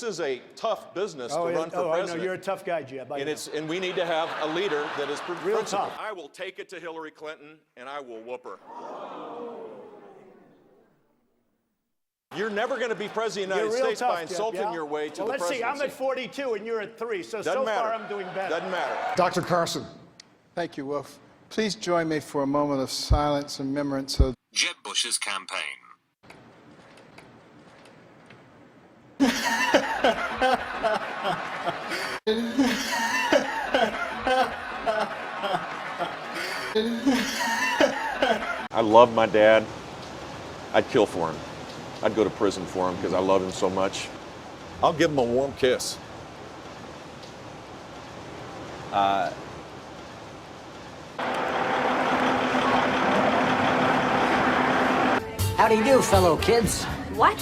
is a tough business to run for president. I know, you're a tough guy, Jeb. And we need to have a leader that is real principled. tough. I will take it to Hillary Clinton, and I will whoop her. You're never going to be president of the United States by insulting your way to the presidency. Let's see, I'm at 42 and you're at 3, so far I'm doing better. Doesn't matter. Dr. Carson. Thank you, Wolf. Please join me for a moment of silence and remembrance of Jeb Bush's campaign. I love my dad. I'd kill for him. I'd go to prison for him because I love him so much. I'll give him a warm kiss. How do you do, fellow kids? What?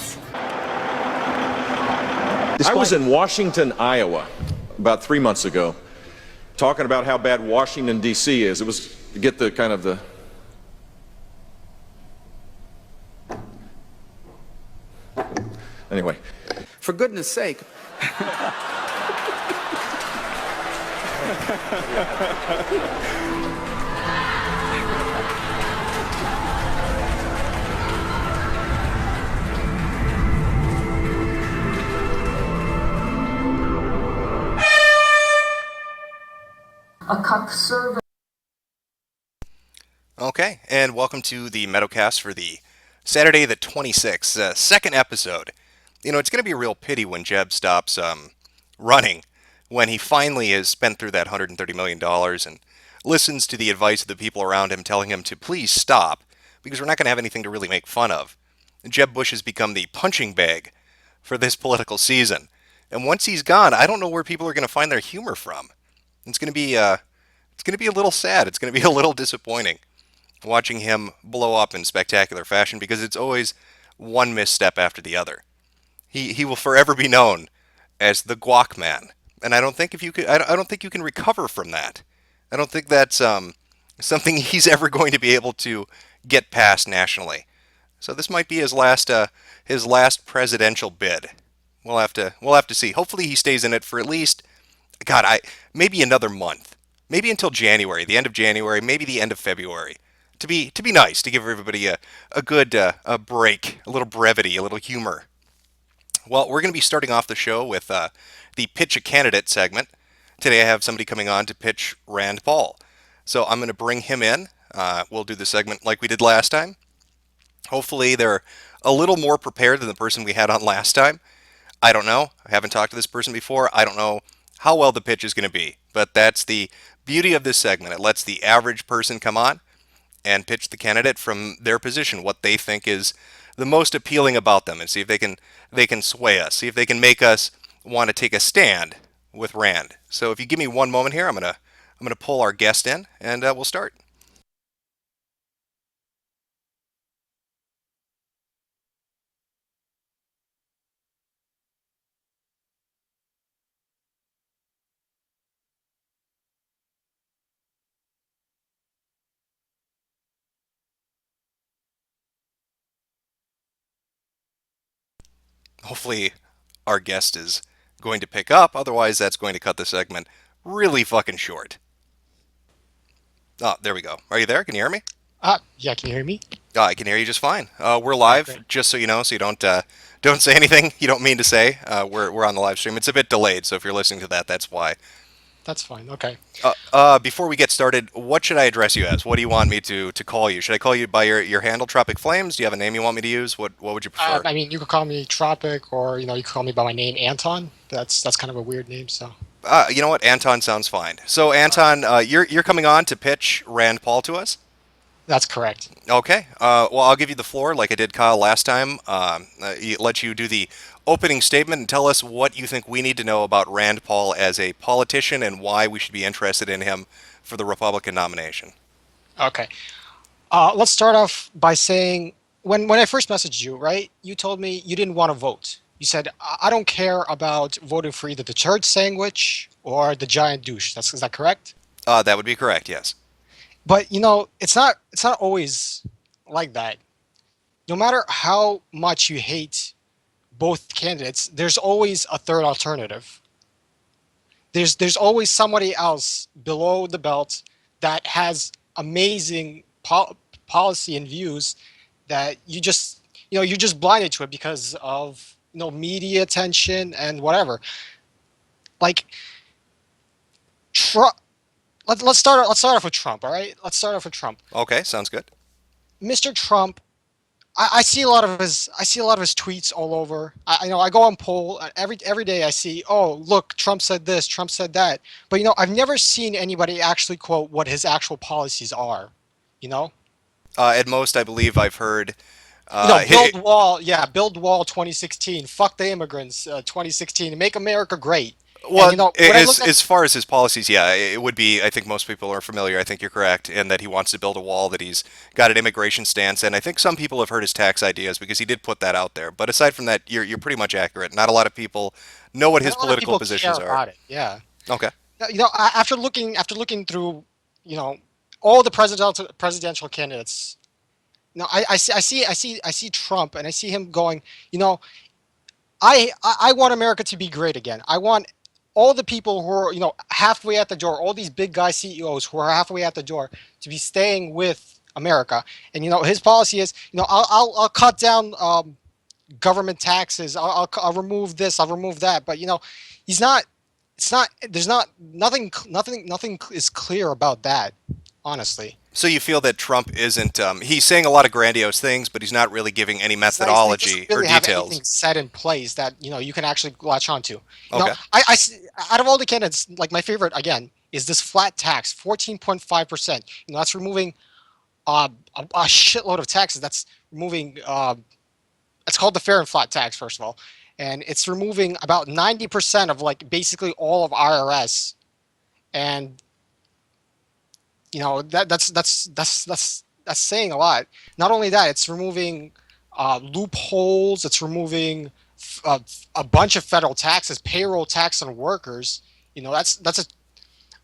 I was in Washington, Iowa, about 3 months ago, talking about how bad Washington, D.C. is. It was to get the kind of the... Anyway. For goodness sake. A cockserver. Okay, and welcome to the Metocast for the Saturday the 26th, second episode. You know, it's going to be a real pity when Jeb stops running, when he finally has spent through that $130 million and listens to the advice of the people around him telling him to please stop, because we're not going to have anything to really make fun of. Jeb Bush has become the punching bag for this political season. And once he's gone, I don't know where people are going to find their humor from. It's going to be a little sad. It's going to be a little disappointing watching him blow up in spectacular fashion, because it's always one misstep after the other. He will forever be known as the Guac Man, and I don't think you can recover from that. I don't think that's something he's ever going to be able to get past nationally. So this might be his last presidential bid. We'll have to see. Hopefully he stays in it for at least, maybe another month, maybe until January, the end of January, maybe the end of February. To be nice, to give everybody a good a break, a little brevity, a little humor. Well, we're going to be starting off the show with the Pitch a Candidate segment. Today I have somebody coming on to pitch Rand Paul. So I'm going to bring him in. We'll do the segment like we did last time. Hopefully they're a little more prepared than the person we had on last time. I don't know. I haven't talked to this person before. I don't know how well the pitch is going to be. But that's the beauty of this segment. It lets the average person come on and pitch the candidate from their position, what they think is the most appealing about them, and see if they can sway us, see if they can make us want to take a stand with Rand. So if you give me one moment here, I'm gonna pull our guest in, and we'll start. Hopefully our guest is going to pick up, otherwise that's going to cut the segment really fucking short. Oh, there we go. Are you there? Can you hear me? Yeah, can you hear me? I can hear you just fine. We're live, just so you know, so you don't say anything you don't mean to say. We're on the live stream. It's a bit delayed, so if you're listening to that, that's why. That's fine, okay. Before we get started, what should I address you as? What do you want me to call you? Should I call you by your handle, Tropic Flames? Do you have a name you want me to use? What would you prefer? I mean, you could call me Tropic, or, you could call me by my name, Anton. That's kind of a weird name, so. You know what? Anton sounds fine. So, Anton, you're coming on to pitch Rand Paul to us? That's correct. Okay. Well, I'll give you the floor like I did Kyle last time. Let you do the opening statement and tell us what you think we need to know about Rand Paul as a politician and why we should be interested in him for the Republican nomination. Okay. Let's start off by saying, when I first messaged you, right, you told me you didn't want to vote. You said, I don't care about voting for either the church sandwich or the giant douche. Is that correct? That would be correct, yes. But, it's not always like that. No matter how much you hate both candidates, there's always a third alternative. There's always somebody else below the belt that has amazing policy and views that you're just blinded to it because of media attention and whatever. Like Trump. Let's start off with Trump. All right, let's start off with Trump. Okay, sounds good. Mr. Trump, I see a lot of his tweets all over. I go on poll every day. I see, oh look, Trump said this, Trump said that. But I've never seen anybody actually quote what his actual policies are. At most, I believe I've heard. Build wall, yeah, build wall 2016. Fuck the immigrants 2016. Make America great. Well, And, as far as his policies, yeah, it would be. I think most people are familiar. I think you're correct in that he wants to build a wall, that he's got an immigration stance, and I think some people have heard his tax ideas because he did put that out there. But aside from that, you're pretty much accurate. Not a lot of people know what his political positions are. About it. Yeah. Okay. After looking through, all the presidential candidates. I see Trump, and I see him going. I want America to be great again. I want all the people who are, halfway at the door, all these big guy CEOs who are halfway at the door to be staying with America. And, his policy is, I'll cut down government taxes. I'll remove this. I'll remove that. But, he's not, nothing is clear about that, honestly. So you feel that Trump isn't, he's saying a lot of grandiose things, but he's not really giving any methodology really or have details. Anything set in place that, you can actually latch onto. Okay. Out of all the candidates, like my favorite, again, is this flat tax, 14.5%. That's removing a shitload of taxes. That's removing, it's called the fair and flat tax, first of all. And it's removing about 90% of basically all of IRS. And that's saying a lot. Not only that, it's removing loopholes. It's removing a bunch of federal taxes, payroll tax on workers. That's a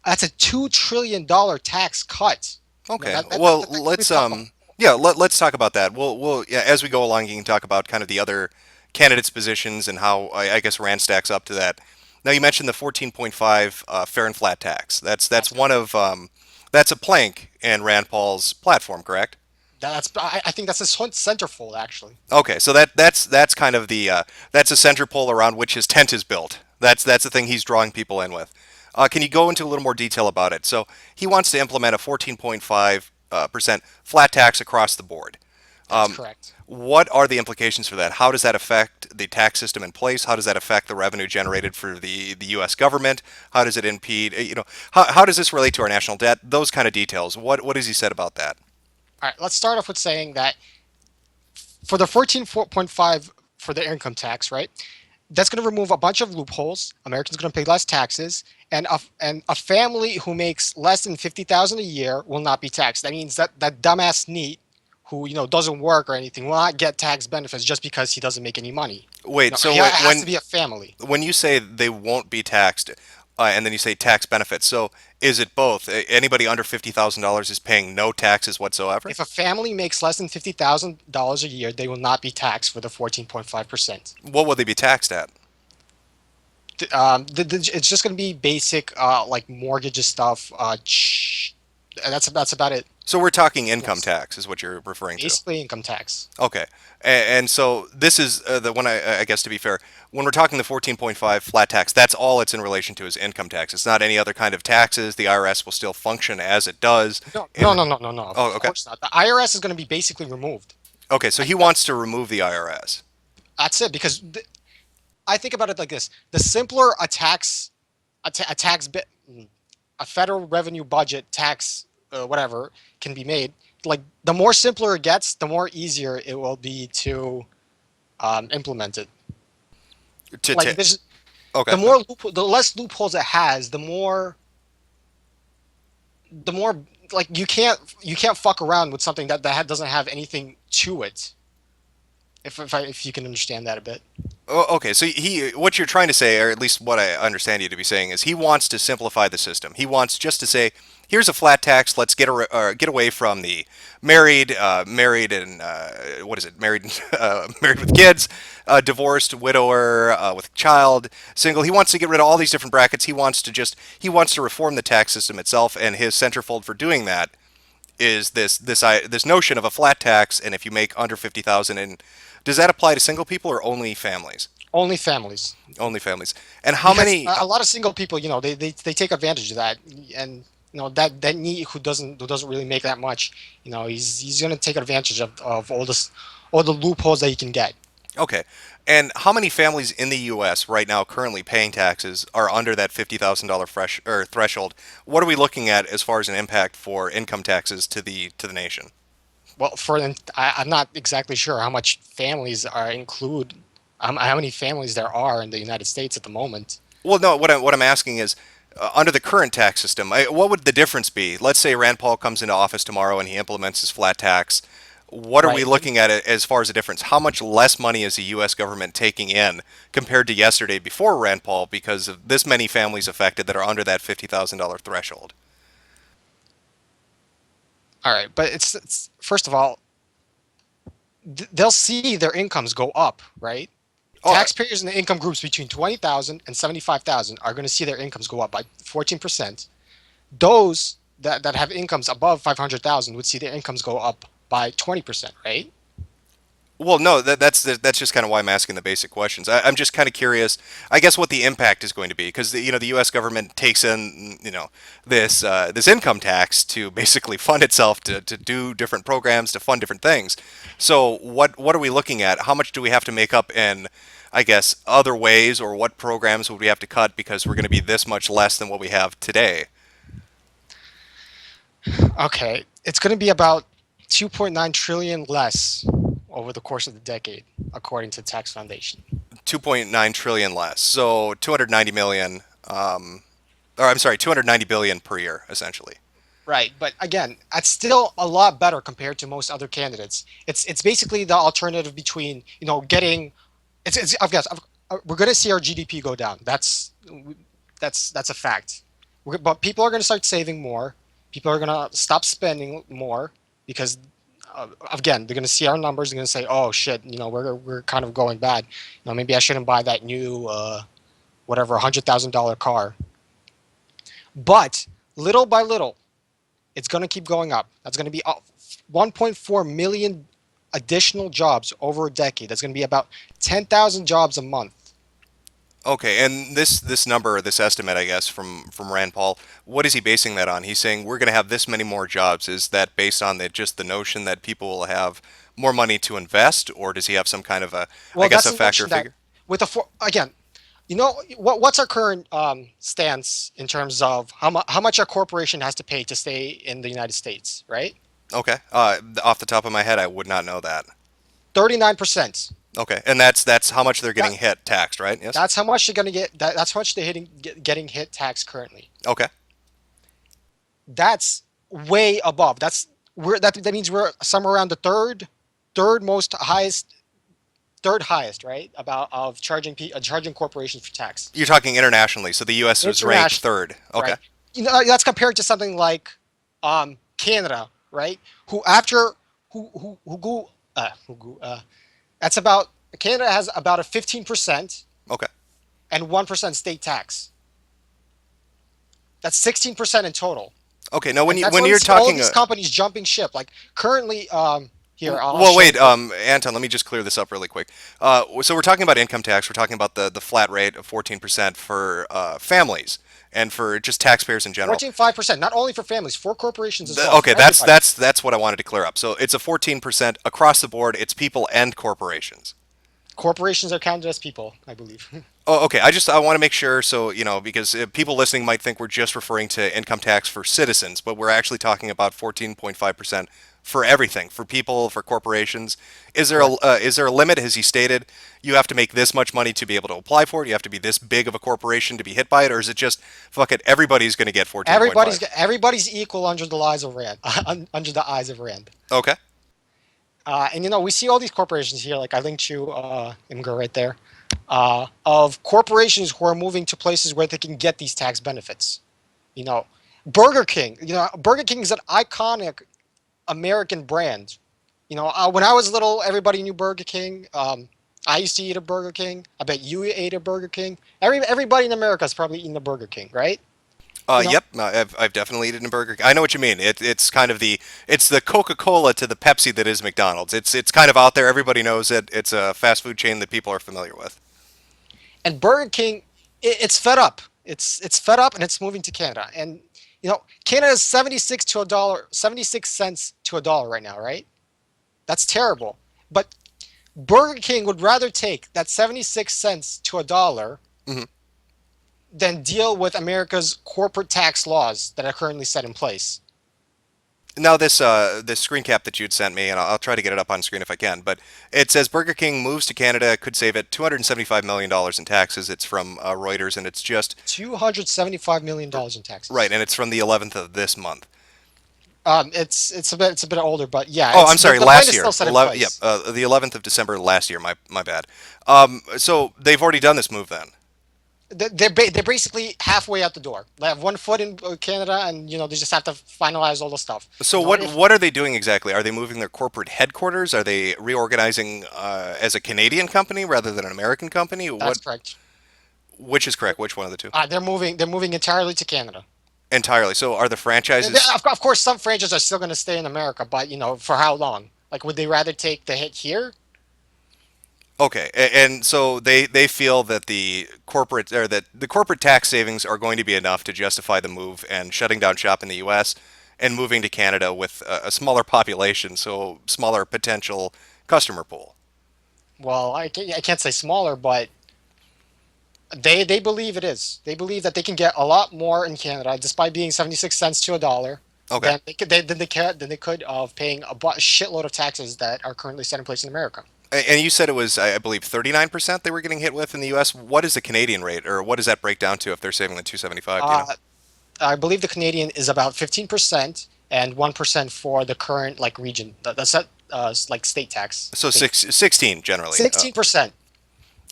$2 trillion tax cut. Okay. Let's let's talk about that. We'll as we go along, you can talk about kind of the other candidates' positions and how I guess Rand stacks up to that. Now you mentioned the 14.5 fair and flat tax. That's one of that's a plank in Rand Paul's platform, correct? I think that's a centerfold, actually. Okay, so that's kind of the that's a center pole around which his tent is built. That's the thing he's drawing people in with. Can you go into a little more detail about it? So he wants to implement a 14.5% flat tax across the board. That's correct. What are the implications for that? How does that affect the tax system in place? How does that affect the revenue generated for the U.S. government? How does it impede? How does this relate to our national debt? Those kind of details. What has he said about that? All right, let's start off with saying that for the 14.5 for the income tax, right? That's going to remove a bunch of loopholes. Americans are going to pay less taxes, and a family who makes less than $50,000 a year will not be taxed. That means that dumbass NEET who doesn't work or anything will not get tax benefits just because he doesn't make any money. Wait, so it has to be a family. When you say they won't be taxed, and then you say tax benefits, so is it both? Anybody under $50,000 is paying no taxes whatsoever? If a family makes less than $50,000 a year, they will not be taxed for the 14.5%. What will they be taxed at? It's just going to be basic, like mortgages stuff. That's about it. So we're talking income tax is what you're referring to. Basically income tax. Okay. And so this is the one, I guess, to be fair, when we're talking the 14.5 flat tax, that's all it's in relation to is income tax. It's not any other kind of taxes. The IRS will still function as it does. No. Oh, okay. Of course not. The IRS is going to be basically removed. Okay, so he wants to remove the IRS. That's it, because I think about it like this. The simpler a federal revenue budget tax, whatever, can be made, like the more simpler it gets, the more easier it will be to implement it. Okay. The less loopholes it has, the more like you can't fuck around with something that doesn't have anything to it. If you can understand that a bit. Oh, okay, so what you're trying to say, or at least what I understand you to be saying, is he wants to simplify the system. He wants just to say, here's a flat tax. Let's get away from the married, married and what is it? Married, married with kids, divorced, widower with child, single. He wants to get rid of all these different brackets. He wants to reform the tax system itself, and his centerfold for doing that is this notion of a flat tax, and if you make under 50,000, and does that apply to single people or only families? Only families. Only families. And how Because many? a lot of single people, they take advantage of that, and that need who doesn't really make that much, he's going to take advantage of all the loopholes that he can get. Okay. And how many families in the U.S. right now currently paying taxes are under that $50,000 threshold? What are we looking at as far as an impact for income taxes to the nation? Well, I'm not exactly sure how much families are how many families there are in the United States at the moment. Well, no. What I'm asking is, under the current tax system, what would the difference be? Let's say Rand Paul comes into office tomorrow and he implements his flat tax. What are we looking at as far as a difference? How much less money is the U.S. government taking in compared to yesterday before Rand Paul because of this many families affected that are under that $50,000 threshold? All right, but it's first of all, they'll see their incomes go up, right? Oh, Taxpayers in the income groups between 20,000 and 75,000 are going to see their incomes go up by 14%. Those that have incomes above 500,000 would see their incomes go up by 20%, right? Well, no, that's just kind of why I'm asking the basic questions. I'm just kind of curious, I guess, what the impact is going to be, because the U.S. government takes in this income tax to basically fund itself to do different programs to fund different things. So what are we looking at? How much do we have to make up in, I guess, other ways, or what programs would we have to cut because we're going to be this much less than what we have today? Okay, it's going to be about 2.9 trillion less over the course of the decade, according to the Tax Foundation. 2.9 trillion less. So 290 million, or I'm sorry, 290 billion per year, essentially. Right, but again, that's still a lot better compared to most other candidates. It's basically the alternative between getting. I guess we're going to see our GDP go down. That's a fact. But people are going to start saving more. People are going to stop spending more because, again, they're going to see our numbers. They're going to say, "Oh shit, we're kind of going bad. Maybe I shouldn't buy that new whatever $100,000 car." But little by little, it's going to keep going up. That's going to be 1.4 million additional jobs over a decade. That's going to be about 10,000 jobs a month. Okay, and this number, this estimate, I guess, from Rand Paul, what is he basing that on? He's saying we're going to have this many more jobs. Is that based on just the notion that people will have more money to invest, or does he have some kind of a factor figure? Again, what's our current stance in terms of how much a corporation has to pay to stay in the United States, right? Okay, off the top of my head, I would not know that. 39%. Okay, and that's how much they're getting taxed, right? Yes. That's how much they're going to get. That's how much they're getting hit tax currently. Okay. That's way above. That means we're somewhere around the third highest, right? Of charging corporations for tax. You're talking internationally, so the U.S. was ranked third. Okay. Right. That's compared to something like Canada, right? Canada has about a 15%. Okay. And 1% state tax. That's 16% in total. Okay. Now, when you're talking, all these companies jumping ship, like currently here. Wait, Anton, let me just clear this up really quick. So we're talking about income tax. We're talking about the flat rate of 14% for families and for just taxpayers in general. 14.5%, not only for families, for corporations as well. Okay, that's what I wanted to clear up. So it's a 14% across the board. It's people and corporations. Corporations are counted as people, I believe. Oh, okay. I want to make sure, so because people listening might think we're just referring to income tax for citizens, but we're actually talking about 14.5% for everything, for people, for corporations. Is there a limit? Has he stated you have to make this much money to be able to apply for it? You have to be this big of a corporation to be hit by it, or is it just fuck it? Everybody's going to get 14.5. Everybody's equal under the eyes of Rand. Under the eyes of Rand. Okay. And we see all these corporations here, like I linked you, Imgur, right there, of corporations who are moving to places where they can get these tax benefits. You know, Burger King. Burger King is an iconic American brand. When I was little, everybody knew Burger King. I used to eat a Burger King. I bet you ate a Burger King. Everybody in America has probably eaten a Burger King, right? Yep, I've definitely eaten a Burger King. I know what you mean. It's kind of it's the Coca-Cola to the Pepsi that is McDonald's. It's kind of out there. Everybody knows it. It's a fast food chain that people are familiar with. And Burger King, it's fed up. It's fed up, and it's moving to Canada. And Canada is 76 cents to a dollar right now, right? That's terrible. But Burger King would rather take that 76 cents to a dollar hmm than deal with America's corporate tax laws that are currently set in place. Now this screen cap that you'd sent me, and I'll try to get it up on screen if I can, but it says Burger King moves to Canada, could save it $275 million in taxes. It's from Reuters, and it's just $275 million in taxes. right, and it's from the 11th of this month. It's a bit older, but yeah. Oh, I'm sorry, the last plan is year. still set in place. The 11th of December last year. My bad. So they've already done this move then. They're basically halfway out the door. They have one foot in Canada, and they just have to finalize all the stuff. So what are they doing exactly? Are they moving their corporate headquarters? Are they reorganizing as a Canadian company rather than an American company? That's correct. Which is correct? Which one of the two? They're moving entirely to Canada. Entirely. So are the franchises? Of course, some franchises are still going to stay in America, but for how long? Like, would they rather take the hit here? Okay, and so they feel that the corporate tax savings are going to be enough to justify the move and shutting down shop in the U.S. and moving to Canada with a smaller population, so smaller potential customer pool. Well, I can't say smaller, but they believe it is. They believe that they can get a lot more in Canada, despite being 76 cents to a dollar. Okay. Than they could of paying a shitload of taxes that are currently set in place in America. And you said it was, I believe, 39% they were getting hit with in the U.S. What is the Canadian rate, or what does that break down to if they're saving the 275? Do you know? I believe the Canadian is about 15% and 1% for the current region. That's like state tax. So 16 generally. 16%.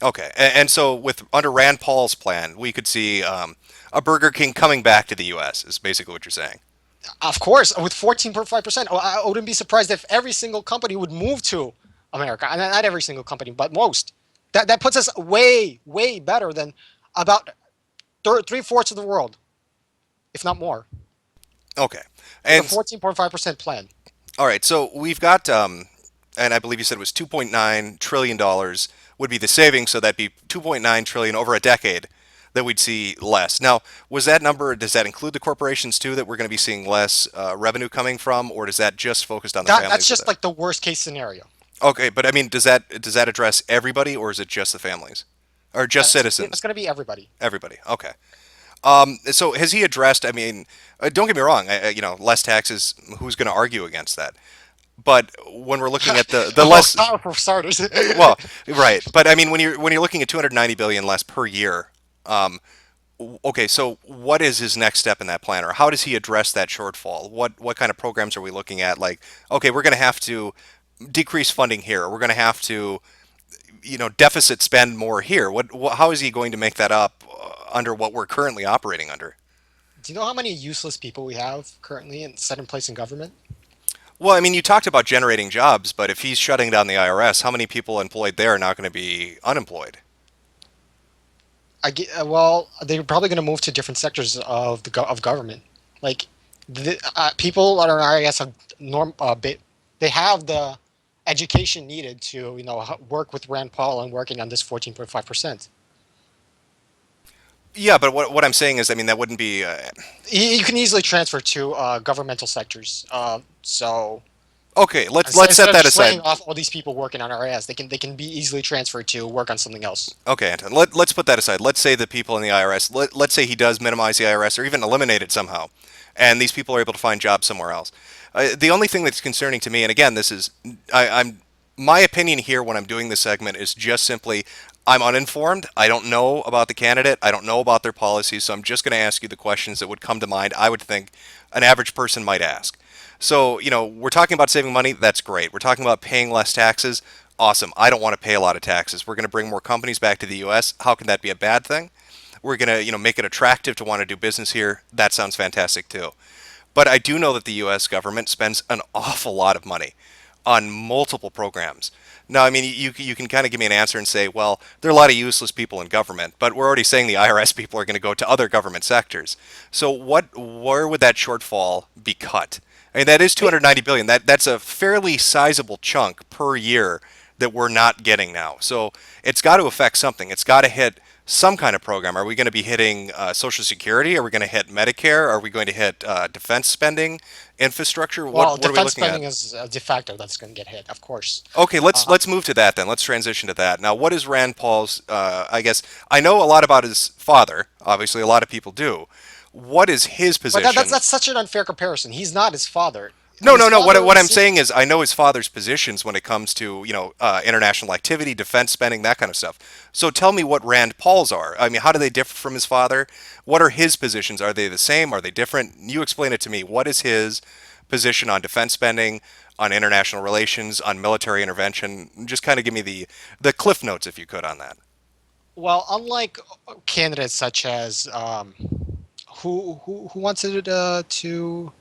Okay, and so under Rand Paul's plan, we could see a Burger King coming back to the U.S. is basically what you're saying. Of course, with 14.5%. I wouldn't be surprised if every single company would move to America. And not every single company, but most. That puts us way, way better than about 3/4 of the world, if not more. Okay. And the 14.5% plan. All right, so we've got, and I believe you said it was $2.9 trillion would be the savings, so that'd be $2.9 trillion over a decade that we'd see less. Now, does that include the corporations too, that we're going to be seeing less revenue coming from, or does that just focus on the families? That's just like the worst case scenario. Okay, but I mean, does that address everybody, or is it just the families, or just citizens? It's going to be everybody. Everybody. Okay. So has he addressed? I mean, don't get me wrong. Less taxes. Who's going to argue against that? But when we're looking at the less, for starters. well, right. But I mean, when you're looking at 290 billion less per year. Okay, so what is his next step in that plan, or how does he address that shortfall? What kind of programs are we looking at? Like, okay, we're going to have to decrease funding here. We're going to have to, deficit spend more here. How is he going to make that up under what we're currently operating under? Do you know how many useless people we have currently set in place in government? Well, I mean, you talked about generating jobs, but if he's shutting down the IRS, how many people employed there are not going to be unemployed? Well, they're probably going to move to different sectors of government. Like, people on our IRS have they have the education needed to work with Rand Paul and working on this 14.5%. Yeah, but what I'm saying is, I mean, that wouldn't be. You can easily transfer to governmental sectors. So. Okay, let's set that aside. Laying off all these people working on our ass, they can be easily transferred to work on something else. Okay, Anton. Let's put that aside. Let's say the people in the IRS. Let's say he does minimize the IRS or even eliminate it somehow, and these people are able to find jobs somewhere else. The only thing that's concerning to me, and again, this is my opinion here when I'm doing this segment is just simply I'm uninformed. I don't know about the candidate. I don't know about their policies, so I'm just going to ask you the questions that would come to mind. I would think an average person might ask. So, we're talking about saving money. That's great. We're talking about paying less taxes. Awesome. I don't want to pay a lot of taxes. We're going to bring more companies back to the U.S. How can that be a bad thing? We're going to, make it attractive to want to do business here. That sounds fantastic too. But I do know that the U.S. government spends an awful lot of money on multiple programs. Now, I mean, you can kind of give me an answer and say, well, there are a lot of useless people in government, but we're already saying the IRS people are going to go to other government sectors. So where would that shortfall be cut? I mean, that is 290 billion. That's a fairly sizable chunk per year that we're not getting now. So it's got to affect something. It's got to hit some kind of program. Are we going to be hitting Social Security? Are we going to hit Medicare? Are we going to hit defense spending, infrastructure? Well, What are we defense looking at? spending is a de facto that's going to get hit, of course. Okay, let's move to that then. Let's transition to that. Now, what is Rand Paul's? I guess I know a lot about his father. Obviously, a lot of people do. What is his But position? that's such an unfair comparison. He's not his father. No, His no, no. father What I'm was- saying is, I know his father's positions when it comes to international activity, defense spending, that kind of stuff. So tell me what Rand Paul's are. I mean, how do they differ from his father? What are his positions? Are they the same? Are they different? You explain it to me. What is his position on defense spending, on international relations, on military intervention? Just kind of give me the cliff notes, if you could, on that. Well, unlike candidates such as who wanted to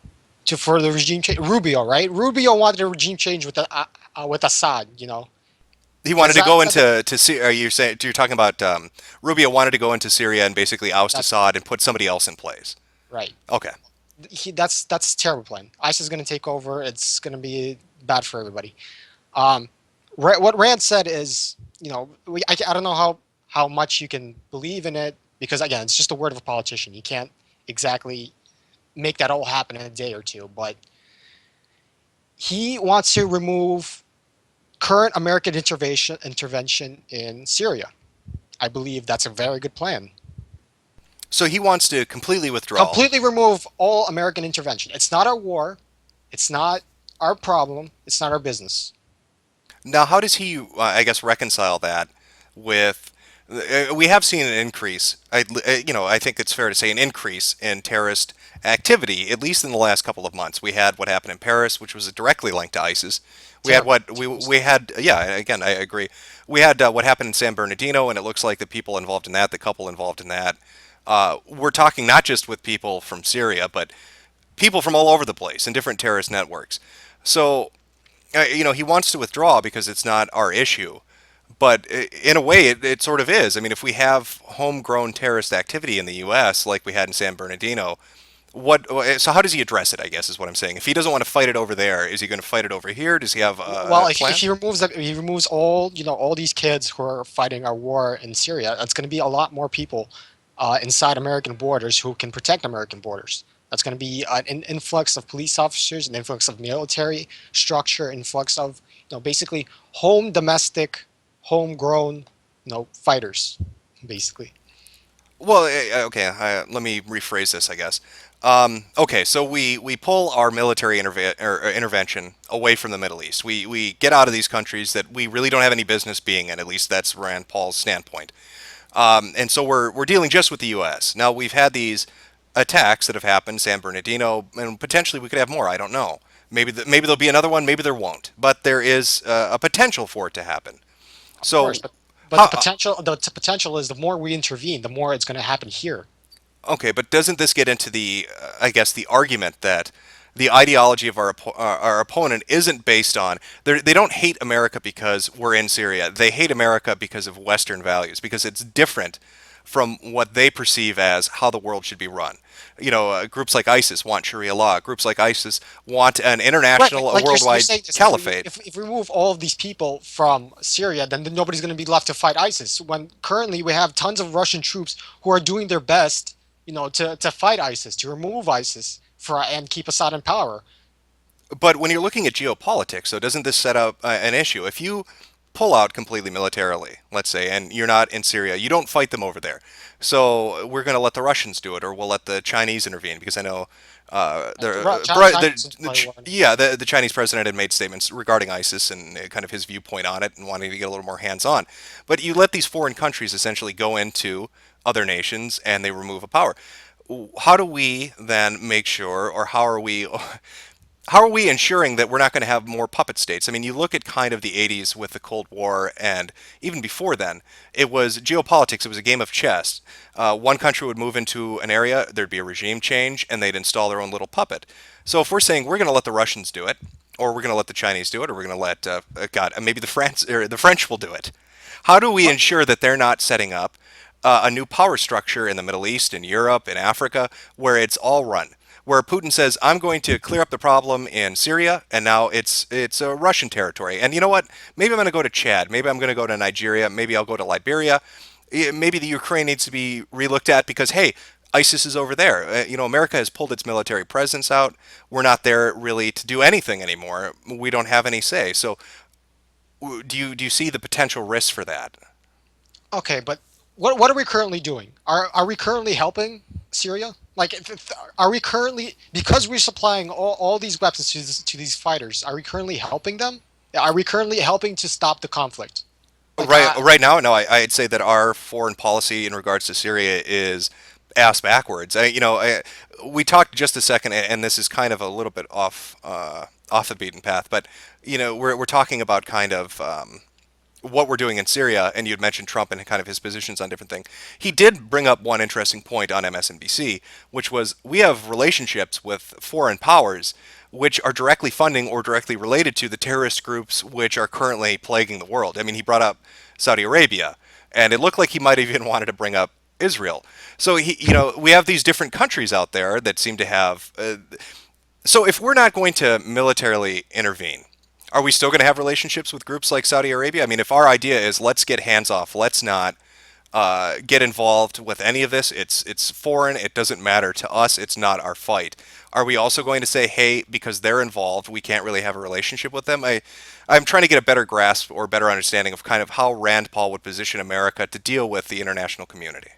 for the regime change, Rubio, right? Rubio wanted a regime change with Assad. He wanted to Assad- go into Syria. You're talking about Rubio wanted to go into Syria and basically oust Assad and put somebody else in place. right. Okay. That's a terrible plan. ISIS is going to take over. It's going to be bad for everybody. What Rand said is, I don't know how much you can believe in it because again, it's just the word of a politician. You can't exactly make that all happen in a day or two. But he wants to remove current American intervention in Syria. I believe that's a very good plan. So he wants to completely withdraw. Completely remove all American intervention. It's not our war. It's not our problem. It's not our business. Now, how does he, I guess, reconcile that with? We have seen an increase. I think it's fair to say an increase in terrorist activity, at least in the last couple of months. We had what happened in Paris, which was directly linked to ISIS. We had we had. Yeah, again, I agree. We had what happened in San Bernardino, and it looks like the people involved in that, the couple involved in that. We're talking not just with people from Syria, but people from all over the place in different terrorist networks. So, he wants to withdraw because it's not our issue. But in a way, it sort of is. I mean, if we have homegrown terrorist activity in the U.S., like we had in San Bernardino, so how does he address it, I guess, is what I'm saying. If he doesn't want to fight it over there, is he going to fight it over here? Does he have a plan? If he removes all these kids who are fighting our war in Syria, that's going to be a lot more people inside American borders who can protect American borders. That's going to be an influx of police officers, an influx of military structure, influx of basically domestic, homegrown, fighters, basically. Well, okay. Let me rephrase this, I guess. Okay, so we pull our military intervention away from the Middle East. We get out of these countries that we really don't have any business being in. At least that's Rand Paul's standpoint. And so we're dealing just with the U.S. Now we've had these attacks that have happened, San Bernardino, and potentially we could have more. I don't know. Maybe there'll be another one. Maybe there won't. But there is a potential for it to happen. So. Of course, but the potential is the more we intervene, the more it's going to happen here. Okay, but doesn't this get into the, I guess, the argument that the ideology of our opponent isn't based on, they don't hate America because we're in Syria. They hate America because of Western values, because it's different from what they perceive as how the world should be run. Groups like ISIS want Sharia law. Groups like ISIS want an international, Like you're worldwide saying this, caliphate. If we remove all of these people from Syria, then nobody's going to be left to fight ISIS. When currently we have tons of Russian troops who are doing their best, to fight ISIS, to remove ISIS and keep Assad in power. But when you're looking at geopolitics, so doesn't this set up an issue? If you pull out completely militarily, let's say, and you're not in Syria, you don't fight them over there. So we're going to let the Russians do it, or we'll let the Chinese intervene, because I know the Chinese president had made statements regarding ISIS and kind of his viewpoint on it and wanting to get a little more hands-on. But you let these foreign countries essentially go into other nations and they remove a power. How do we then make sure, or how are we how are we ensuring that we're not going to have more puppet states? I mean, you look at kind of the 80s with the Cold War, and even before then, it was geopolitics. It was a game of chess. One country would move into an area, there'd be a regime change, and they'd install their own little puppet. So if we're saying we're going to let the Russians do it, or we're going to let the Chinese do it, or we're going to let, God, maybe the French will do it. How do we ensure that they're not setting up a new power structure in the Middle East, in Europe, in Africa, where it's all run? Where Putin says, I'm going to clear up the problem in Syria, and now it's a Russian territory. And you know what? Maybe I'm going to go to Chad. Maybe I'm going to go to Nigeria. Maybe I'll go to Liberia. Maybe the Ukraine needs to be relooked at because, hey, ISIS is over there. America has pulled its military presence out. We're not there really to do anything anymore. We don't have any say. So do you see the potential risks for that? Okay, but what are we currently doing? Are we currently helping Syria? Like, are we currently, because we're supplying all these weapons to these fighters? Are we currently helping them? Are we currently helping to stop the conflict? Like, Right now, no. I'd say that our foreign policy in regards to Syria is ass backwards. We talked just a second, and this is kind of a little bit off the beaten path, but we're talking about kind of what we're doing in Syria, and you'd mentioned Trump and kind of his positions on different things. He did bring up one interesting point on MSNBC, which was we have relationships with foreign powers which are directly funding or directly related to the terrorist groups which are currently plaguing the world. I mean, he brought up Saudi Arabia, and it looked like he might have even wanted to bring up Israel. So we have these different countries out there that seem to have. So if we're not going to militarily intervene, are we still going to have relationships with groups like Saudi Arabia? I mean, if our idea is let's get hands off, let's not get involved with any of this. It's foreign. It doesn't matter to us. It's not our fight. Are we also going to say, hey, because they're involved, we can't really have a relationship with them? I'm trying to get a better grasp or better understanding of kind of how Rand Paul would position America to deal with the international community.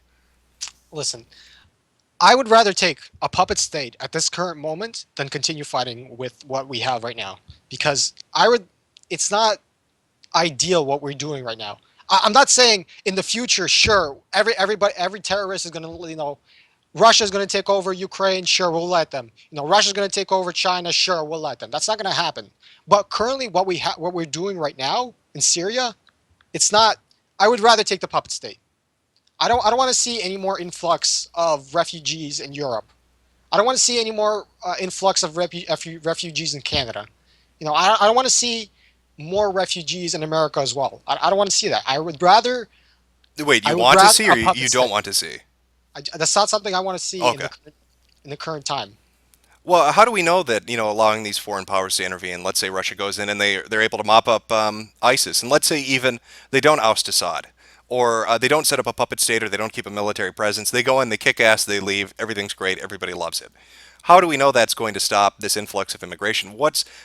listen, I would rather take a puppet state at this current moment than continue fighting with what we have right now, because it's not ideal what we're doing right now. I'm not saying in the future, sure, every terrorist is going to, Russia's going to take over Ukraine, sure, we'll let them. Russia's going to take over China, sure, we'll let them. That's not going to happen. But currently, what we're doing right now in Syria, it's not. I would rather take the puppet state. I don't want to see any more influx of refugees in Europe. I don't want to see any more influx of refugees in Canada. I don't want to see more refugees in America as well. I don't want to see that. I would rather. Wait, you want to see or you don't want to see? That's not something I want to see in the current time. Well, how do we know that allowing these foreign powers to intervene? Let's say Russia goes in and they're able to mop up ISIS, and let's say even they don't oust Assad, or they don't set up a puppet state, or they don't keep a military presence. They go in, they kick ass, they leave. Everything's great. Everybody loves it. How do we know that's going to stop this influx of immigration?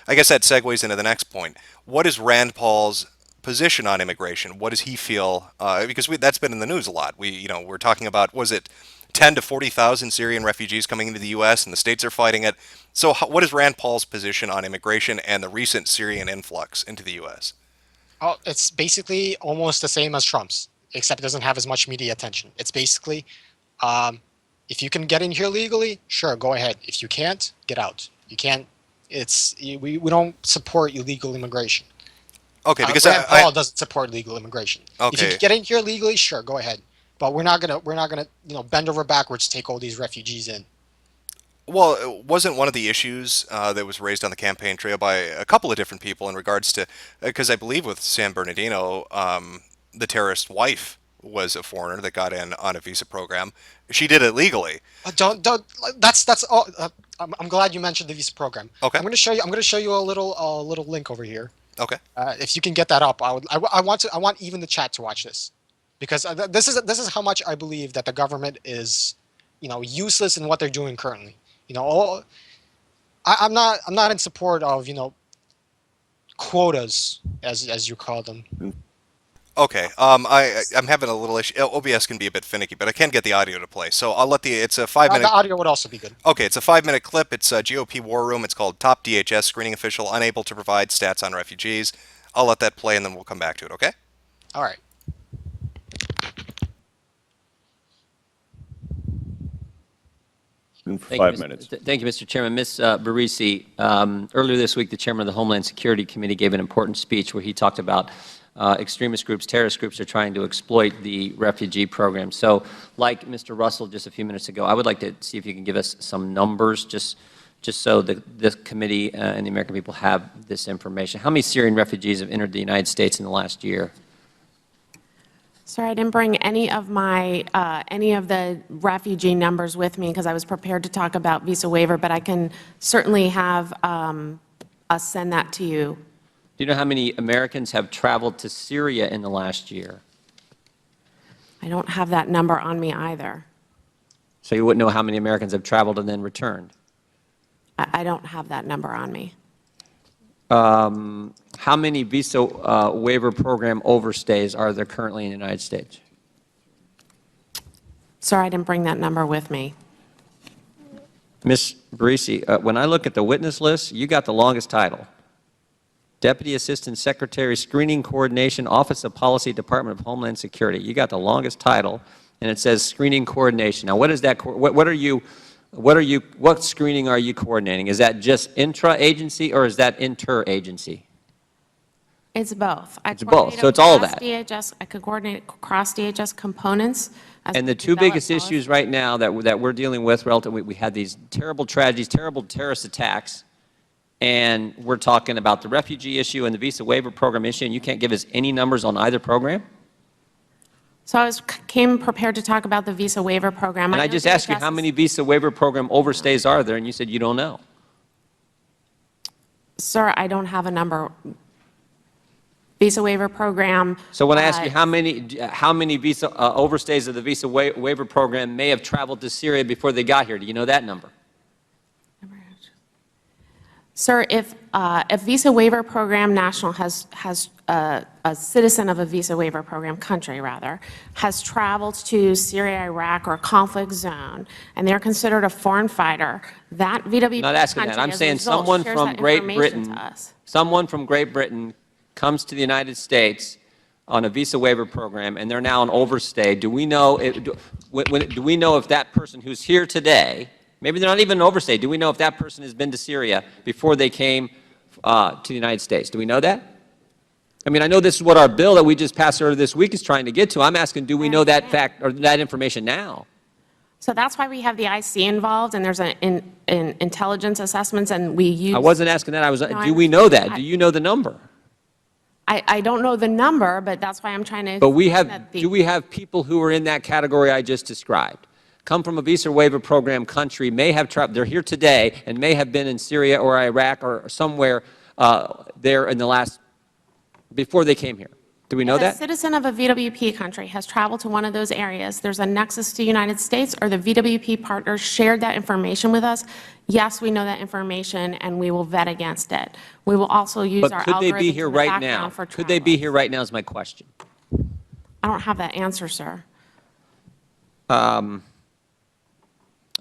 I guess that segues into the next point. What is Rand Paul's position on immigration? What does he feel? Because that's been in the news a lot. We're talking about, was it 10 to 40,000 Syrian refugees coming into the U.S. and the states are fighting it. So what is Rand Paul's position on immigration and the recent Syrian influx into the U.S.? Oh, it's basically almost the same as Trump's, except it doesn't have as much media attention. It's basically, if you can get in here legally, sure, go ahead. If you can't, get out. You can't. We don't support illegal immigration. Okay, because Rand Paul doesn't support legal immigration. Okay. If you get in here legally, sure, go ahead. But we're not gonna bend over backwards to take all these refugees in. Well, it wasn't one of the issues that was raised on the campaign trail by a couple of different people in regards to, because I believe with San Bernardino, the terrorist wife was a foreigner that got in on a visa program. She did it legally. Don't. That's all. I'm glad you mentioned the visa program. Okay. I'm gonna show you a little link over here. Okay. If you can get that up, I want even the chat to watch this, because this is how much I believe that the government is, useless in what they're doing currently. I'm not in support of quotas as you call them. Okay. I'm having a little issue. OBS can be a bit finicky, but I can get the audio to play. So I'll let it's a 5-minute. The audio would also be good. Okay, it's a 5-minute clip. It's a GOP War Room. It's called Top DHS Screening Official Unable to Provide Stats on Refugees. I'll let that play and then we'll come back to it, okay? All right. For 5 minutes. Thank you, Mr. Chairman. Ms. Barisi, earlier this week, the chairman of the Homeland Security Committee gave an important speech where he talked about extremist groups, terrorist groups are trying to exploit the refugee program. So, like Mr. Russell just a few minutes ago, I would like to see if you can give us some numbers, just so this committee and the American people have this information. How many Syrian refugees have entered the United States in the last year? Sir, I didn't bring any of the refugee numbers with me because I was prepared to talk about visa waiver, but I can certainly have us send that to you. Do you know how many Americans have traveled to Syria in the last year? I don't have that number on me either. So you wouldn't know how many Americans have traveled and then returned? I don't have that number on me. How many visa waiver program overstays are there currently in the United States? Sir, I didn't bring that number with me. Ms. Barisi, when I look at the witness list, you got the longest title. Deputy Assistant Secretary, Screening Coordination, Office of Policy, Department of Homeland Security. You got the longest title, and it says Screening Coordination. Now, what is that? What screening are you coordinating? Is that just intra-agency or is that inter-agency? It's both. It's both, so it's all of that. DHS, I could coordinate across DHS components. And the two biggest issues right now that we're dealing with, we had these terrible tragedies, terrible terrorist attacks, and we're talking about the refugee issue and the visa waiver program issue, and you can't give us any numbers on either program? So I came prepared to talk about the visa waiver program. And I just asked you how many visa waiver program overstays are there, and you said you don't know. Sir, I don't have a number. Visa waiver program. So when I ask you how many visa overstays of the visa waiver program may have traveled to Syria before they got here, do you know that number? Sir, if visa waiver program national has a citizen of a visa waiver program country rather has traveled to Syria, Iraq, or a conflict zone, and they're considered a foreign fighter, that VWP I'm not asking that. I'm saying someone from Great Britain. Someone from Great Britain comes to the United States on a visa waiver program, and they're now on overstay. Do we know if that person who's here today? Maybe they're not even an overstay. Do we know if that person has been to Syria before they came to the United States? Do we know that? I mean, I know this is what our bill that we just passed earlier this week is trying to get to. I'm asking, do we know that fact or that information now? So that's why we have the IC involved, and there's an intelligence assessments, and we use. I wasn't asking that. Do we know that? Do you know the number? I don't know the number, but that's why I'm trying to. But do we have people who are in that category I just described? Come from a visa waiver program country, may have traveled, they're here today, and may have been in Syria or Iraq or somewhere there in the last, before they came here. Do we know that? If a citizen of a VWP country has traveled to one of those areas, there's a nexus to the United States, or the VWP partners shared that information with us, yes, we know that information, and we will vet against it. We will also use our algorithms. But could they be here right now? Could they be here right now is my question. I don't have that answer, sir.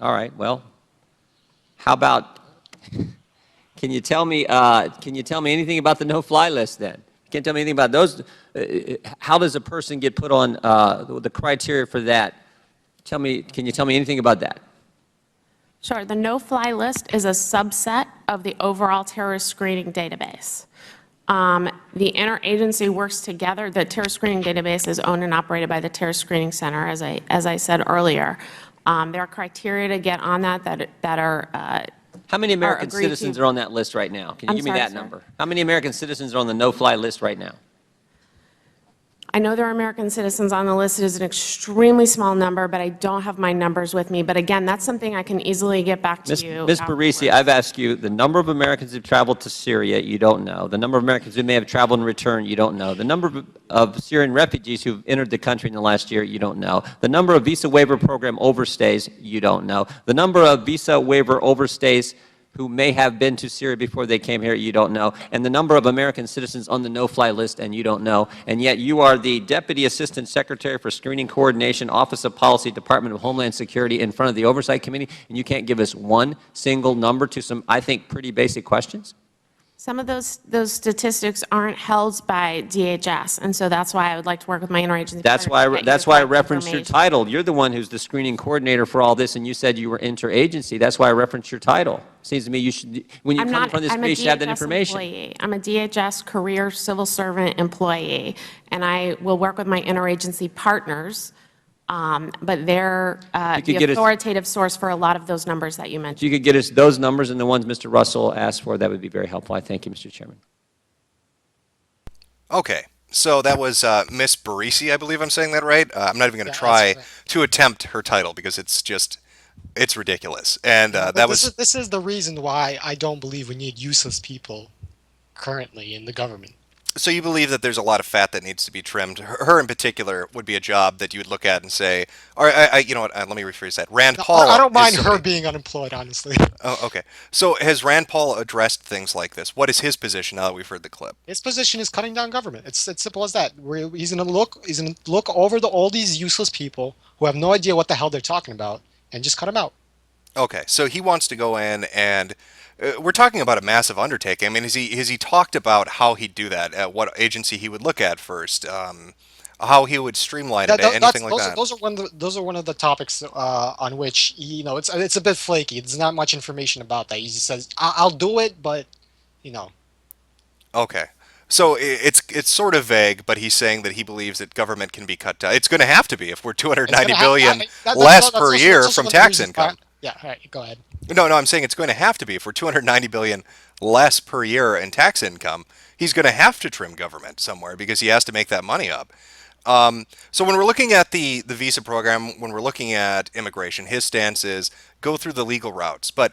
All right, well, how about, can you tell me anything about the no-fly list then? You can't tell me anything about those. How does a person get put on the criteria for that? Can you tell me anything about that? Sure, the no-fly list is a subset of the overall terrorist screening database. The interagency works together. The terrorist screening database is owned and operated by the Terrorist Screening Center, as I said earlier. There are criteria to get on that are. How many American citizens are on that list right now? Can you give me that number? How many American citizens are on the no-fly list right now? I know there are American citizens on the list. It is an extremely small number, but I don't have my numbers with me. But again, that's something I can easily get back to you. Ms. Barisi, I've asked you the number of Americans who've traveled to Syria, you don't know. The number of Americans who may have traveled and returned, you don't know. The number of Syrian refugees who've entered the country in the last year, you don't know. The number of visa waiver program overstays, you don't know. The number of visa waiver overstays who may have been to Syria before they came here, you don't know, and the number of American citizens on the no-fly list, and you don't know, and yet you are the Deputy Assistant Secretary for Screening Coordination, Office of Policy, Department of Homeland Security in front of the Oversight Committee, and you can't give us one single number to some, I think, pretty basic questions? Some of those statistics aren't held by DHS, and so that's why I would like to work with my interagency. That's partner to why get you that's the why I correct referenced your information. title. You're the one who's the screening coordinator for all this, and you said you were interagency. That's why I referenced your title. Seems to me you should, when you I'm come not, from this I'm a committee, you should have that DHS information. employee. I'm a DHS career civil servant employee, and I will work with my interagency partners, but they're could the get us- authoritative source for a lot of those numbers that you If mentioned. you could get us those numbers and the ones Mr. Russell asked for, that would be very helpful. I thank you, Mr. Chairman. Okay, so that was Miss Barisi, I believe I'm saying that right. I'm not even going to Yeah, try that's correct. to attempt her title because it's ridiculous. And But that this was this is the reason why I don't believe we need useless people currently in the government. so you believe that there's a lot of fat that needs to be trimmed. Her in particular would be a job that you would look at and say, or you know what? Let me rephrase that. Rand No, Paul. I don't mind is her somebody- being unemployed, honestly. Oh, okay. So has Rand Paul addressed things like this? What is his position now that we've heard the clip? His position is cutting down government. It's simple as that. He's gonna look over all these useless people who have no idea what the hell they're talking about and just cut them out. Okay, so he wants to go in and we're talking about a massive undertaking. I mean, has he talked about how he'd do that? At what agency he would look at first? How he would streamline it? Anything like that? Those are one of the topics on which it's a bit flaky. There's not much information about that. He just says I'll do it, but you know. Okay. So it's sort of vague, but he's saying that he believes that government can be cut down. It's going to have to be if we're 290 billion less per year from tax income. Yeah, all right, go ahead. No, I'm saying it's going to have to be if we're 290 billion less per year in tax income. He's going to have to trim government somewhere because he has to make that money up. So when we're looking at the visa program, when we're looking at immigration, his stance is go through the legal routes. But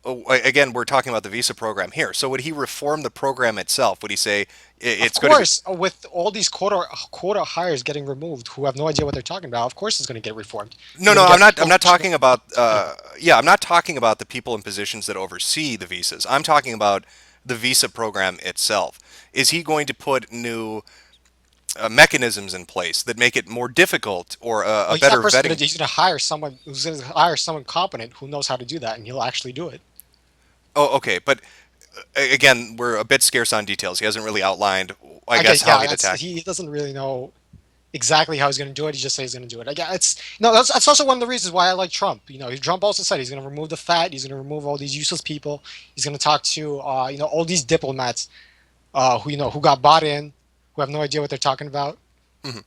again, we're talking about the visa program here. So would he reform the program itself? Would he say it's going to be... Of course, with all these quota hires getting removed, who have no idea what they're talking about, of course it's going to get reformed. No, I'm not talking about. I'm not talking about the people in positions that oversee the visas. I'm talking about the visa program itself. Is he going to put new mechanisms in place that make it more difficult or a better vetting? He's going to hire someone who's going to hire someone competent who knows how to do that, and he'll actually do it. Oh, okay, but again, we're a bit scarce on details. He hasn't really outlined, I guess, how he'd attack. He doesn't really know exactly how he's going to do it. He just says he's going to do it. That's also one of the reasons why I like Trump. Trump also said he's going to remove the fat. He's going to remove all these useless people. He's going to talk to all these diplomats who got bought in, who have no idea what they're talking about. Mm-hmm.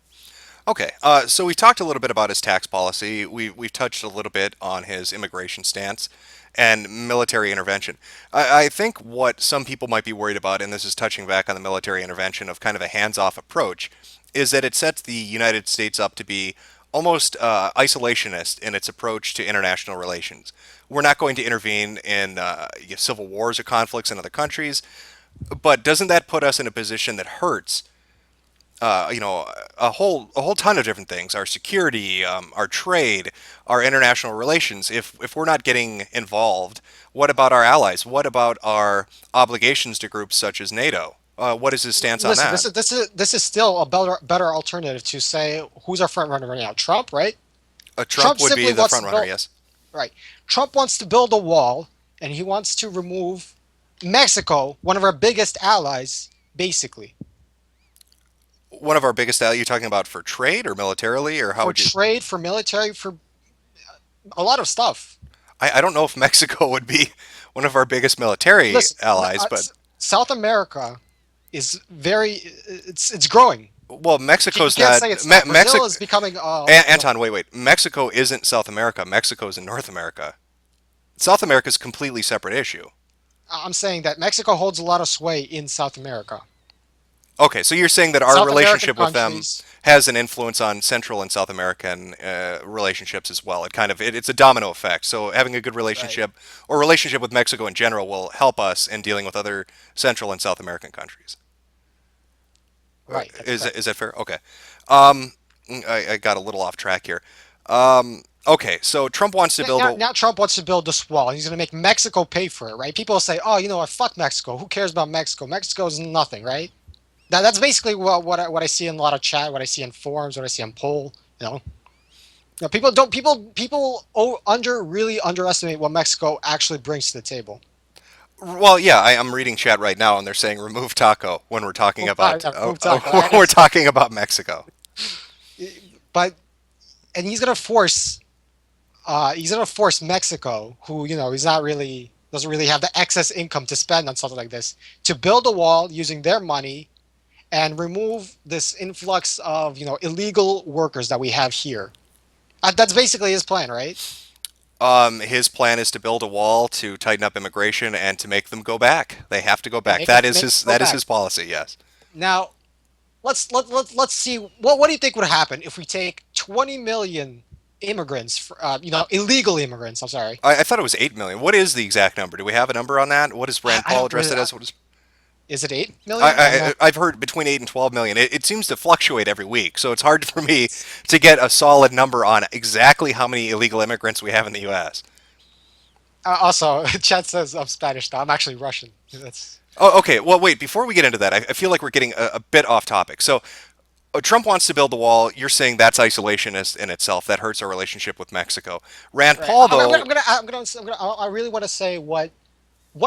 Okay, so we've talked a little bit about his tax policy. We've touched a little bit on his immigration stance and military intervention. I think what some people might be worried about, and this is touching back on the military intervention of kind of a hands-off approach, is that it sets the United States up to be almost isolationist in its approach to international relations. We're not going to intervene in civil wars or conflicts in other countries, but doesn't that put us in a position that hurts a whole ton of different things: our security, our trade, our international relations? If we're not getting involved, what about our allies? What about our obligations to groups such as NATO? What is his stance on that? This is still a better alternative to say who's our front runner right now. Trump, right? Trump would be the front runner, yes. Right. Trump wants to build a wall, and he wants to remove Mexico, one of our biggest allies, basically. One of our biggest allies, you're talking about for trade or militarily, or how would you? For trade, for military, for a lot of stuff. I don't know if Mexico would be one of our biggest military allies, but South America is it's growing. Well, Mexico's you can't not. say it's not. Brazil is becoming. Anton, wait. Mexico isn't South America. Mexico's in North America. South America is a completely separate issue. I'm saying that Mexico holds a lot of sway in South America. Okay, so you're saying that our South relationship with American them has an influence on Central and South American relationships as well. It's a domino effect. So having a good relationship or relationship with Mexico in general will help us in dealing with other Central and South American countries. Right. Is that fair? Okay. I got a little off track here. Okay, so Trump wants to build. Now Trump wants to build this wall. He's going to make Mexico pay for it, right? People will say, "Oh, fuck Mexico. Who cares about Mexico? Mexico is nothing, right?" That's basically what I see in a lot of chat, what I see in forums, what I see on poll. People really underestimate what Mexico actually brings to the table. Well, yeah, I'm reading chat right now, and they're saying remove taco when we're talking about Move taco. I when we're understand. talking about Mexico. But and he's gonna force Mexico, who he's not really doesn't really have the excess income to spend on something like this, to build a wall using their money and remove this influx of illegal workers that we have here. That's basically his plan, right? His plan is to build a wall to tighten up immigration and to make them go back. They have to go Yeah, back. That is go his back. policy. Yes. Now let's see what do you think would happen if we take 20 million immigrants, illegal immigrants. I'm sorry. I thought it was 8 million. What is the exact number? Do we have a number on that? What does Rand I Paul don't address really. it as? What is? Is it 8 million? I'm not. I've heard between 8 and 12 million. It seems to fluctuate every week, so it's hard for me to get a solid number on exactly how many illegal immigrants we have in the U.S. Also, Chad says I'm Spanish now. I'm actually Russian. That's Oh, okay. Well, wait. Before we get into that, I feel like we're getting a bit off topic. So, Trump wants to build the wall. You're saying that's isolationist in itself. That hurts our relationship with Mexico. Rand right. Paul, though, I really want to say what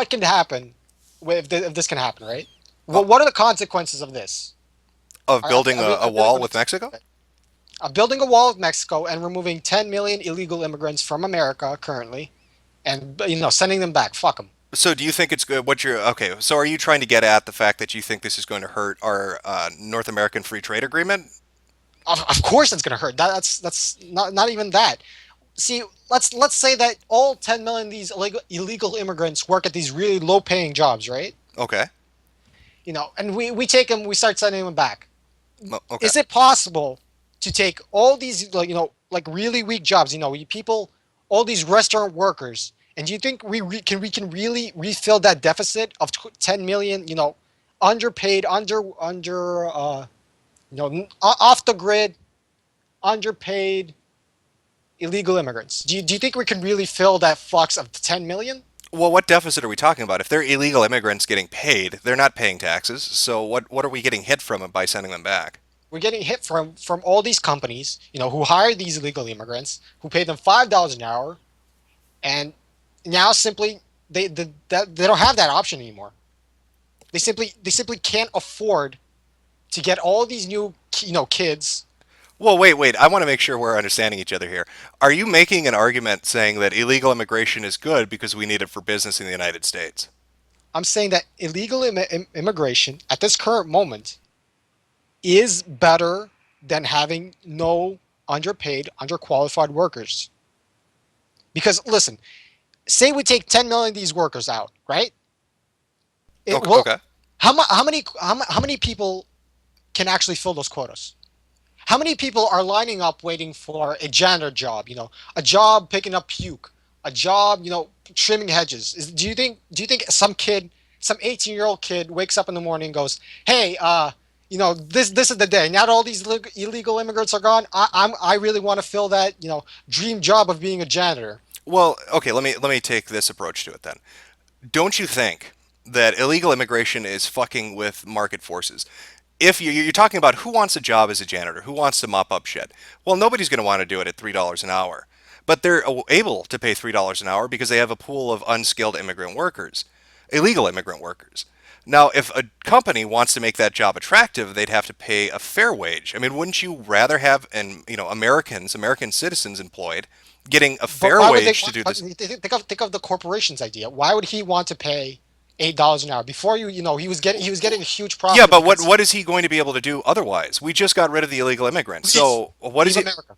can happen if this can happen, right? uh, What are the consequences of this? of building I a really wall want with Mexico. building a wall with Mexico and removing 10 million illegal immigrants from America currently, and sending them back. Fuck them. So, do you think it's good? What you're okay? So, are you trying to get at the fact that you think this is going to hurt our North American Free Trade Agreement? Of course, it's gonna hurt. That's not even that. See, let's say that all 10 million of these illegal immigrants work at these really low paying jobs, right? Okay. And we take them, we start sending them back. Okay. Is it possible to take all these like really weak jobs, people, all these restaurant workers, and do you think we can really refill that deficit of 10 million, underpaid, off the grid, underpaid illegal immigrants? Do you think we can really fill that flux of 10 million? Well, what deficit are we talking about? If they're illegal immigrants getting paid, they're not paying taxes. So what are we getting hit from by sending them back? We're getting hit from all these companies, who hire these illegal immigrants, who pay them $5 an hour, and now simply they don't have that option anymore. They simply can't afford to get all these new kids. Well, wait. I want to make sure we're understanding each other here. Are you making an argument saying that illegal immigration is good because we need it for business in the United States? I'm saying that illegal immigration at this current moment is better than having no underpaid, underqualified workers. Because listen, say we take 10 million of these workers out, right? It Okay. will. Okay. How many people can actually fill those quotas? How many people are lining up waiting for a janitor job? A job picking up puke, a job, trimming hedges. Do you think some 18-year-old kid wakes up in the morning and goes, "Hey, this is the day. Now that all these illegal immigrants are gone, I really want to fill that, dream job of being a janitor." Well, okay. Let me take this approach to it then. Don't you think that illegal immigration is fucking with market forces? If you're talking about who wants a job as a janitor, who wants to mop up shit, well, nobody's going to want to do it at $3 an hour. But they're able to pay $3 an hour because they have a pool of unskilled immigrant workers, illegal immigrant workers. Now, if a company wants to make that job attractive, they'd have to pay a fair wage. I mean, wouldn't you rather have American citizens employed, getting a But fair why would they? wage to do But this? think of the corporation's idea. Why would he want to pay $8 an hour before he was getting a huge Yeah, profit but what because what is he going to be able to do otherwise? We just got rid of the illegal immigrants. leave, So what is leave he? America.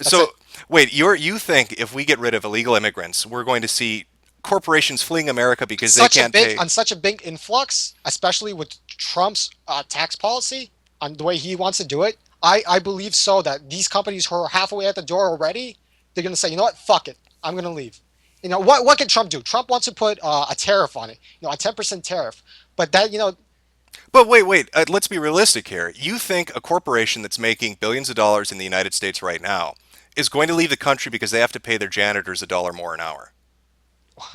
That's So it. wait, you think if we get rid of illegal immigrants, we're going to see corporations fleeing America because they can't pay? Such a big influx, especially with Trump's tax policy on the way he wants to do it. I believe so that these companies who are halfway at the door already, they're gonna say, you know what, fuck it, I'm gonna leave. What can Trump do? Trump wants to put a tariff on it, a 10% tariff, but that But wait. Let's be realistic here. You think a corporation that's making billions of dollars in the United States right now is going to leave the country because they have to pay their janitors $1 more an hour?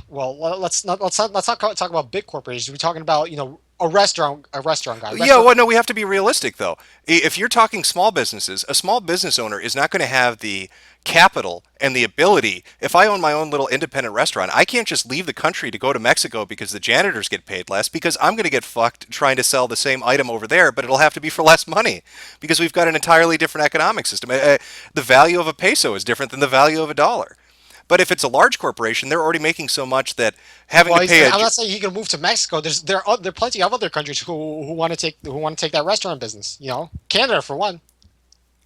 well, let's not talk about big corporations. We're talking about a restaurant guy. Yeah, well, no, we have to be realistic, though. If you're talking small businesses, a small business owner is not going to have the capital and the ability. If I own my own little independent restaurant, I can't just leave the country to go to Mexico because the janitors get paid less, because I'm going to get fucked trying to sell the same item over there, but it'll have to be for less money because we've got an entirely different economic system. The value of a peso is different than the value of a dollar. But if it's a large corporation, they're already making so much that having to pay. I'm not saying he can move to Mexico. There are plenty of other countries who want to take that restaurant business. You know, Canada for one.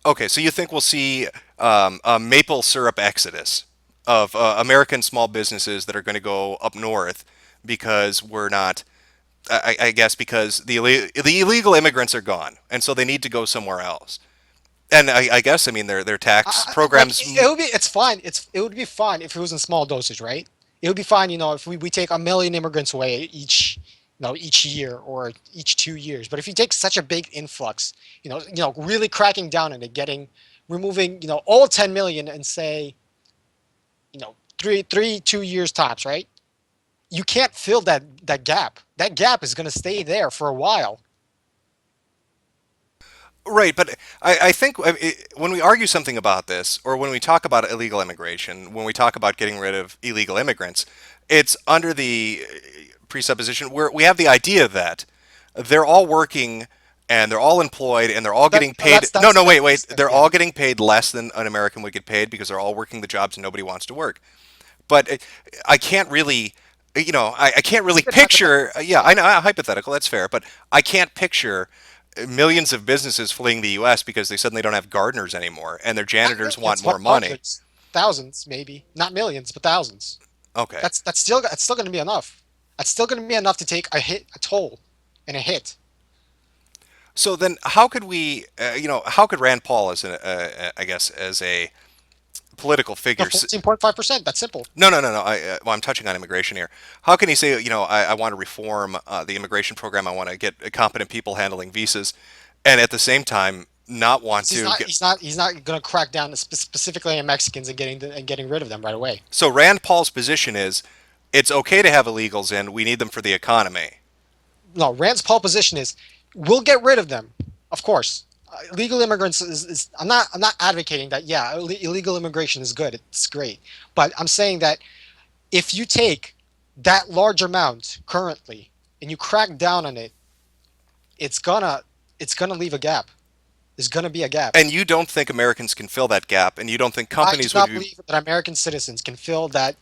Okay, so you think we'll see a maple syrup exodus of American small businesses that are going to go up north because we're not, I guess, because the illegal immigrants are gone, and so they need to go somewhere else. And I guess, I mean, their tax programs. It's fine. It would be fine if it was in small dosage, right? It would be fine, you know, if we take 1 million immigrants away each year or each 2 years. But if you take such a big influx, really cracking down on it, removing, all 10 million and say, 2 years tops, right? You can't fill that gap. That gap is going to stay there for a while. Right, but I think when we argue something about this, or when we talk about illegal immigration, when we talk about getting rid of illegal immigrants, it's under the presupposition where we have the idea that they're all working and they're all employed and they're all getting paid. Wait. They're all getting paid less than an American would get paid because they're all working the jobs and nobody wants to work. But I can't really, I can't really picture. Yeah, I know, hypothetical, that's fair, but I can't picture millions of businesses fleeing the U.S. because they suddenly don't have gardeners anymore, and their janitors want more money. Hundreds, thousands, maybe not millions, but thousands. Okay, that's still going to be enough. That's still going to be enough to take a toll, and a hit. So then, how could we, how could Rand Paul, as as a political figure, 14.5%? That's simple. No. I'm touching on immigration here. How can he say, I want to reform the immigration program? I want to get competent people handling visas, and at the same time not want to. He's not going to crack down specifically on Mexicans and getting rid of them right away. So Rand Paul's position is, it's okay to have illegals in. We need them for the economy. No, Rand Paul's position is, we'll get rid of them, of course. Illegal immigrants is I'm not advocating that. Yeah, illegal immigration is good. It's great. But I'm saying that if you take that large amount currently and you crack down on it, it's gonna leave a gap. There's gonna be a gap. And you don't think Americans can fill that gap, and you don't think companies I do not believe that American citizens can fill that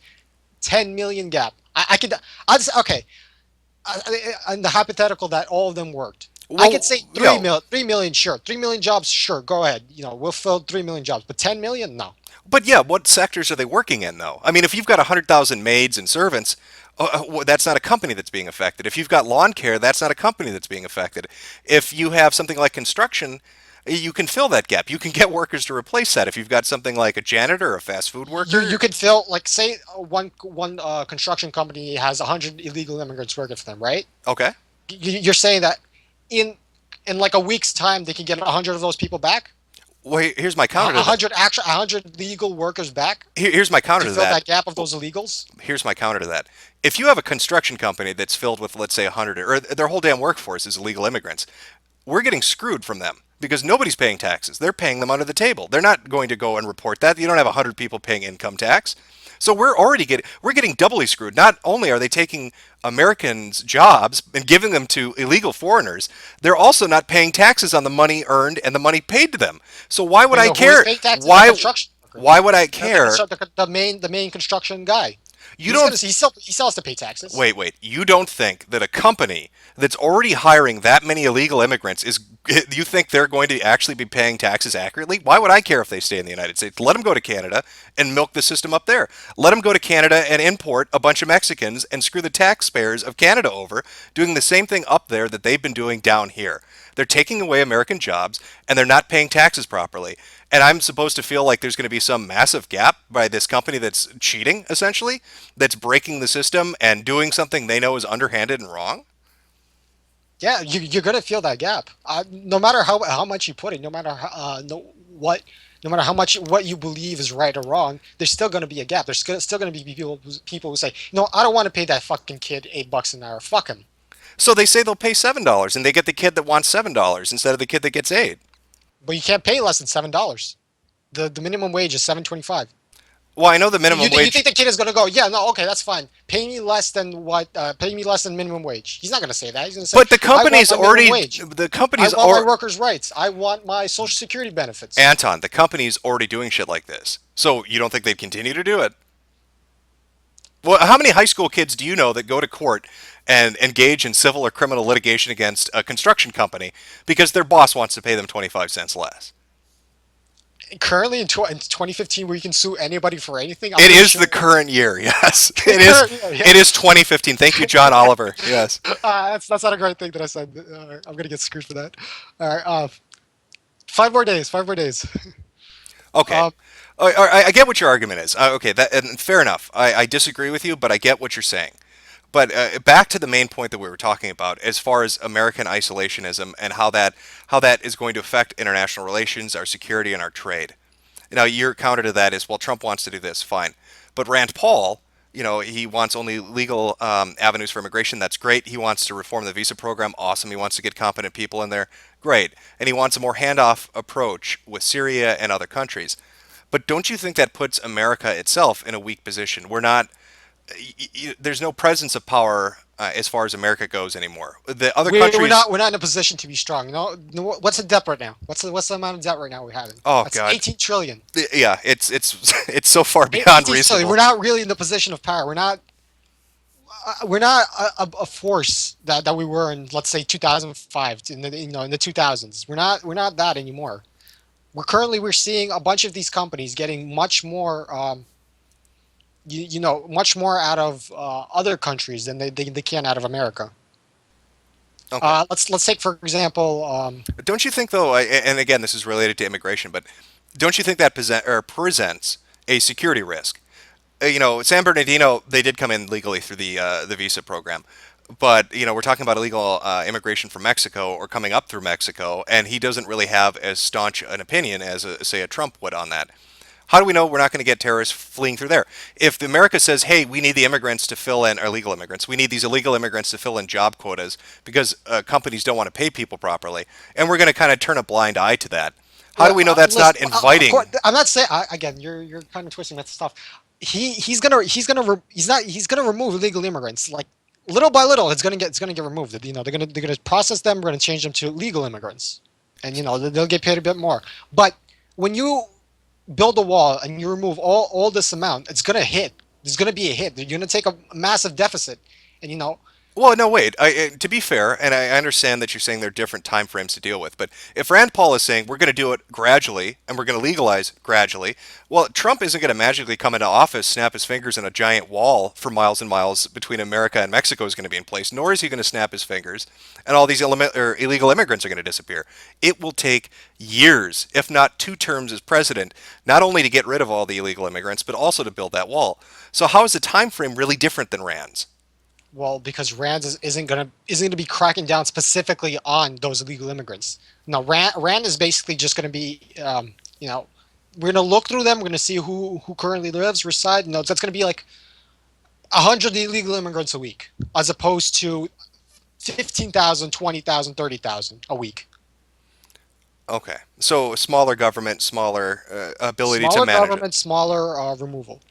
10 million gap. Okay. In the hypothetical that all of them worked. Well, I could say 3 million, sure. 3 million jobs, sure. Go ahead. We'll fill 3 million jobs. But 10 million, no. But yeah, what sectors are they working in, though? I mean, if you've got 100,000 maids and servants, that's not a company that's being affected. If you've got lawn care, that's not a company that's being affected. If you have something like construction, you can fill that gap. You can get workers to replace that. If you've got something like a janitor or a fast food worker, you could fill, like, say one construction company has 100 illegal immigrants working for them, right? Okay. You're saying that in like a week's time they can get 100 of those people back? Well, here's my counter to 100 legal workers back? Here's my counter to that. Fill that gap of those illegals? Here's my counter to that. If you have a construction company that's filled with, let's say, 100, or their whole damn workforce is illegal immigrants, we're getting screwed from them because nobody's paying taxes. They're paying them under the table. They're not going to go and report that. You don't have 100 people paying income tax. So we're getting doubly screwed. Not only are they taking Americans' jobs and giving them to illegal foreigners, they're also not paying taxes on the money earned and the money paid to them. So why would I care? Why would I care? The main construction guy. He still has to pay taxes. Wait. You don't think that a company that's already hiring that many illegal immigrants you think they're going to actually be paying taxes accurately? Why would I care if they stay in the United States? Let them go to Canada and milk the system up there. Let them go to Canada and import a bunch of Mexicans and screw the taxpayers of Canada over, doing the same thing up there that they've been doing down here. They're taking away American jobs, and they're not paying taxes properly. And I'm supposed to feel like there's going to be some massive gap by this company that's cheating, essentially, that's breaking the system and doing something they know is underhanded and wrong? Yeah, you're going to feel that gap. No matter how much you put it, no matter how much what you believe is right or wrong, there's still going to be a gap. There's still going to be people who say, no, I don't want to pay that fucking kid $8 an hour. Fuck him. So they say they'll pay $7, and they get the kid that wants $7 instead of the kid that gets 8. But you can't pay less than $7. The minimum wage is $7.25. Well, I know the minimum You wage. think the kid is gonna go? Yeah, no, okay, that's fine. Pay me less than what? Pay me less than minimum wage. He's not gonna say that. He's gonna say. But the company's I want my already. minimum wage. The company's I want my already. workers' rights. I want my Social Security benefits. Anton, the company's already doing shit like this. So you don't think they'd continue to do it? Well, how many high school kids do you know that go to court and engage in civil or criminal litigation against a construction company because their boss wants to pay them 25 cents less? Currently in 2015, where you can sue anybody for anything. It is the current year, yes. It is. Current year, yeah. It is 2015. Thank you, John Oliver. Yes. That's not a great thing that I said. I'm gonna get screwed for that. All right. 5 more days. 5 more days. Okay. I get what your argument is. Okay, and fair enough. I disagree with you, but I get what you're saying. But back to the main point that we were talking about, as far as American isolationism and how that is going to affect international relations, our security, and our trade. Now, your counter to that is, well, Trump wants to do this, fine. But Rand Paul, he wants only legal avenues for immigration. That's great. He wants to reform the visa program. Awesome. He wants to get competent people in there. Great. And he wants a more handoff approach with Syria and other countries. But don't you think that puts America itself in a weak position? We're not. There's no presence of power as far as America goes anymore. The other countries. We're not in a position to be strong. No, what's the debt right now? What's the amount of debt right now we're having? Oh, That's God. 18 trillion. Yeah, it's so far beyond 18 reasonable. trillion. We're not really in the position of power. We're not a force that we were in, let's say, 2005 in the 2000s. We're not that anymore. We're seeing a bunch of these companies getting much more much more out of other countries than they can out of America. Okay. Let's take, for example. Don't you think, though, and again, this is related to immigration, but don't you think that presents a security risk? San Bernardino, they did come in legally through the visa program. But, we're talking about illegal immigration from Mexico or coming up through Mexico, and he doesn't really have as staunch an opinion as, say, a Trump would on that. How do we know we're not going to get terrorists fleeing through there? If America says, hey, we need the immigrants to fill in, or illegal immigrants, we need these illegal immigrants to fill in job quotas because companies don't want to pay people properly, and we're going to kind of turn a blind eye to that. How do we know that's not inviting? I'm not saying, again, you're kind of twisting that stuff. He's gonna remove illegal immigrants, like little by little. It's gonna get removed. They're gonna process them. We're gonna change them to legal immigrants, and they'll get paid a bit more. But when you build a wall and you remove all this amount, it's gonna hit. There's gonna be a hit. You're gonna take a massive deficit, and Well, no, wait. To be fair, and I understand that you're saying there are different time frames to deal with, but if Rand Paul is saying we're going to do it gradually and we're going to legalize gradually, well, Trump isn't going to magically come into office, snap his fingers, and a giant wall for miles and miles between America and Mexico is going to be in place, nor is he going to snap his fingers and all these illegal immigrants are going to disappear. It will take years, if not 2 terms as president, not only to get rid of all the illegal immigrants, but also to build that wall. So how is the time frame really different than Rand's? Well, because Rand isn't gonna be cracking down specifically on those illegal immigrants. No, Rand is basically just gonna be, we're gonna look through them. We're gonna see who currently reside. That's gonna be like 100 illegal immigrants a week, as opposed to 15,000, 20,000, 30,000 a week. Okay, so smaller government, smaller ability to manage Smaller government, smaller removal.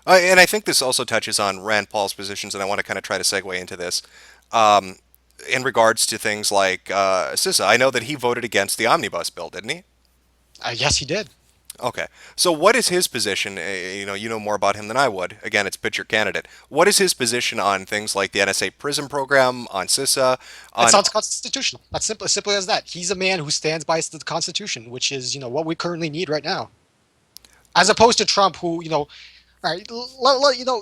And I think this also touches on Rand Paul's positions, and I want to kind of try to segue into this. In regards to things like CISA, I know that he voted against the omnibus bill, didn't he? Yes, he did. Okay. So what is his position? You know more about him than I would. Again, it's pitch your candidate. What is his position on things like the NSA prison program, on CISA? It's unconstitutional. That's simply as that. He's a man who stands by the Constitution, which is, what we currently need right now. As opposed to Trump, who, all right,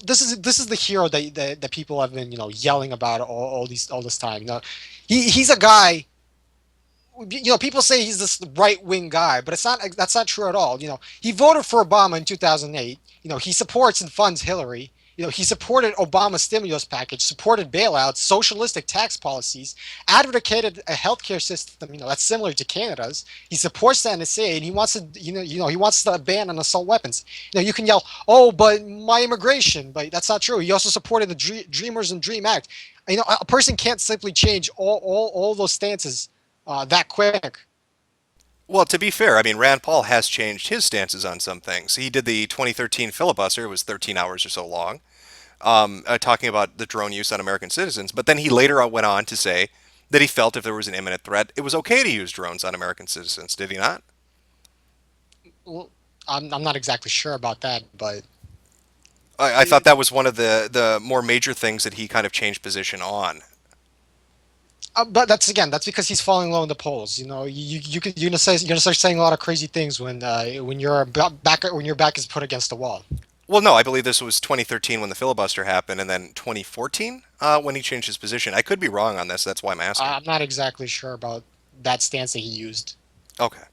this is the hero that people have been yelling about all this time. He's a guy. People say he's this right-wing guy, but that's not true at all. He voted for Obama in 2008. He supports and funds Hillary. He supported Obama's stimulus package, supported bailouts, socialistic tax policies, advocated a healthcare system, that's similar to Canada's. He supports the NSA, and he wants to, he wants to ban on assault weapons. You can yell, "Oh, but my immigration," but that's not true. He also supported the Dreamers and Dream Act. A person can't simply change all those stances that quick. Well, to be fair, I mean, Rand Paul has changed his stances on some things. He did the 2013 filibuster, it was 13 hours or so long, talking about the drone use on American citizens. But then he later went on to say that he felt if there was an imminent threat, it was okay to use drones on American citizens. Did he not? Well, I'm not exactly sure about that, but I thought that was one of the more major things that he kind of changed position on. but that's because he's falling low in the polls. You're gonna start saying a lot of crazy things when your back is put against the wall. Well, no, I believe this was 2013 when the filibuster happened, and then 2014 when he changed his position. I could be wrong on this. That's why I'm asking. I'm not exactly sure about that stance that he used. Okay.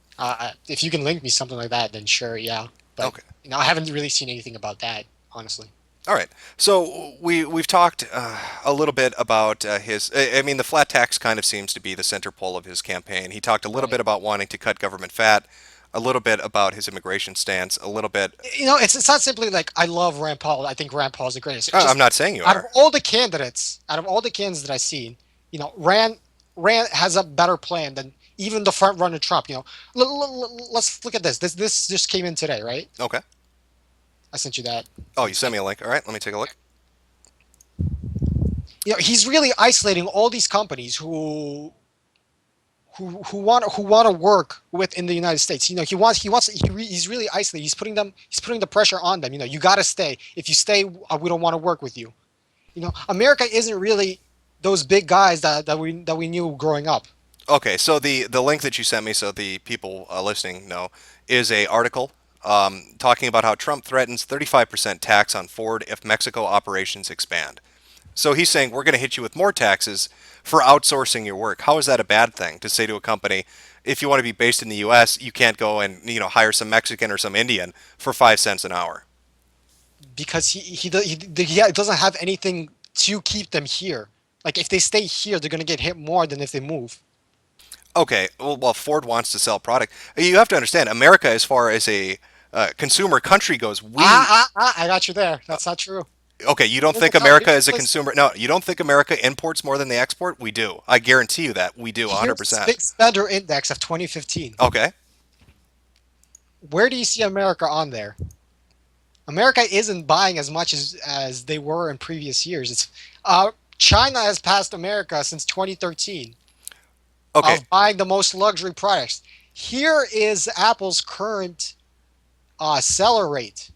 If you can link me something like that, then sure, yeah. But Okay. I haven't really seen anything about that, honestly. All right. So we've talked a little bit about his. I mean, the flat tax kind of seems to be the center pole of his campaign. He talked a little bit about wanting to cut government fat, a little bit about his immigration stance, a little bit. It's not simply like I love Rand Paul. I think Rand Paul is the greatest. It's I'm not saying you out of are. all the candidates that I've seen, Rand has a better plan than even the front runner Trump. Let's look at this. This just came in today, right? Okay. I sent you that. Oh, you sent me a link. All right, let me take a look. He's really isolating all these companies who want to work within the United States. He's really isolating. He's putting the pressure on them. You got to stay. If you stay, we don't want to work with you. America isn't really those big guys that we knew growing up. Okay, so the link that you sent me, so the people listening know, is a article talking about how Trump threatens 35% tax on Ford if Mexico operations expand. So he's saying we're going to hit you with more taxes for outsourcing your work. How is that a bad thing to say to a company, if you want to be based in the U.S., you can't go and hire some Mexican or some Indian for 5 cents an hour? Because he doesn't have anything to keep them here. Like if they stay here, they're going to get hit more than if they move. Okay, well, Ford wants to sell product. You have to understand, America, as far as a consumer country goes, I got you there. That's not true. Okay, you don't think America is a consumer? No, you don't think America imports more than they export? We do. I guarantee you that. We do, 100%. Big spender index of 2015. Okay. Where do you see America on there? America isn't buying as much as they were in previous years. China has passed America since 2013. Okay. Of buying the most luxury products. Here is Apple's current seller rate.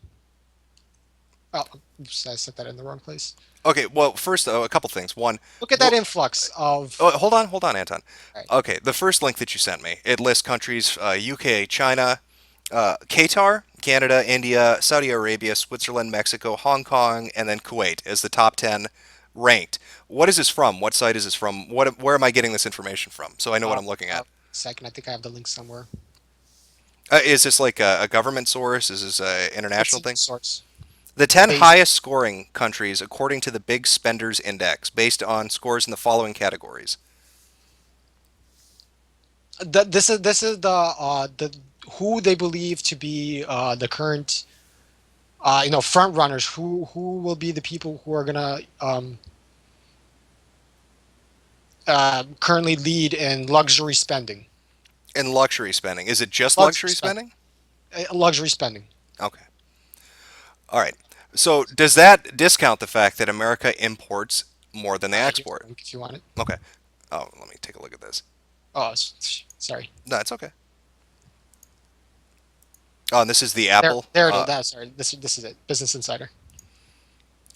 Oh, oops, I set that in the wrong place. Okay, well, first, a couple things. One, look at that influx of... Oh, hold on, Anton. Right. Okay, the first link that you sent me, it lists countries, UK, China, Qatar, Canada, India, Saudi Arabia, Switzerland, Mexico, Hong Kong, and then Kuwait as the top 10 ranked. What is this from? What site is this from? Where am I getting this information from? So I know what I'm looking at. Second, I think I have the link somewhere. Is this like a government source? Is this an international thing? Source. The 10 highest scoring countries according to the Big Spenders Index, based on scores in the following categories. This is the who they believe to be the current front runners. Who will be the people who are gonna currently lead in luxury spending. In luxury spending, is it just luxury spending? Luxury spending. Okay. All right. So does that discount the fact that America imports more than they export? If you want it. Okay. Oh, let me take a look at this. Oh, sorry. No, it's okay. Oh, and this is the Apple. There it is. Sorry, this is it. Business Insider.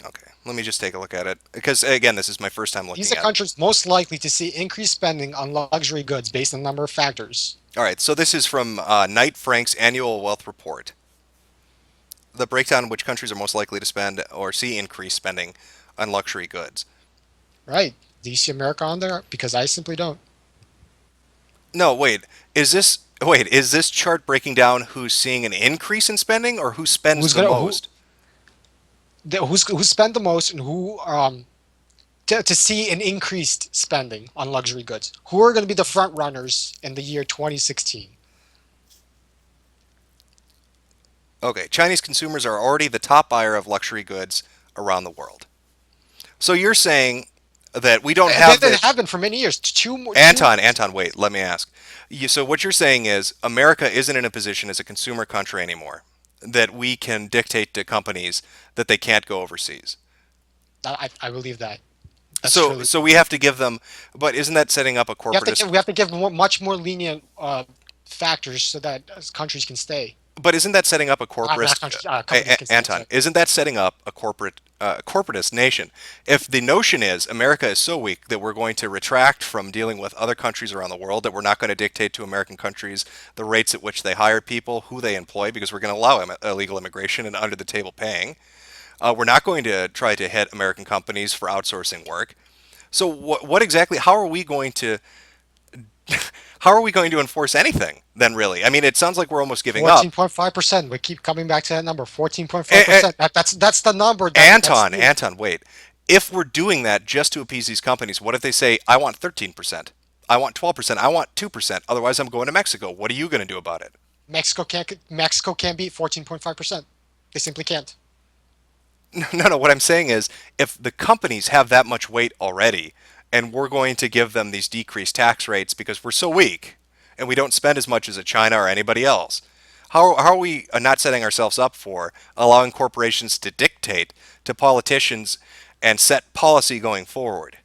Okay, let me just take a look at it because again, this is my first time looking at it. These are countries most likely to see increased spending on luxury goods based on a number of factors. All right, so this is from Knight Frank's annual wealth report. The breakdown of which countries are most likely to spend or see increased spending on luxury goods. Right. Do you see America on there? Because I simply don't. No, wait. Is this chart breaking down who's seeing an increase in spending or who spends the most? who spend the most and who to see an increased spending on luxury goods. Who are going to be the front runners in the year 2016? Okay, Chinese consumers are already the top buyer of luxury goods around the world. So you're saying that we don't have They have been for many years. Anton, wait, let me ask. So what you're saying is America isn't in a position as a consumer country anymore that we can dictate to companies that they can't go overseas. I believe that. That's So we have to give them, but isn't that setting up a corporatist? we have to give much more lenient factors so that countries can stay. But isn't that setting up a corporatist? Companies can stay, Anton, sorry. isn't that setting up a corporatist nation? If the notion is America is so weak that we're going to retract from dealing with other countries around the world, that we're not going to dictate to American countries the rates at which they hire people, who they employ, because we're going to allow illegal immigration and under the table paying. We're not going to try to hit American companies for outsourcing work. So what exactly? How are we going to enforce anything then? Really, I mean, it sounds like we're almost giving up. 14.5%. We keep coming back to that number. 14.5%. That's the number. Anton, wait. If we're doing that just to appease these companies, what if they say, "I want 13%, I want 12%, I want 2%. Otherwise, I'm going to Mexico." What are you going to do about it? Mexico can't beat 14.5%. They simply can't. No. What I'm saying is, if the companies have that much weight already, and we're going to give them these decreased tax rates because we're so weak, and we don't spend as much as a China or anybody else, how are we not setting ourselves up for allowing corporations to dictate to politicians and set policy going forward?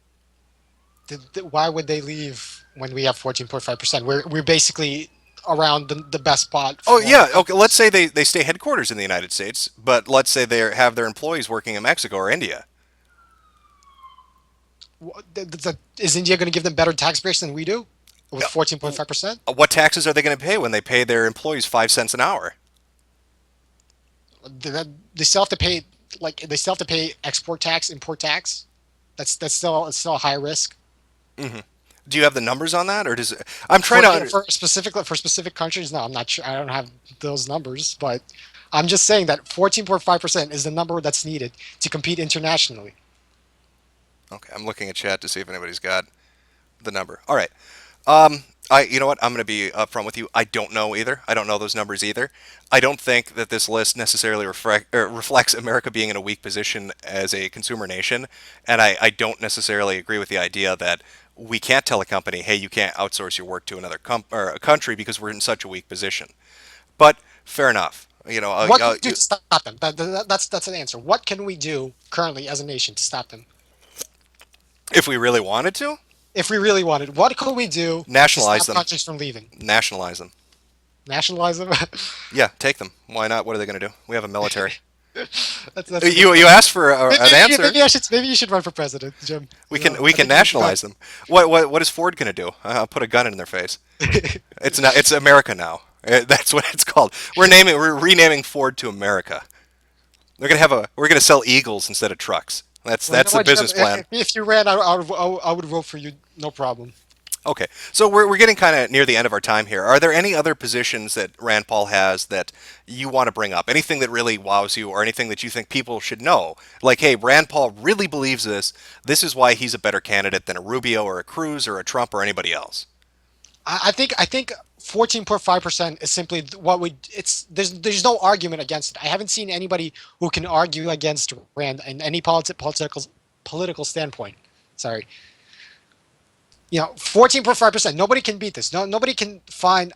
Why would they leave when we have 14.5%? We're basically around the best spot. Oh yeah, okay. Let's say they stay headquarters in the United States, but let's say they have their employees working in Mexico or India. Is India going to give them better tax breaks than we do with 14.5%? What taxes are they going to pay when they pay their employees 5 cents an hour? They still have to pay export tax, import tax. It's still a high risk. Mm-hmm. Do you have the numbers on that, or does it, I'm trying to for specific countries? No, I'm not sure. I don't have those numbers, but I'm just saying that 14.5% is the number that's needed to compete internationally. Okay, I'm looking at chat to see if anybody's got the number. All right. You know what? I'm going to be upfront with you. I don't know either. I don't know those numbers either. I don't think that this list necessarily reflects America being in a weak position as a consumer nation, and I don't necessarily agree with the idea that we can't tell a company, hey, you can't outsource your work to another a country because we're in such a weak position. But fair enough. You know, what can we do to stop them? That's an answer. What can we do currently as a nation to stop them? If we really wanted to? If we really wanted, what could we do Nationalize to stop them. countries from leaving? Nationalize them. Nationalize them? Yeah, take them. Why not? What are they going to do? We have a military. You asked for an answer. Maybe you should run for president, Jim. We can nationalize them. What is Ford going to do? I'll put a gun in their face. It's America now. That's what it's called. We're renaming Ford to America. We're gonna sell Eagles instead of trucks. That's the business plan. If you ran, I would vote for you, no problem. Okay, so we're getting kind of near the end of our time here. Are there any other positions that Rand Paul has that you want to bring up? Anything that really wows you, or anything that you think people should know? Like, hey, Rand Paul really believes this. This is why he's a better candidate than a Rubio or a Cruz or a Trump or anybody else. I think 14.5% is simply what would there's no argument against it. I haven't seen anybody who can argue against Rand in any political standpoint. Sorry. 14.5%. Nobody can beat this. Nobody can find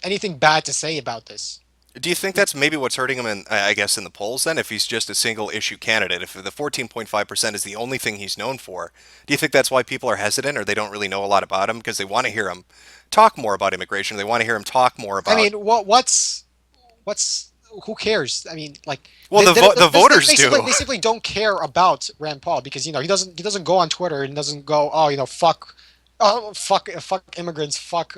anything bad to say about this. Do you think that's maybe what's hurting him in the polls then, if he's just a single issue candidate? If the 14.5% is the only thing he's known for, do you think that's why people are hesitant, or they don't really know a lot about him because they want to hear him talk more about immigration? They want to hear him talk more about. I mean, what's who cares? I mean, like, the voters do. They simply don't care about Rand Paul because he doesn't go on Twitter and doesn't go, fuck immigrants, fuck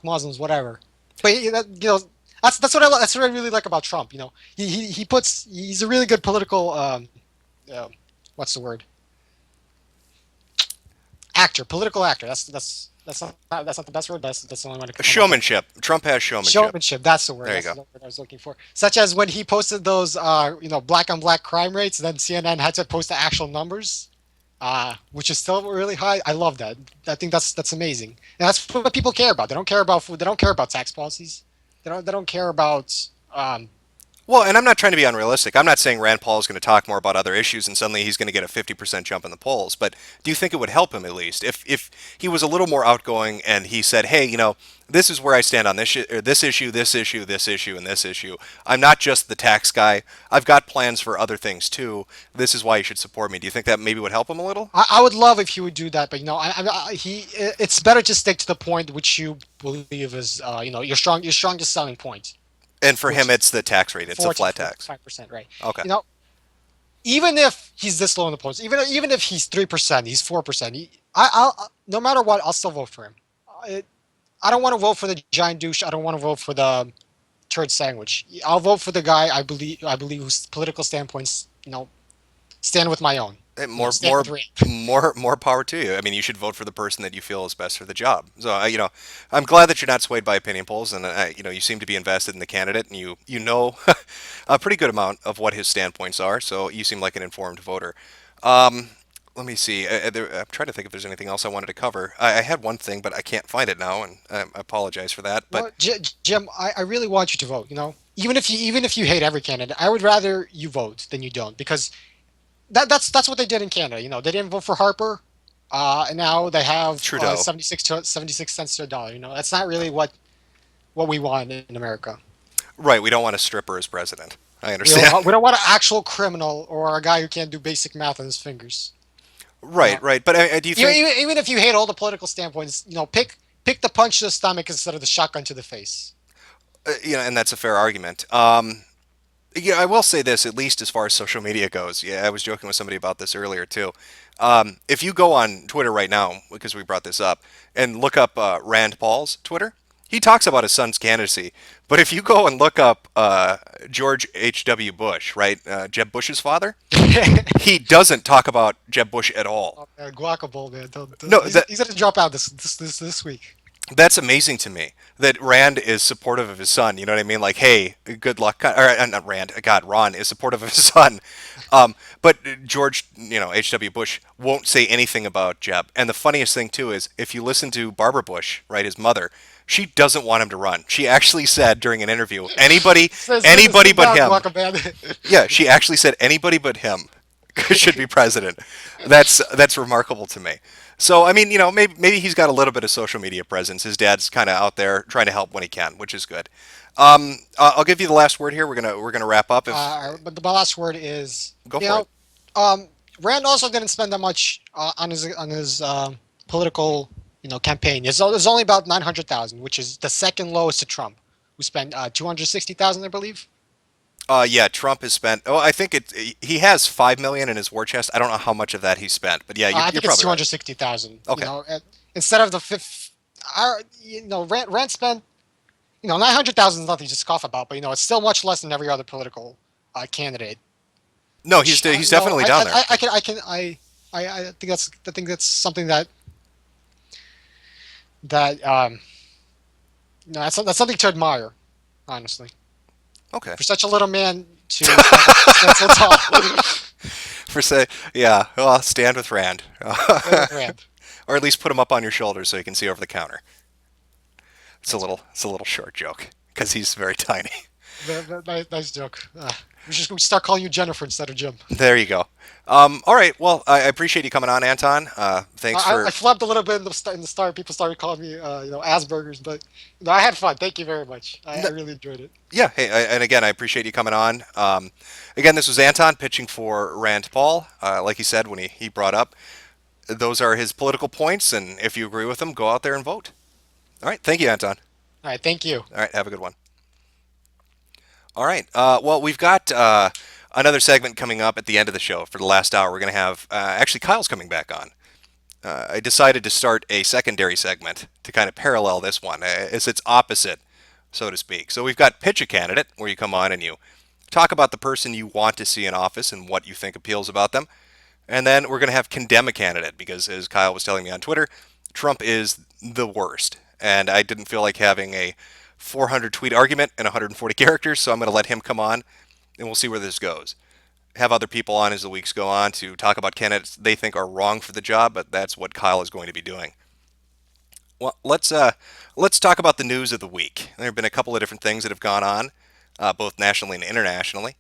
Muslims, whatever. But that's what I really like about Trump. He's a really good political what's the word? actor, political actor. That's not the best word, but that's the only one. Showmanship. Trump has showmanship. Showmanship. That's the word. There you That's go. the word I was looking for. Such as when he posted those, black on black crime rates, then CNN had to post the actual numbers, which is still really high. I love that. I think that's amazing. And that's what people care about. They don't care about food. They don't care about tax policies. They don't care about. Well, and I'm not trying to be unrealistic. I'm not saying Rand Paul is going to talk more about other issues and suddenly he's going to get a 50% jump in the polls. But do you think it would help him at least if he was a little more outgoing and he said, "Hey, this is where I stand on this this issue, this issue, this issue, and this issue. I'm not just the tax guy. I've got plans for other things too. This is why you should support me." Do you think that maybe would help him a little? I would love if he would do that, but it's better to stick to the point which you believe is your strongest selling point. And for him, it's the tax rate. It's a flat tax. 5%, right? Okay. Even if he's this low in the polls, even if he's 3%, he's 4%. I'll no matter what, I'll still vote for him. I don't want to vote for the giant douche. I don't want to vote for the turd sandwich. I'll vote for the guy I believe whose political standpoints stand with my own. More power to you. I mean, you should vote for the person that you feel is best for the job. So, I'm glad that you're not swayed by opinion polls, and you seem to be invested in the candidate, and you know a pretty good amount of what his standpoints are. So you seem like an informed voter. Let me see. I'm trying to think if there's anything else I wanted to cover. I had one thing, but I can't find it now, and I apologize for that. But Jim, I really want you to vote. Even if you hate every candidate, I would rather you vote than you don't, because that's what they did in Canada. They didn't vote for Harper, and now they have Trudeau. 76 cents to a dollar. That's not really what we want in America. Right, we don't want a stripper as president. I understand. We don't want an actual criminal or a guy who can't do basic math on his fingers. Right. But do you think even if you hate all the political standpoints, pick the punch to the stomach instead of the shotgun to the face. and that's a fair argument. I will say this, at least as far as social media goes. Yeah, I was joking with somebody about this earlier too. If you go on Twitter right now, because we brought this up, and look up Rand Paul's Twitter, he talks about his son's candidacy. But if you go and look up George H.W. Bush, right, Jeb Bush's father, he doesn't talk about Jeb Bush at all. Guacamole, man. No, he's going to drop out this week. That's amazing to me, that Rand is supportive of his son. You know what I mean? Like, hey, good luck. Or not Rand. God, Ron is supportive of his son. But George, H.W. Bush won't say anything about Jeb. And the funniest thing too is, if you listen to Barbara Bush, right, his mother, she doesn't want him to run. She actually said during an interview, anybody but him. Yeah, she actually said anybody but him should be president. That's remarkable to me. So, I mean, maybe he's got a little bit of social media presence. His dad's kind of out there trying to help when he can, which is good. I'll give you the last word here. We're gonna wrap up. But the last word is, go for it. Rand also didn't spend that much on his political campaign. There's only about 900,000, which is the second lowest to Trump, who spent 260,000, I believe. Yeah, Trump has spent. Oh, I think he has $5 million in his war chest. I don't know how much of that he spent, but yeah, I think it's 260,000. Right. Okay. Instead of the fifth, Rand spent 900,000 is nothing to scoff about, but it's still much less than every other political candidate. No, he's definitely down there. I think that's something that's something to admire, honestly. Okay. For such a little man to stand so tall. Well, stand with Rand. Rand. Or at least put him up on your shoulders so you can see over the counter. It's a little short joke because he's very tiny. Nice joke. We should start calling you Jennifer instead of Jim. There you go. All right. Well, I appreciate you coming on, Anton. Thanks for. I flubbed a little bit in the start. People started calling me, Asperger's, but I had fun. Thank you very much. I really enjoyed it. Yeah. Hey, and again, I appreciate you coming on. Again, this was Anton pitching for Rand Paul. Like he said when he brought up, those are his political points, and if you agree with them, go out there and vote. All right. Thank you, Anton. All right. Thank you. All right. Have a good one. All right. Well, we've got another segment coming up at the end of the show. For the last hour, we're going to have actually Kyle's coming back on. I decided to start a secondary segment to kind of parallel this one. It's its opposite, so to speak. So we've got Pitch a Candidate, where you come on and you talk about the person you want to see in office and what you think appeals about them. And then we're going to have condemn a candidate because, as Kyle was telling me on Twitter, Trump is the worst. And I didn't feel like having a 400 tweet argument in 140 characters, so I'm going to let him come on and we'll see where this goes. Have other people on as the weeks go on to talk about candidates they think are wrong for the job, but that's what Kyle is going to be doing. Well, let's talk about the news of the week. There have been a couple of different things that have gone on, both nationally and internationally.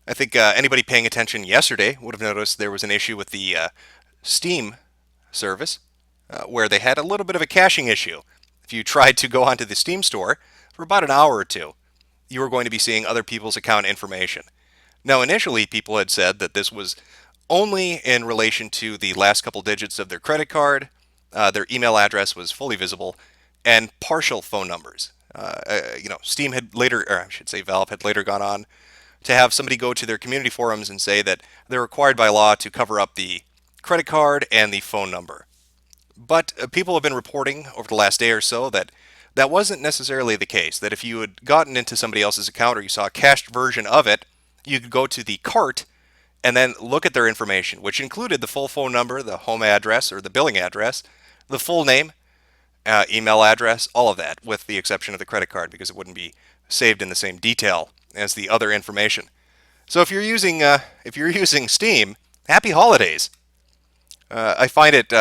I think anybody paying attention yesterday would have noticed there was an issue with the Steam service where they had a little bit of a caching issue. If you tried to go onto the Steam store for about an hour or two, you were going to be seeing other people's account information. Now, initially, people had said that this was only in relation to the last couple digits of their credit card, their email address was fully visible, and partial phone numbers. Steam had later, or I should say Valve had later gone on to have somebody go to their community forums and say that they're required by law to cover up the credit card and the phone number. But people have been reporting over the last day or so that that wasn't necessarily the case, that if you had gotten into somebody else's account or you saw a cached version of it, you could go to the cart and then look at their information, which included the full phone number, the home address or the billing address, the full name, email address, all of that, with the exception of the credit card because it wouldn't be saved in the same detail as the other information. So if you're using Steam, happy holidays. I find it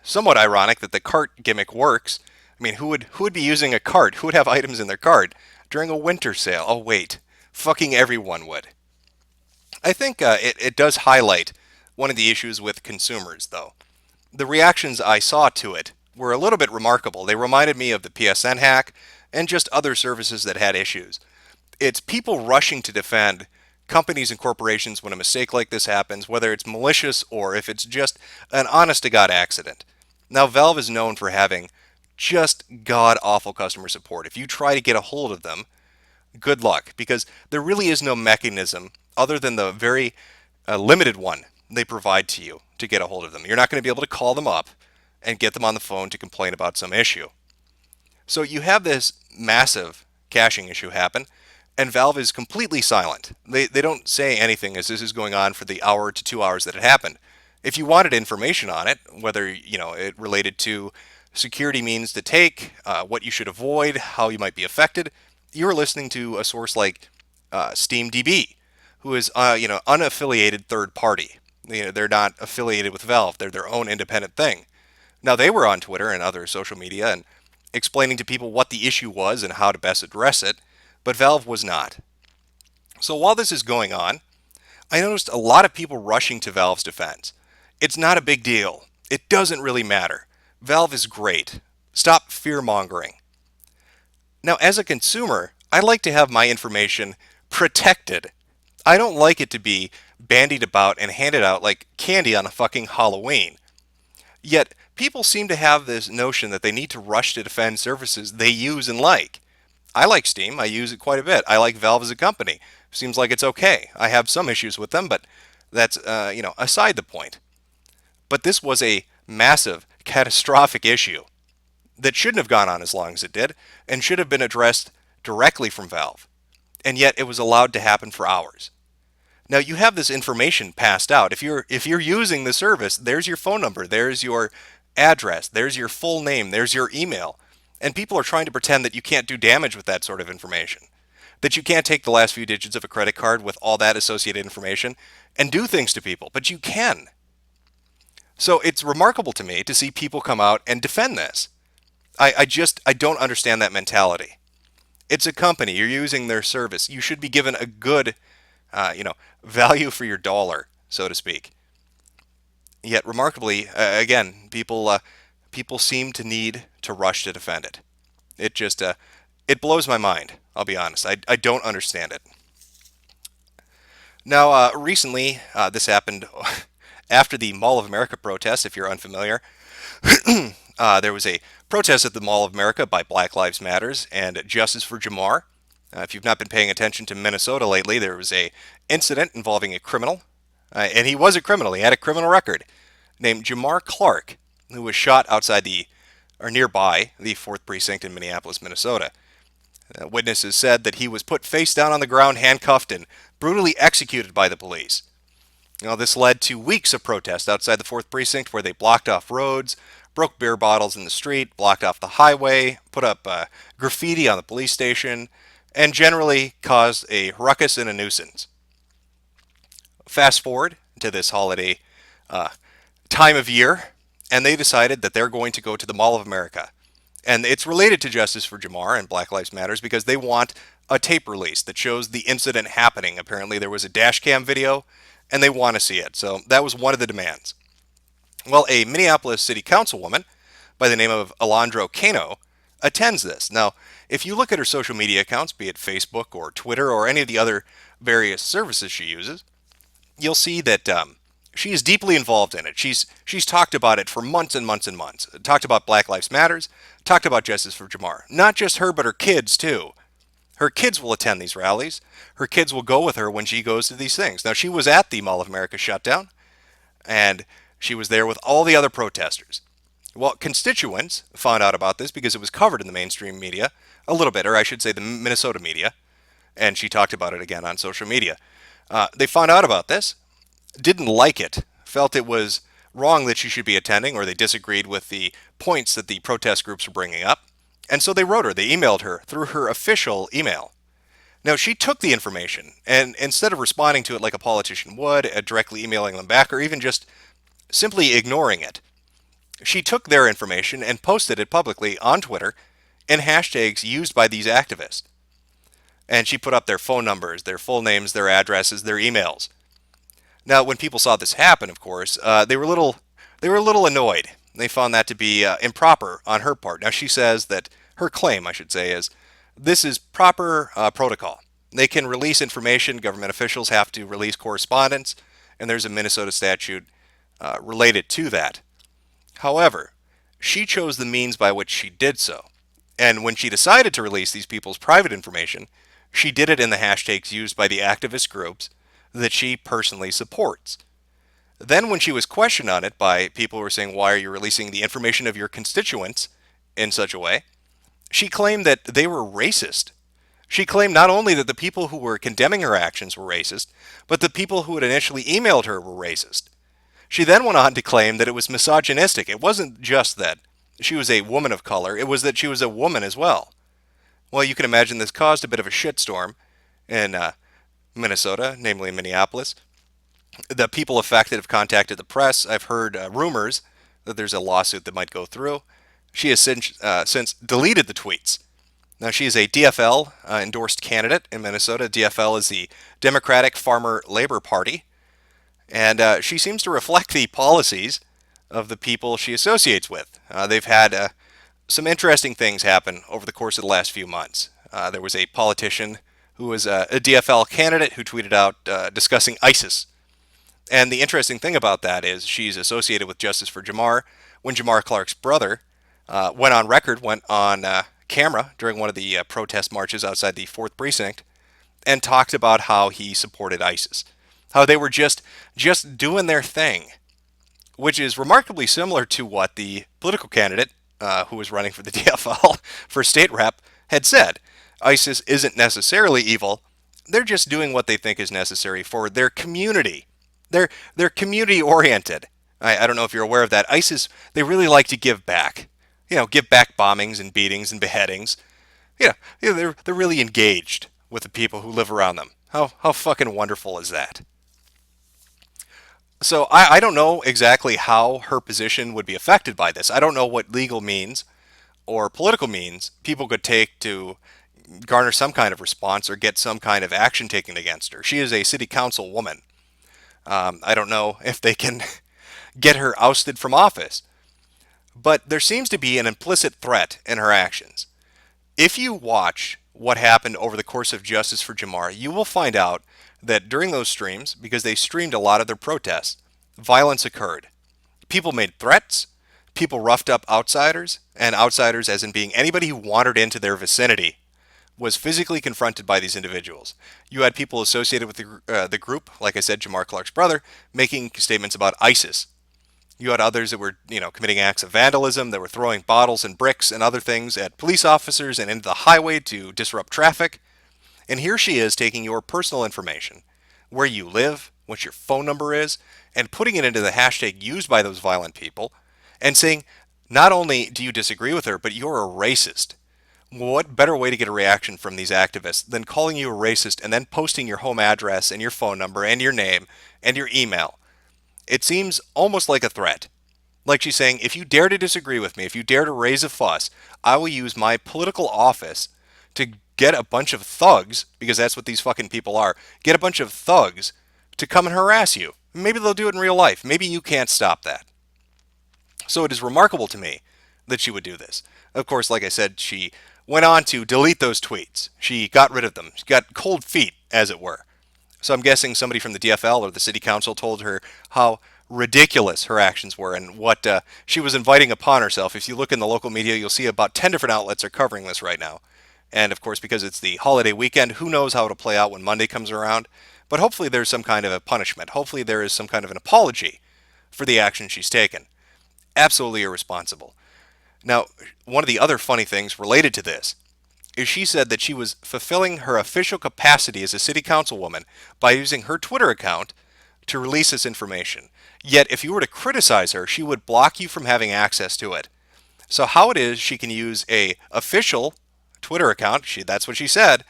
somewhat ironic that the cart gimmick works. I mean, who would be using a cart? Who would have items in their cart during a winter sale? Oh wait, fucking everyone would. I think it does highlight one of the issues with consumers, though. The reactions I saw to it were a little bit remarkable. They reminded me of the PSN hack and just other services that had issues. It's people rushing to defend companies and corporations when a mistake like this happens, whether it's malicious or if it's just an honest-to-God accident. Now, Valve is known for having just god-awful customer support. If you try to get a hold of them, good luck, because there really is no mechanism other than the very limited one they provide to you to get a hold of them. You're not going to be able to call them up and get them on the phone to complain about some issue. So you have this massive caching issue happen, and Valve is completely silent. They don't say anything as this is going on for the hour to 2 hours that it happened. If you wanted information on it, whether it related to security means to take, what you should avoid, how you might be affected, you're listening to a source like SteamDB, who is unaffiliated third party. They're not affiliated with Valve. They're their own independent thing. Now, they were on Twitter and other social media and explaining to people what the issue was and how to best address it, but Valve was not. So while this is going on, I noticed a lot of people rushing to Valve's defense. It's not a big deal. It doesn't really matter. Valve is great. Stop fear-mongering. Now, as a consumer, I like to have my information protected. I don't like it to be bandied about and handed out like candy on a fucking Halloween. Yet, people seem to have this notion that they need to rush to defend services they use and like. I like Steam. I use it quite a bit. I like Valve as a company. Seems like it's okay. I have some issues with them, but that's, aside the point. But this was a massive, catastrophic issue that shouldn't have gone on as long as it did and should have been addressed directly from Valve. And yet it was allowed to happen for hours. Now you have this information passed out. If you're using the service, there's your phone number, there's your address, there's your full name, there's your email. And people are trying to pretend that you can't do damage with that sort of information. That you can't take the last few digits of a credit card with all that associated information and do things to people, but you can. So it's remarkable to me to see people come out and defend this. I don't understand that mentality. It's a company. You're using their service. You should be given a good, value for your dollar, so to speak. Yet, remarkably, again, people seem to need to rush to defend it. It just, it blows my mind, I'll be honest. I don't understand it. Now, recently, this happened after the Mall of America protest, if you're unfamiliar. There was a protest at the Mall of America by Black Lives Matters and Justice for Jamar. If you've not been paying attention to Minnesota lately, there was a incident involving a criminal, and he was a criminal. He had a criminal record, named Jamar Clark, who was shot outside nearby the 4th Precinct in Minneapolis, Minnesota. Witnesses said that he was put face down on the ground, handcuffed, and brutally executed by the police. This led to weeks of protest outside the 4th Precinct where they blocked off roads, broke beer bottles in the street, blocked off the highway, put up graffiti on the police station, and generally caused a ruckus and a nuisance. Fast forward to this holiday time of year, and they decided that they're going to go to the Mall of America. And it's related to Justice for Jamar and Black Lives Matters because they want a tape release that shows the incident happening. Apparently there was a dash cam video, and they want to see it. So that was one of the demands. Well, a Minneapolis City Councilwoman by the name of Alondra Cano attends this. Now, if you look at her social media accounts, be it Facebook or Twitter or any of the other various services she uses, you'll see that she is deeply involved in it. She's talked about it for months and months and months. Talked about Black Lives Matters, talked about Justice for Jamar. Not just her, but her kids too. Her kids will attend these rallies. Her kids will go with her when she goes to these things. Now, she was at the Mall of America shutdown, and she was there with all the other protesters. Well, constituents found out about this because it was covered in the mainstream media a little bit, or I should say the Minnesota media, and she talked about it again on social media. They found out about this, didn't like it, felt it was wrong that she should be attending, or they disagreed with the points that the protest groups were bringing up, and so they wrote her, they emailed her through her official email. Now, she took the information, and instead of responding to it like a politician would, directly emailing them back, or even just simply ignoring it, she took their information and posted it publicly on Twitter in hashtags used by these activists. And she put up their phone numbers, their full names, their addresses, their emails. Now, when people saw this happen, of course, they were a little annoyed. They found that to be improper on her part. Now, she says that her claim, I should say, is this is proper protocol. They can release information. Government officials have to release correspondence, and there's a Minnesota statute related to that. However, she chose the means by which she did so. And when she decided to release these people's private information, she did it in the hashtags used by the activist groups that she personally supports. Then when she was questioned on it by people who were saying, why are you releasing the information of your constituents in such a way? She claimed that they were racist. She claimed not only that the people who were condemning her actions were racist, but the people who had initially emailed her were racist. She then went on to claim that it was misogynistic. It wasn't just that she was a woman of color, it was that she was a woman as well. Well, you can imagine this caused a bit of a shitstorm in Minnesota, namely Minneapolis. The people affected have contacted the press. I've heard rumors that there's a lawsuit that might go through. She has since deleted the tweets. Now, she is a DFL endorsed candidate in Minnesota. DFL is the Democratic Farmer Labor Party. And she seems to reflect the policies of the people she associates with. They've had some interesting things happen over the course of the last few months. There was a politician who was a DFL candidate who tweeted out discussing ISIS. And the interesting thing about that is she's associated with Justice for Jamar. When Jamar Clark's brother went on camera during one of the protest marches outside the 4th Precinct and talked about how he supported ISIS. How they were just doing their thing, which is remarkably similar to what the political candidate who was running for the DFL for state rep had said. ISIS isn't necessarily evil. They're just doing what they think is necessary for their community. They're community oriented. I don't know if you're aware of that. ISIS, they really like to give back. Give back bombings and beatings and beheadings. They're really engaged with the people who live around them. How fucking wonderful is that? So I don't know exactly how her position would be affected by this. I don't know what legal means or political means people could take to garner some kind of response or get some kind of action taken against her. She is a city council woman. I don't know if they can get her ousted from office. But there seems to be an implicit threat in her actions. If you watch what happened over the course of Justice for Jamar, you will find out that during those streams, because they streamed a lot of their protests, violence occurred. People made threats, people roughed up outsiders, and outsiders as in being anybody who wandered into their vicinity was physically confronted by these individuals. You had people associated with the group, like I said, Jamar Clark's brother, making statements about ISIS. You had others that were, committing acts of vandalism, that were throwing bottles and bricks and other things at police officers and into the highway to disrupt traffic. And here she is taking your personal information, where you live, what your phone number is, and putting it into the hashtag used by those violent people, and saying, not only do you disagree with her, but you're a racist. What better way to get a reaction from these activists than calling you a racist and then posting your home address and your phone number and your name and your email? It seems almost like a threat. Like she's saying, if you dare to disagree with me, if you dare to raise a fuss, I will use my political office to get a bunch of thugs, because that's what these fucking people are, get a bunch of thugs to come and harass you. Maybe they'll do it in real life. Maybe you can't stop that. So it is remarkable to me that she would do this. Of course, like I said, she went on to delete those tweets. She got rid of them. She got cold feet, as it were. So I'm guessing somebody from the DFL or the city council told her how ridiculous her actions were and what she was inviting upon herself. If you look in the local media, you'll see about 10 different outlets are covering this right now. And of course, because it's the holiday weekend, who knows how it'll play out when Monday comes around. But hopefully there's some kind of a punishment. Hopefully there is some kind of an apology for the action she's taken. Absolutely irresponsible. Now, one of the other funny things related to this is she said that she was fulfilling her official capacity as a city councilwoman by using her Twitter account to release this information. Yet, if you were to criticize her, she would block you from having access to it. So how it is she can use a official Twitter account, that's what she said,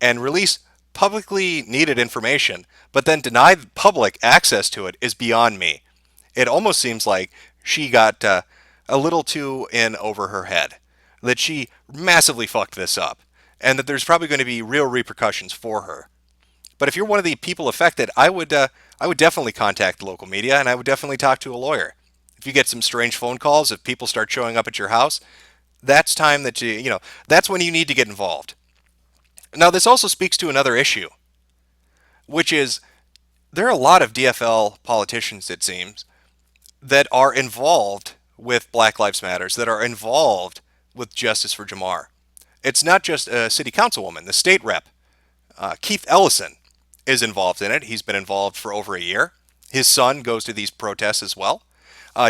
and release publicly needed information, but then deny the public access to it is beyond me. It almost seems like she got a little too in over her head, that she massively fucked this up, and that there's probably going to be real repercussions for her. But if you're one of the people affected, I would definitely contact the local media, and I would definitely talk to a lawyer. If you get some strange phone calls, if people start showing up at your house, that's time that that's when you need to get involved. Now, this also speaks to another issue, which is there are a lot of DFL politicians, it seems, that are involved with Black Lives Matters, that are involved with Justice for Jamar. It's not just a city councilwoman. The state rep, Keith Ellison, is involved in it. He's been involved for over a year. His son goes to these protests as well.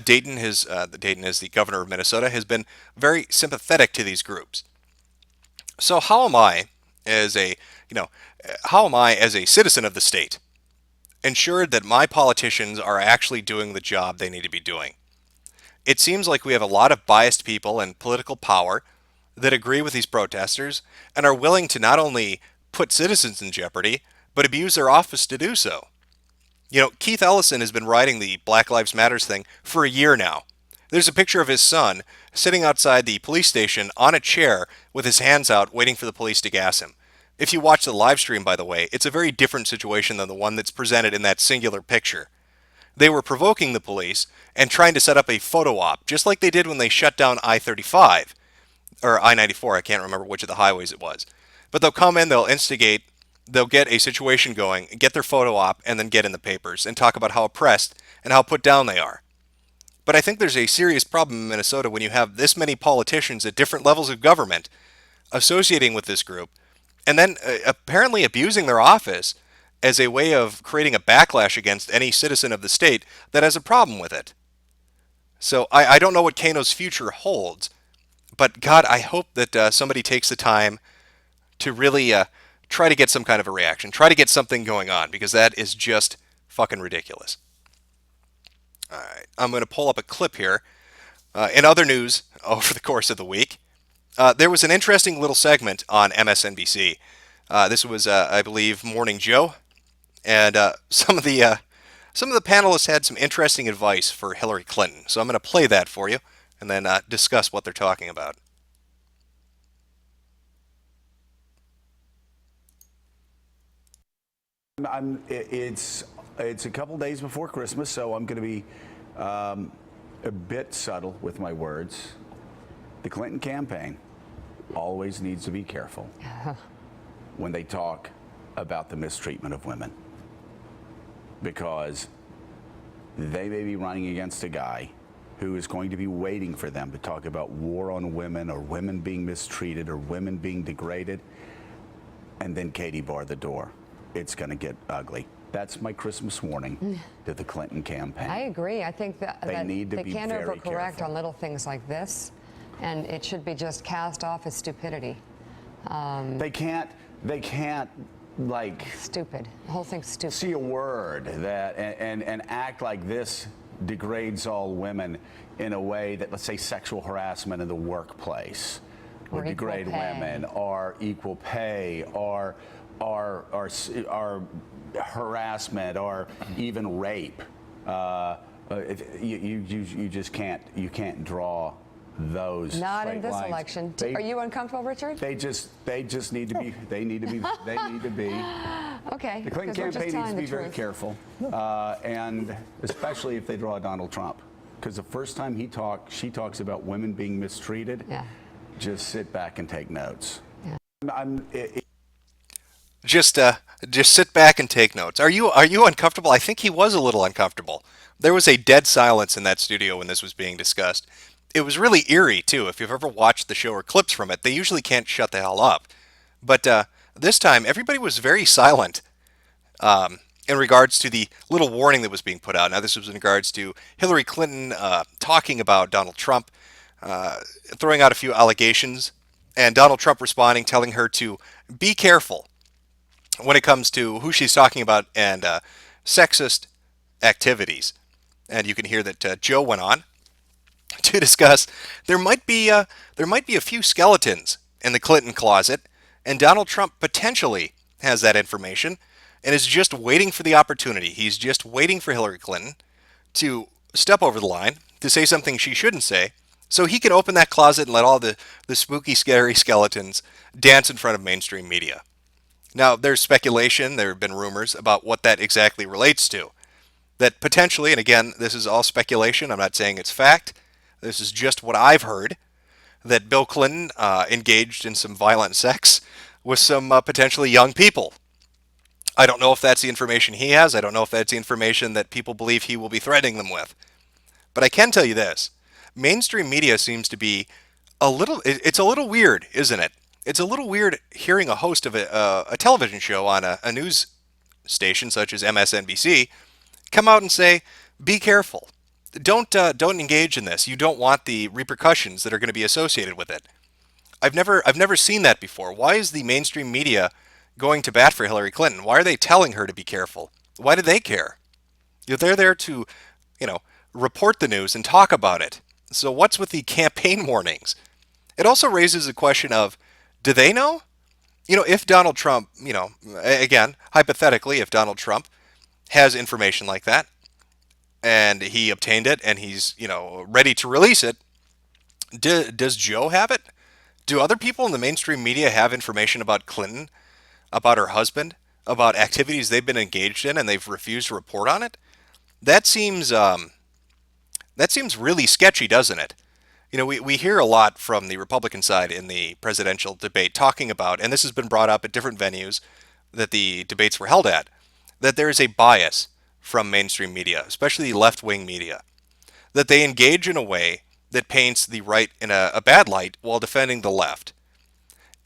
Dayton is the governor of Minnesota, has been very sympathetic to these groups. So how am I, as a citizen of the state, ensured that my politicians are actually doing the job they need to be doing? It seems like we have a lot of biased people in political power that agree with these protesters and are willing to not only put citizens in jeopardy, but abuse their office to do so. Keith Ellison has been riding the Black Lives Matters thing for a year now. There's a picture of his son sitting outside the police station on a chair with his hands out waiting for the police to gas him. If you watch the live stream, by the way, it's a very different situation than the one that's presented in that singular picture. They were provoking the police and trying to set up a photo op, just like they did when they shut down I-35, or I-94, I can't remember which of the highways it was. But they'll come in, they'll instigate, they'll get a situation going, get their photo op, and then get in the papers and talk about how oppressed and how put down they are. But I think there's a serious problem in Minnesota when you have this many politicians at different levels of government associating with this group, and then apparently abusing their office as a way of creating a backlash against any citizen of the state that has a problem with it. So I don't know what Kano's future holds, but God, I hope that somebody takes the time to really try to get some kind of a reaction, try to get something going on, because that is just fucking ridiculous. All right, I'm going to pull up a clip here. In other news over the course of the week, there was an interesting little segment on MSNBC. This was, I believe, Morning Joe, and some of the panelists had some interesting advice for Hillary Clinton. So I'm going to play that for you, and then discuss what they're talking about. It's a couple days before Christmas, so I'm going to be a bit subtle with my words. The Clinton campaign always needs to be careful when they talk about the mistreatment of women, because they may be running against a guy who is going to be waiting for them to talk about war on women or women being mistreated or women being degraded, and then Katie barred the door. It's going to get ugly. That's my Christmas warning to the Clinton campaign. I agree. I think that they can't very overcorrect careful on little things like this, and it should be just cast off as stupidity. They can't like Stupid. The whole thing's stupid. see a word that and act like this degrades all women in a way that, let's say, sexual harassment in the workplace would degrade women, or equal pay, or harassment, or even rape. You just can't draw those Not in straight this lines. election. Are you uncomfortable, Richard? They just need to be. They need to be. Okay. The Clinton campaign needs to be very careful, and especially if they draw Donald Trump, because the first time she talks about women being mistreated. Yeah. Just sit back and take notes. Yeah. Just sit back and take notes. Are you uncomfortable? I think he was a little uncomfortable. There was a dead silence in that studio when this was being discussed. It was really eerie too. If you've ever watched the show or clips from it, they usually can't shut the hell up. But this time, everybody was very silent in regards to the little warning that was being put out. Now, this was in regards to Hillary Clinton talking about Donald Trump, throwing out a few allegations, and Donald Trump responding, telling her to be careful when it comes to who she's talking about and sexist activities. And you can hear that Joe went on to discuss there might be a few skeletons in the Clinton closet, and Donald Trump potentially has that information and is just waiting for the opportunity. He's just waiting for Hillary Clinton to step over the line, to say something she shouldn't say, so he can open that closet and let all the spooky, scary skeletons dance in front of mainstream media. Now, there's speculation, there have been rumors about what that exactly relates to. That potentially, and again, this is all speculation, I'm not saying it's fact, this is just what I've heard, that Bill Clinton engaged in some violent sex with some potentially young people. I don't know if that's the information he has, I don't know if that's the information that people believe he will be threatening them with. But I can tell you this, mainstream media seems to be it's a little weird, isn't it? It's a little weird hearing a host of a television show on a news station such as MSNBC come out and say, be careful. Don't engage in this. You don't want the repercussions that are going to be associated with it. I've never seen that before. Why is the mainstream media going to bat for Hillary Clinton? Why are they telling her to be careful? Why do they care? They're there to, report the news and talk about it. So what's with the campaign warnings? It also raises the question of, do they know? If Donald Trump, again, hypothetically, if Donald Trump has information like that, and he obtained it, and he's, ready to release it, does Joe have it? Do other people in the mainstream media have information about Clinton, about her husband, about activities they've been engaged in, and they've refused to report on it? That seems really sketchy, doesn't it? We hear a lot from the Republican side in the presidential debate talking about, and this has been brought up at different venues that the debates were held at, that there is a bias from mainstream media, especially left-wing media, that they engage in a way that paints the right in a bad light while defending the left.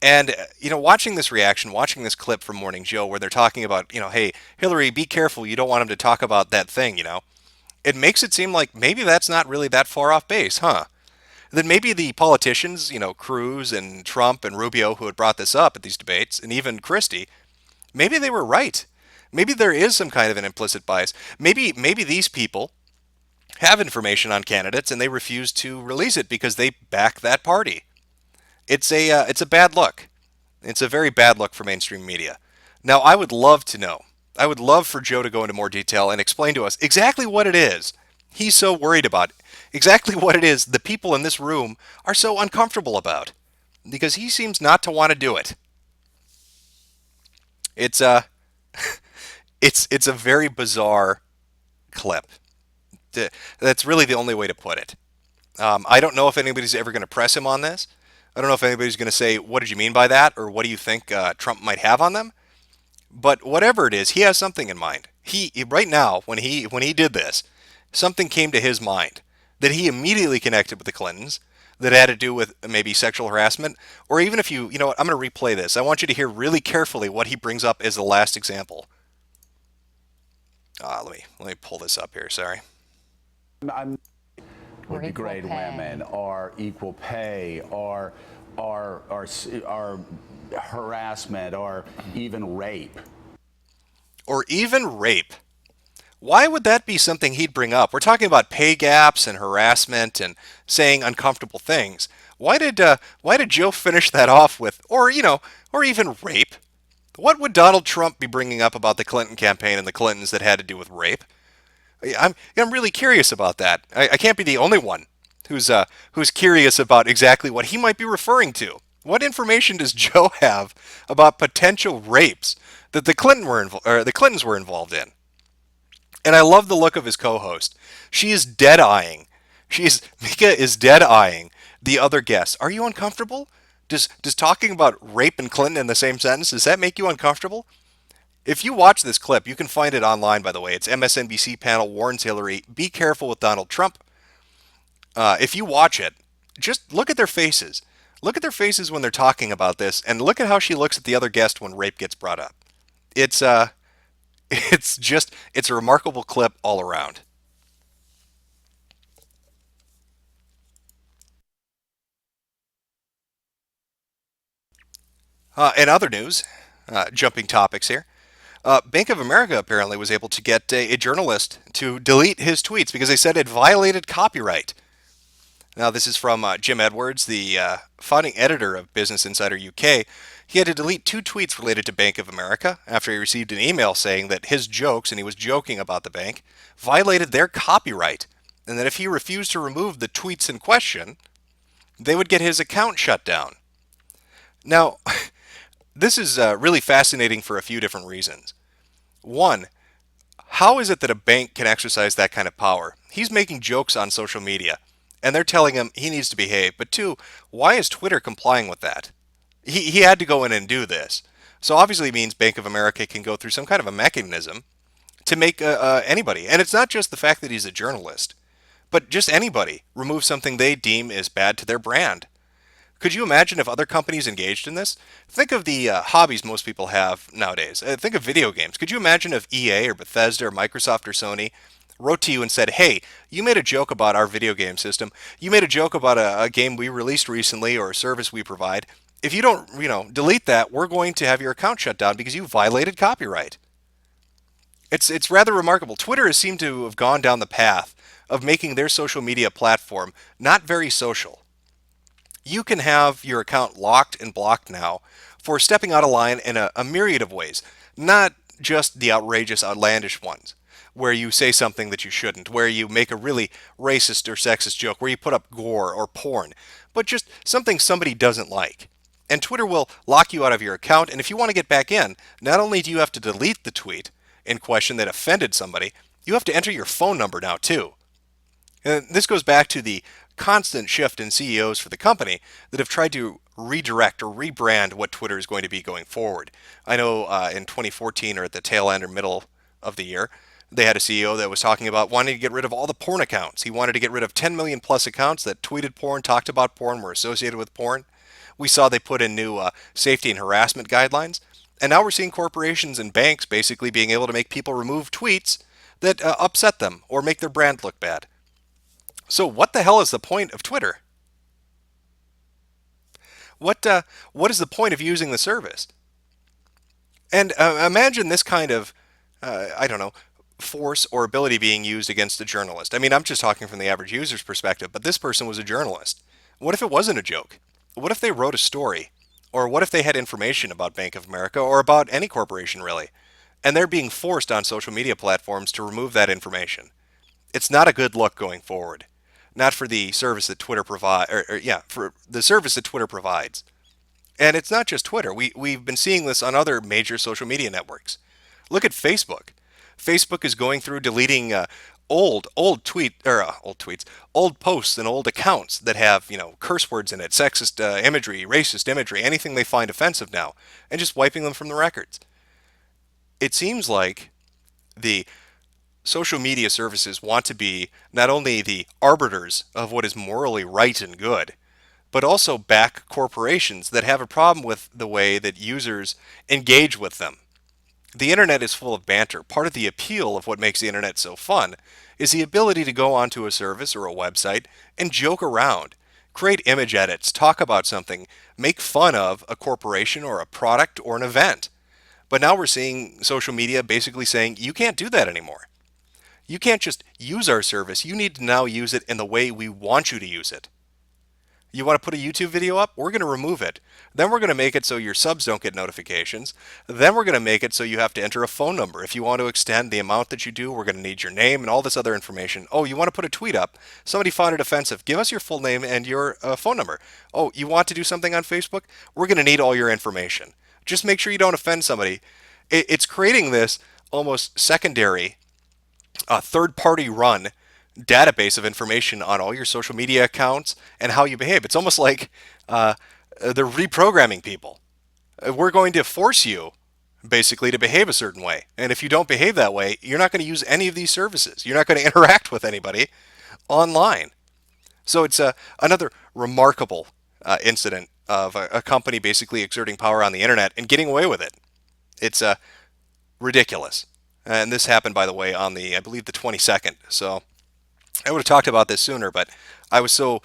And, watching this reaction, watching this clip from Morning Joe where they're talking about, hey, Hillary, be careful, you don't want him to talk about that thing, it makes it seem like maybe that's not really that far off base, huh? Then maybe the politicians, Cruz and Trump and Rubio, who had brought this up at these debates, and even Christie, maybe they were right. Maybe there is some kind of an implicit bias. Maybe these people have information on candidates and they refuse to release it because they back that party. It's a bad look. It's a very bad look for mainstream media. Now, I would love to know. I would love for Joe to go into more detail and explain to us exactly what it is he's so worried about, exactly what it is the people in this room are so uncomfortable about, because he seems not to want to do it. It's a very bizarre clip. That's really the only way to put it. I don't know if anybody's ever going to press him on this. I don't know if anybody's going to say, what did you mean by that? Or what do you think Trump might have on them? But whatever it is, he has something in mind. He right now, when he did this, something came to his mind that he immediately connected with the Clintons that had to do with maybe sexual harassment, or even if you know what, I'm going to replay this. I want you to hear really carefully what he brings up as the last example. Let me pull this up here. Sorry. Or degrade women, or equal pay, or are harassment or even rape. Or even rape. Why would that be something he'd bring up? We're talking about pay gaps and harassment and saying uncomfortable things. Why did Joe finish that off with, or even rape? What would Donald Trump be bringing up about the Clinton campaign and the Clintons that had to do with rape? I'm really curious about that. I can't be the only one who's curious about exactly what he might be referring to. What information does Joe have about potential rapes that the Clintons were involved in? And I love the look of his co-host. She is dead-eyeing. Mika is dead-eyeing the other guests. Are you uncomfortable? Does talking about rape and Clinton in the same sentence, does that make you uncomfortable? If you watch this clip, you can find it online, by the way. It's MSNBC panel warns Hillary, be careful with Donald Trump. If you watch it, just look at their faces. Look at their faces when they're talking about this, and look at how she looks at the other guest when rape gets brought up. It's a remarkable clip all around. In other news, jumping topics here, Bank of America apparently was able to get a journalist to delete his tweets because they said it violated copyright. Now, this is from Jim Edwards, the founding editor of Business Insider UK. He had to delete 2 tweets related to Bank of America after he received an email saying that his jokes, and he was joking about the bank, violated their copyright, and that if he refused to remove the tweets in question, they would get his account shut down. Now, this is really fascinating for a few different reasons. One, how is it that a bank can exercise that kind of power? He's making jokes on social media, and they're telling him he needs to behave. But 2, why is Twitter complying with that? He had to go in and do this. So obviously it means Bank of America can go through some kind of a mechanism to make anybody, and it's not just the fact that he's a journalist, but just anybody, remove something they deem is bad to their brand. Could you imagine if other companies engaged in this? Think of the hobbies most people have nowadays. Think of video games. Could you imagine if EA or Bethesda or Microsoft or Sony wrote to you and said, hey, you made a joke about our video game system. You made a joke about a game we released recently or a service we provide. If you don't, delete that, we're going to have your account shut down because you violated copyright. It's rather remarkable. Twitter has seemed to have gone down the path of making their social media platform not very social. You can have your account locked and blocked now for stepping out of line in a myriad of ways, not just the outrageous, outlandish ones, where you say something that you shouldn't, where you make a really racist or sexist joke, where you put up gore or porn, but just something somebody doesn't like. And Twitter will lock you out of your account, and if you want to get back in, not only do you have to delete the tweet in question that offended somebody, you have to enter your phone number now too. And this goes back to the constant shift in CEOs for the company that have tried to redirect or rebrand what Twitter is going to be going forward. I know in 2014 or at the tail end or middle of the year, they had a CEO that was talking about wanting to get rid of all the porn accounts. He wanted to get rid of 10 million plus accounts that tweeted porn, talked about porn, were associated with porn. We saw they put in new safety and harassment guidelines. And now we're seeing corporations and banks basically being able to make people remove tweets that upset them or make their brand look bad. So what the hell is the point of Twitter? What is the point of using the service? And imagine this kind of, force or ability being used against a journalist. I mean, I'm just talking from the average user's perspective, but this person was a journalist. What if it wasn't a joke? What if they wrote a story? Or what if they had information about Bank of America or about any corporation really? And they're being forced on social media platforms to remove that information. It's not a good look going forward. Not for the service that Twitter for the service that Twitter provides. And it's not just Twitter. We've been seeing this on other major social media networks. Look at Facebook. Facebook is going through deleting old posts and old accounts that have, curse words in it, sexist imagery, racist imagery, anything they find offensive now, and just wiping them from the records. It seems like the social media services want to be not only the arbiters of what is morally right and good, but also back corporations that have a problem with the way that users engage with them. The internet is full of banter. Part of the appeal of what makes the internet so fun is the ability to go onto a service or a website and joke around, create image edits, talk about something, make fun of a corporation or a product or an event. But now we're seeing social media basically saying you can't do that anymore. You can't just use our service. You need to now use it in the way we want you to use it. You want to put a YouTube video up? We're going to remove it. Then we're going to make it so your subs don't get notifications. Then we're going to make it so you have to enter a phone number. If you want to extend the amount that you do, we're going to need your name and all this other information. Oh, you want to put a tweet up? Somebody found it offensive. Give us your full name and your phone number. Oh, you want to do something on Facebook? We're going to need all your information. Just make sure you don't offend somebody. It's creating this almost secondary, third-party run database of information on all your social media accounts and how you behave. It's almost like they're reprogramming people. We're going to force you basically to behave a certain way. And if you don't behave that way, you're not going to use any of these services. You're not going to interact with anybody online. So it's another remarkable incident of a company basically exerting power on the internet and getting away with it. It's ridiculous. And this happened, by the way, on I believe the 22nd. So I would have talked about this sooner, but I was so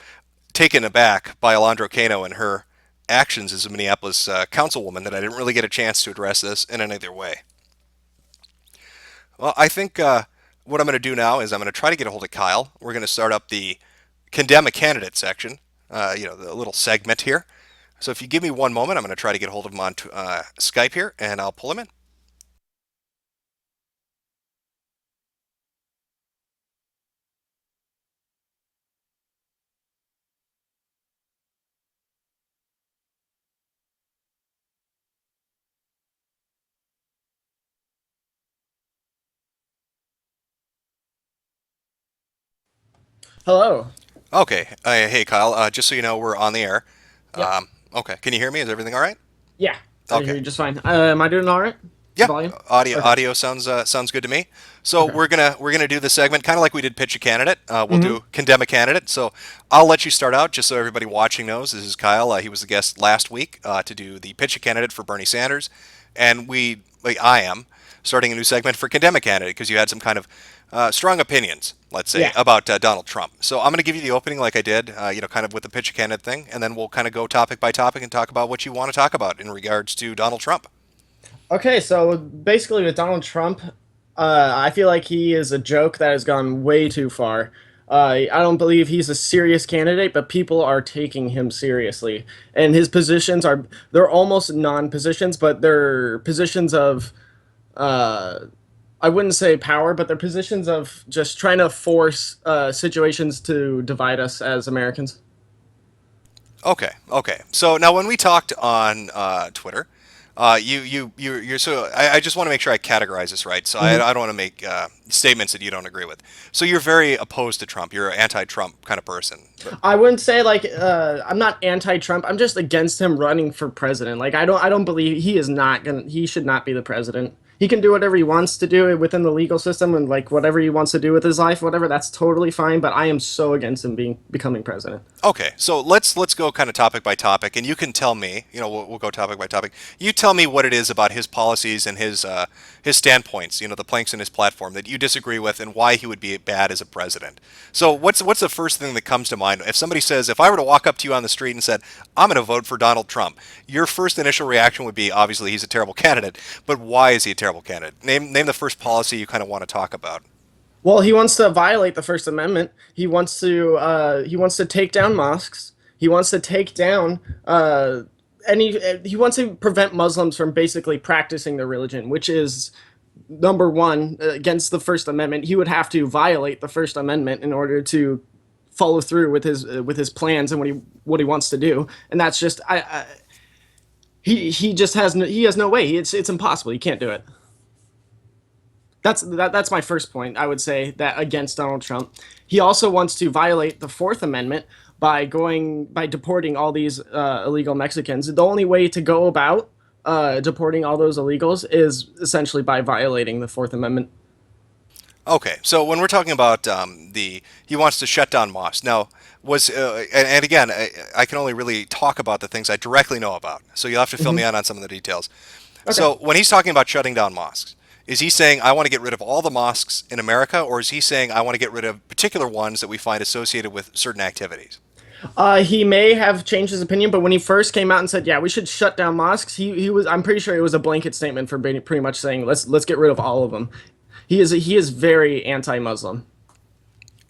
taken aback by Alondra Cano and her actions as a Minneapolis councilwoman that I didn't really get a chance to address this in any other way. Well, I think what I'm going to do now is I'm going to try to get a hold of Kyle. We're going to start up the condemn a candidate section, the little segment here. So if you give me one moment, I'm going to try to get a hold of him on Skype here, and I'll pull him in. Hello. Okay. Hey, Kyle. Just so you know, we're on the air. Yep. Okay. Can you hear me? Is everything all right? Yeah. I Okay. hear you just fine. Am I doing all right? Yeah. Volume? Audio sounds good to me. So Okay. we're gonna do the segment kind of like we did pitch a candidate. We'll do condemn a candidate. So I'll let you start out just so everybody watching knows. This is Kyle. He was the guest last week to do the pitch a candidate for Bernie Sanders, and I am starting a new segment for condemn a candidate because you had some kind of strong opinions, let's say, Yeah. about Donald Trump. So I'm going to give you the opening like I did, kind of with the pitch a candidate thing, and then we'll kind of go topic by topic and talk about what you want to talk about in regards to Donald Trump. Okay, so basically with Donald Trump, I feel like he is a joke that has gone way too far. I don't believe he's a serious candidate, but people are taking him seriously. And his positions they're almost non-positions, but they're positions of, I wouldn't say power, but they're positions of just trying to force situations to divide us as Americans. Okay. So now when we talked on Twitter, you're so I just want to make sure I categorize this right. So I don't want to make statements that you don't agree with. So you're very opposed to Trump. You're an anti-Trump kind of person. I wouldn't say I'm not anti-Trump. I'm just against him running for president. Like I don't believe he should not be the president. He can do whatever he wants to do within the legal system and like whatever he wants to do with his life, whatever, that's totally fine, but I am so against him becoming president. Okay, so let's go kind of topic by topic, and you can tell me. We'll go topic by topic. You tell me what it is about his policies and his standpoints. The planks in his platform that you disagree with, and why he would be bad as a president. So what's the first thing that comes to mind if somebody says, if I were to walk up to you on the street and said, I'm going to vote for Donald Trump, your first initial reaction would be, obviously he's a terrible candidate, but why is he a terrible candidate? Name the first policy you kind of want to talk about. Well, he wants to violate the First Amendment. He wants to take down mosques. He wants to take down he wants to prevent Muslims from basically practicing their religion, which is number one against the First Amendment. He would have to violate the First Amendment in order to follow through with his plans and what he wants to do. And that's just he has no way. It's impossible. He can't do it. That's my first point. I would say that against Donald Trump. He also wants to violate the Fourth Amendment by deporting all these illegal Mexicans. The only way to go about deporting all those illegals is essentially by violating the Fourth Amendment. Okay, so when we're talking about he wants to shut down mosques. Now, and again, I can only really talk about the things I directly know about. So you'll have to fill me in on some of the details. Okay. So when he's talking about shutting down mosques, is he saying, I want to get rid of all the mosques in America, or is he saying, I want to get rid of particular ones that we find associated with certain activities? He may have changed his opinion, but when he first came out and said, "Yeah, we should shut down mosques," he was. I'm pretty sure it was a blanket statement for pretty much saying, "Let's get rid of all of them." He is very anti-Muslim.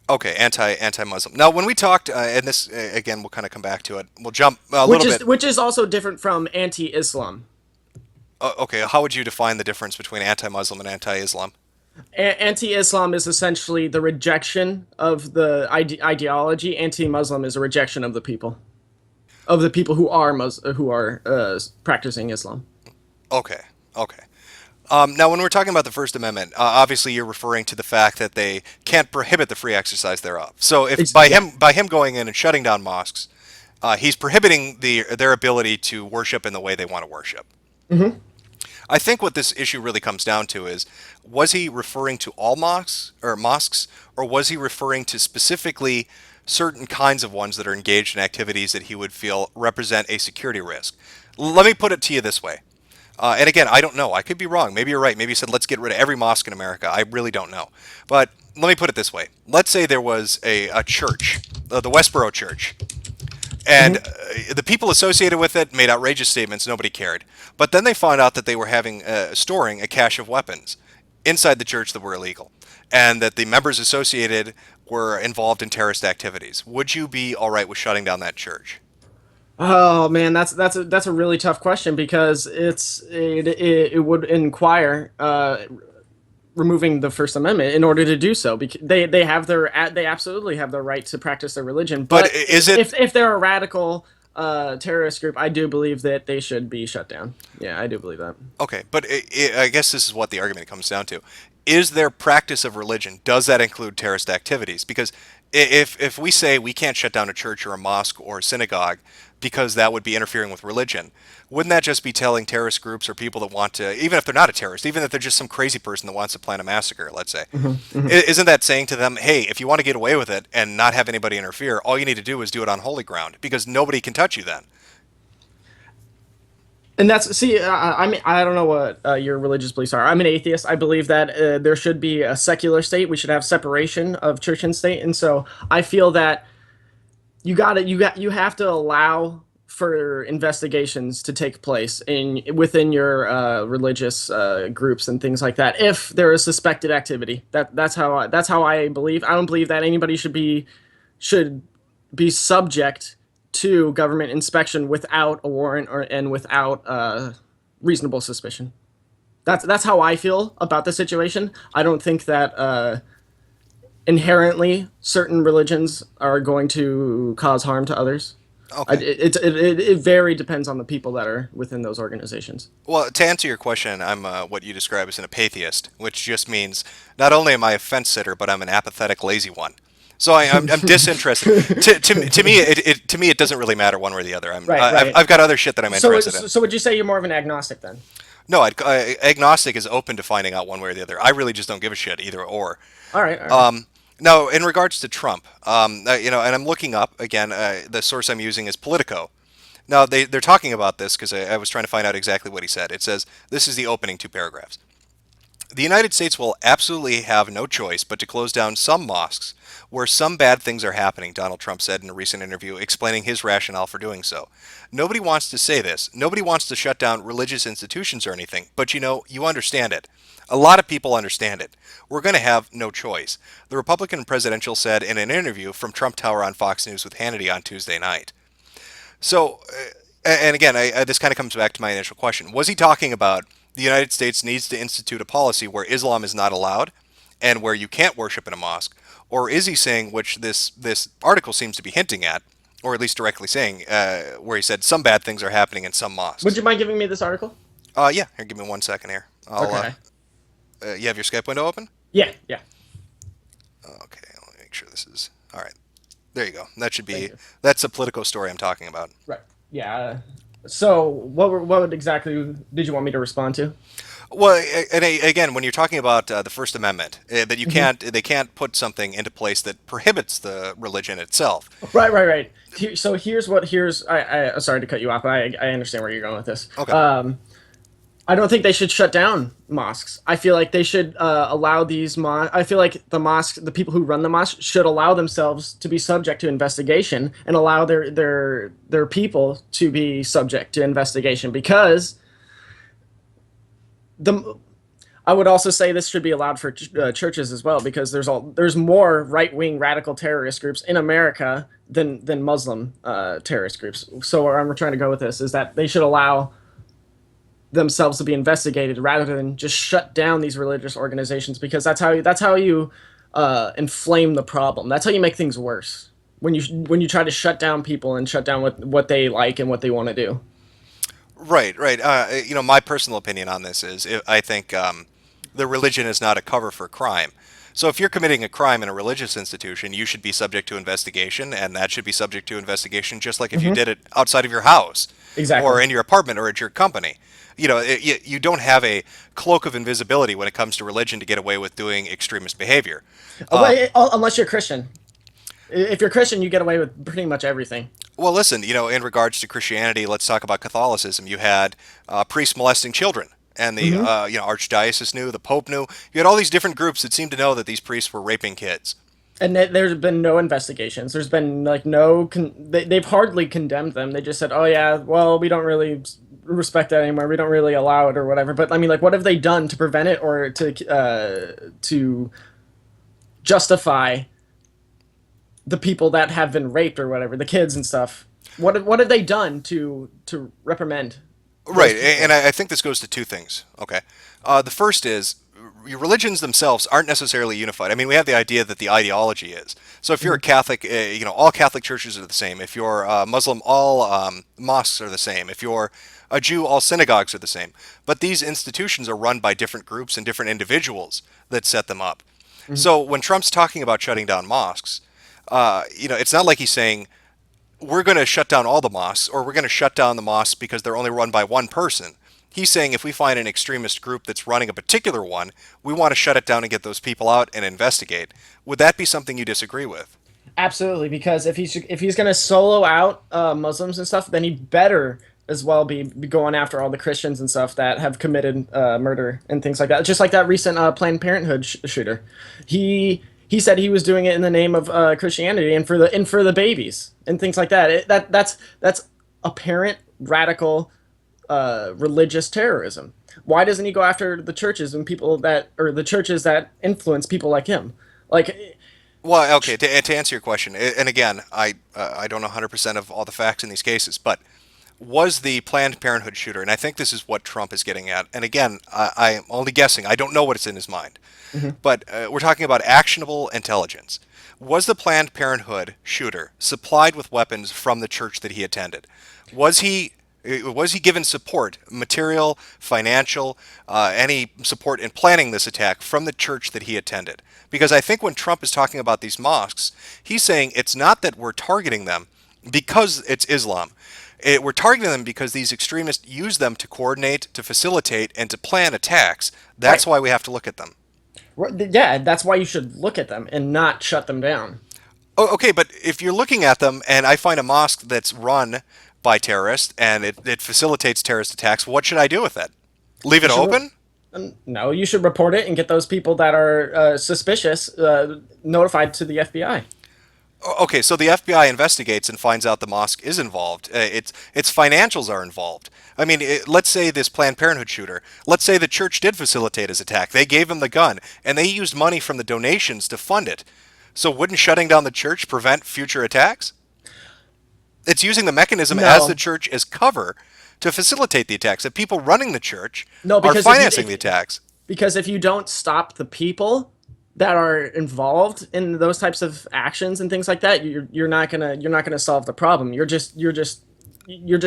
Okay, anti-Muslim. Now, when we talked, and this again, we'll kind of come back to it. We'll jump a little bit. Which is also different from anti-Islam. Okay, how would you define the difference between anti-Muslim and anti-Islam? Anti-Islam is essentially the rejection of the ideology. Anti-Muslim is a rejection of the people who are practicing Islam. Okay. Now, when we're talking about the First Amendment, obviously you're referring to the fact that they can't prohibit the free exercise thereof. So, if by him going in and shutting down mosques, he's prohibiting their ability to worship in the way they want to worship. Mm-hmm. I think what this issue really comes down to is, was he referring to all mosques, or was he referring to specifically certain kinds of ones that are engaged in activities that he would feel represent a security risk? Let me put it to you this way. And again, I don't know. I could be wrong. Maybe you're right. Maybe you said, let's get rid of every mosque in America. I really don't know. But let me put it this way. Let's say there was a church, the Westboro Church, and the people associated with it made outrageous statements. Nobody cared. But then they found out that they were storing a cache of weapons inside the church that were illegal, and that the members associated were involved in terrorist activities. Would you be all right with shutting down that church? Oh man, that's a really tough question, because it would inquire removing the First Amendment in order to do so. Because they absolutely have the right to practice their religion. But if they're a radical terrorist group, I do believe that they should be shut down. Yeah, I do believe that. Okay, but I guess this is what the argument comes down to. Is their practice of religion, does that include terrorist activities? Because if we say we can't shut down a church or a mosque or a synagogue because that would be interfering with religion, wouldn't that just be telling terrorist groups or people that want to, even if they're not a terrorist, even if they're just some crazy person that wants to plan a massacre, let's say, isn't that saying to them, hey, if you want to get away with it and not have anybody interfere, all you need to do is do it on holy ground, because nobody can touch you then? And I mean, I don't know what your religious beliefs are. I'm an atheist. I believe that there should be a secular state. We should have separation of church and state. And so I feel that you have to allow for investigations to take place within your religious groups and things like that, if there is suspected activity. That's how I believe. I don't believe that anybody should be subject to government inspection without a warrant and without reasonable suspicion. That's how I feel about the situation. I don't think that inherently certain religions are going to cause harm to others. Okay. It very depends on the people that are within those organizations. Well, to answer your question, I'm what you describe as an apatheist, which just means not only am I a fence sitter, but I'm an apathetic, lazy one. So I'm disinterested. to me, it doesn't really matter one way or the other. I've got other shit that I'm interested in. So would you say you're more of an agnostic then? No, agnostic is open to finding out one way or the other. I really just don't give a shit either or. All right. Now, in regards to Trump, and I'm looking up again. The source I'm using is Politico. Now they're talking about this because I was trying to find out exactly what he said. It says, this is the opening two paragraphs. The United States will absolutely have no choice but to close down some mosques where some bad things are happening, Donald Trump said in a recent interview, explaining his rationale for doing so. Nobody wants to say this. Nobody wants to shut down religious institutions or anything, but you understand it. A lot of people understand it. We're going to have no choice. The Republican presidential said in an interview from Trump Tower on Fox News with Hannity on Tuesday night. So, and again, this kind of comes back to my initial question. Was he talking about the United States needs to institute a policy where Islam is not allowed and where you can't worship in a mosque? Or is he saying, which this article seems to be hinting at, or at least directly saying, where he said some bad things are happening in some mosques? Would you mind giving me this article? Yeah. Here, give me 1 second here. Okay. You have your Skype window open? Yeah. Okay, let me make sure this is... All right. There you go. That should be... That's a Politico story I'm talking about. Right. Yeah. So what exactly did you want me to respond to? Well, and again, when you're talking about the First Amendment, that you they can't put something into place that prohibits the religion itself. Right. Here's. I'm sorry to cut you off, but I understand where you're going with this. Okay. I don't think they should shut down mosques. I feel like they should allow these I feel like the people who run the mosque should allow themselves to be subject to investigation and allow their people to be subject to investigation, because I would also say this should be allowed for churches as well, because there's more right-wing radical terrorist groups in America than Muslim terrorist groups. So where I'm trying to go with this is that they should allow themselves to be investigated rather than just shut down these religious organizations, because that's how you inflame the problem. That's how you make things worse, when you try to shut down people and shut down what they like and what they want to do. Right. My personal opinion on this is I think the religion is not a cover for crime. So if you're committing a crime in a religious institution, you should be subject to investigation, and that should be subject to investigation just like if you did it outside of your house. Exactly. Or in your apartment or at your company. You don't have a cloak of invisibility when it comes to religion to get away with doing extremist behavior. Unless you're Christian. If you're Christian, you get away with pretty much everything. Well, listen, in regards to Christianity, let's talk about Catholicism. You had priests molesting children, and the Archdiocese knew, the Pope knew. You had all these different groups that seemed to know that these priests were raping kids. And there's been no investigations. There's been they've hardly condemned them. They just said, "Oh yeah, well, we don't really respect that anymore. We don't really allow it or whatever." But I mean, what have they done to prevent it, or to justify the people that have been raped or whatever, the kids and stuff? What have they done to reprimand? Right, and I think this goes to two things. Okay, the first is religions themselves aren't necessarily unified. I mean, we have the idea that the ideology is. So if you're a Catholic, all Catholic churches are the same. If you're Muslim, all mosques are the same. If you're a Jew, all synagogues are the same. But these institutions are run by different groups and different individuals that set them up. So when Trump's talking about shutting down mosques, it's not like he's saying, we're going to shut down all the mosques, or we're going to shut down the mosques because they're only run by one person. He's saying if we find an extremist group that's running a particular one, we want to shut it down and get those people out and investigate. Would that be something you disagree with? Absolutely, because if he's going to solo out Muslims and stuff, then he better as well be going after all the Christians and stuff that have committed murder and things like that. Just like that recent Planned Parenthood shooter. He said he was doing it in the name of Christianity and for the babies and things like that. That's apparent radical religious terrorism. Why doesn't he go after the churches and the churches that influence people like him? Well, okay, to answer your question, and again, I don't know 100% of all the facts in these cases, but was the Planned Parenthood shooter, and I think this is what Trump is getting at, and again, I'm only guessing, I don't know what's in his mind, but we're talking about actionable intelligence. Was the Planned Parenthood shooter supplied with weapons from the church that he attended? Was he given support, material, financial, any support in planning this attack from the church that he attended? Because I think when Trump is talking about these mosques, he's saying it's not that we're targeting them because it's Islam. We're targeting them because these extremists use them to coordinate, to facilitate, and to plan attacks. That's why we have to look at them. Yeah, that's why you should look at them and not shut them down. Oh, okay, but if you're looking at them and I find a mosque that's run by terrorists and it facilitates terrorist attacks, what should I do with it? Leave it open? No, you should report it and get those people that are suspicious notified to the FBI. Okay, so the FBI investigates and finds out the mosque is involved. Its financials are involved. I mean, let's say this Planned Parenthood shooter, let's say the church did facilitate his attack. They gave him the gun, and they used money from the donations to fund it. So wouldn't shutting down the church prevent future attacks? It's using the mechanism as the church as cover to facilitate the attacks. The people running the church are financing the attacks. Because if you don't stop the people that are involved in those types of actions and things like that, you're not gonna solve the problem. You're just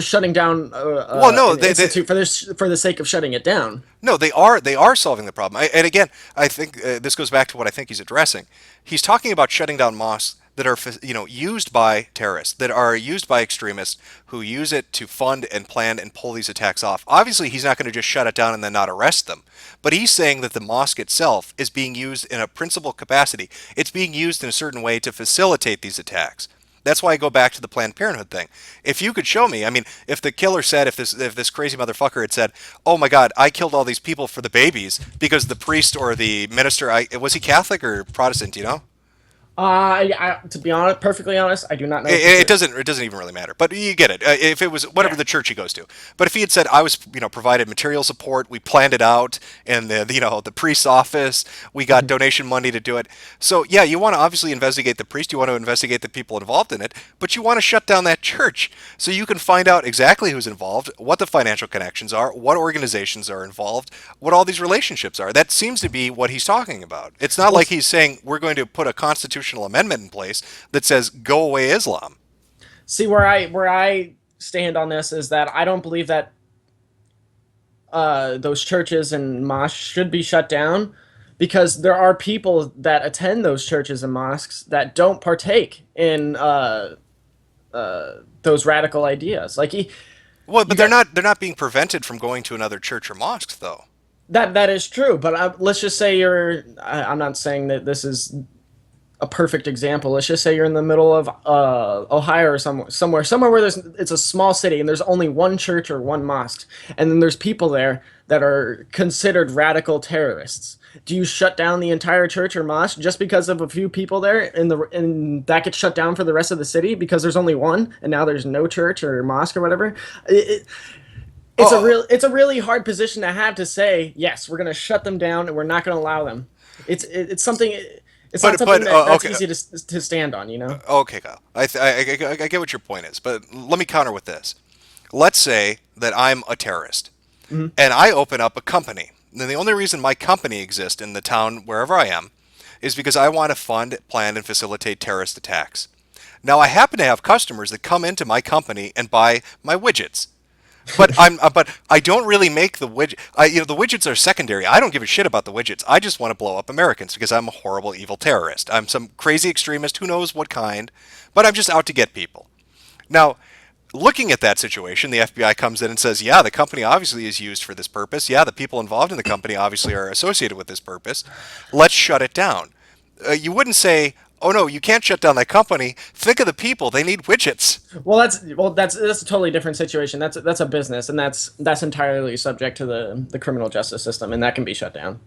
shutting down an institute for the sake of shutting it down. No, they are solving the problem. And again, I think this goes back to what I think he's addressing. He's talking about shutting down mosques that are used by terrorists, that are used by extremists who use it to fund and plan and pull these attacks off. Obviously, he's not going to just shut it down and then not arrest them. But he's saying that the mosque itself is being used in a principal capacity. It's being used in a certain way to facilitate these attacks. That's why I go back to the Planned Parenthood thing. If you could show me, I mean, if the killer said, if this crazy motherfucker had said, "Oh my God, I killed all these people for the babies because the priest or the minister, was he Catholic or Protestant? Do you know?" To be honest, perfectly honest, I do not know. It doesn't even really matter. But you get it. If it was whatever the church he goes to. But if he had said, I was provided material support, we planned it out in the priest's office, we got donation money to do it. So yeah, you want to obviously investigate the priest, you want to investigate the people involved in it, but you want to shut down that church so you can find out exactly who's involved, what the financial connections are, what organizations are involved, what all these relationships are. That seems to be what he's talking about. It's not like he's saying we're going to put a constitutional amendment in place that says go away Islam. See, where I stand on this is that I don't believe that those churches and mosques should be shut down, because there are people that attend those churches and mosques that don't partake in those radical ideas. They're not being prevented from going to another church or mosque, though. That is true, but let's just say I'm not saying that this is a perfect example. Let's just say you're in the middle of Ohio or somewhere where it's a small city and there's only one church or one mosque, and then there's people there that are considered radical terrorists. Do you shut down the entire church or mosque just because of a few people there, and that gets shut down for the rest of the city because there's only one, and now there's no church or mosque or whatever? It's a really hard position to have, to say yes, we're going to shut them down and we're not going to allow them. It's something. It's not something that's easy to stand on, Okay, Kyle. I get what your point is, but let me counter with this. Let's say that I'm a terrorist, and I open up a company. And the only reason my company exists in the town wherever I am is because I want to fund, plan, and facilitate terrorist attacks. Now, I happen to have customers that come into my company and buy my widgets. But I don't really make the widget. The widgets are secondary. I don't give a shit about the widgets. I just want to blow up Americans because I'm a horrible, evil terrorist. I'm some crazy extremist, who knows what kind, but I'm just out to get people. Now, looking at that situation, the FBI comes in and says, yeah, the company obviously is used for this purpose. Yeah, the people involved in the company obviously are associated with this purpose. Let's shut it down. You wouldn't say, oh no, you can't shut down that company. Think of the people; they need widgets. That's a totally different situation. That's a business, and that's entirely subject to the criminal justice system, and that can be shut down.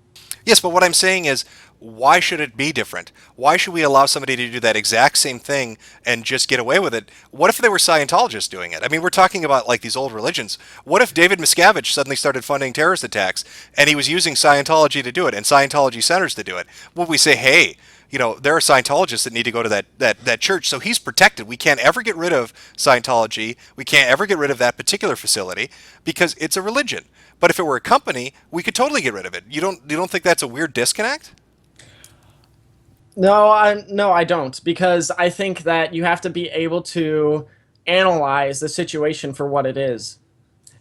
Yes, but what I'm saying is, why should it be different? Why should we allow somebody to do that exact same thing and just get away with it? What if they were Scientologists doing it? I mean, we're talking about like these old religions. What if David Miscavige suddenly started funding terrorist attacks and he was using Scientology to do it and Scientology centers to do it? Would we say, hey, there are Scientologists that need to go to that church, so he's protected. We can't ever get rid of Scientology. We can't ever get rid of that particular facility because it's a religion. But if it were a company, we could totally get rid of it. You don't think that's a weird disconnect? No, I don't, because I think that you have to be able to analyze the situation for what it is.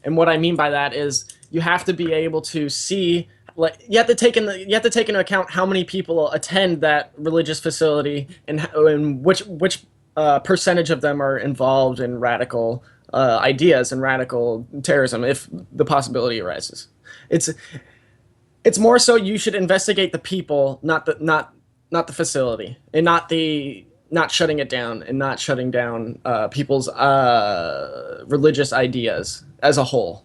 And what I mean by that is you have to be able to see, you have to take into account how many people attend that religious facility and which percentage of them are involved in radical ideas and radical terrorism, if the possibility arises. It's more so you should investigate the people, not the facility, and not shutting it down and not shutting down people's religious ideas as a whole.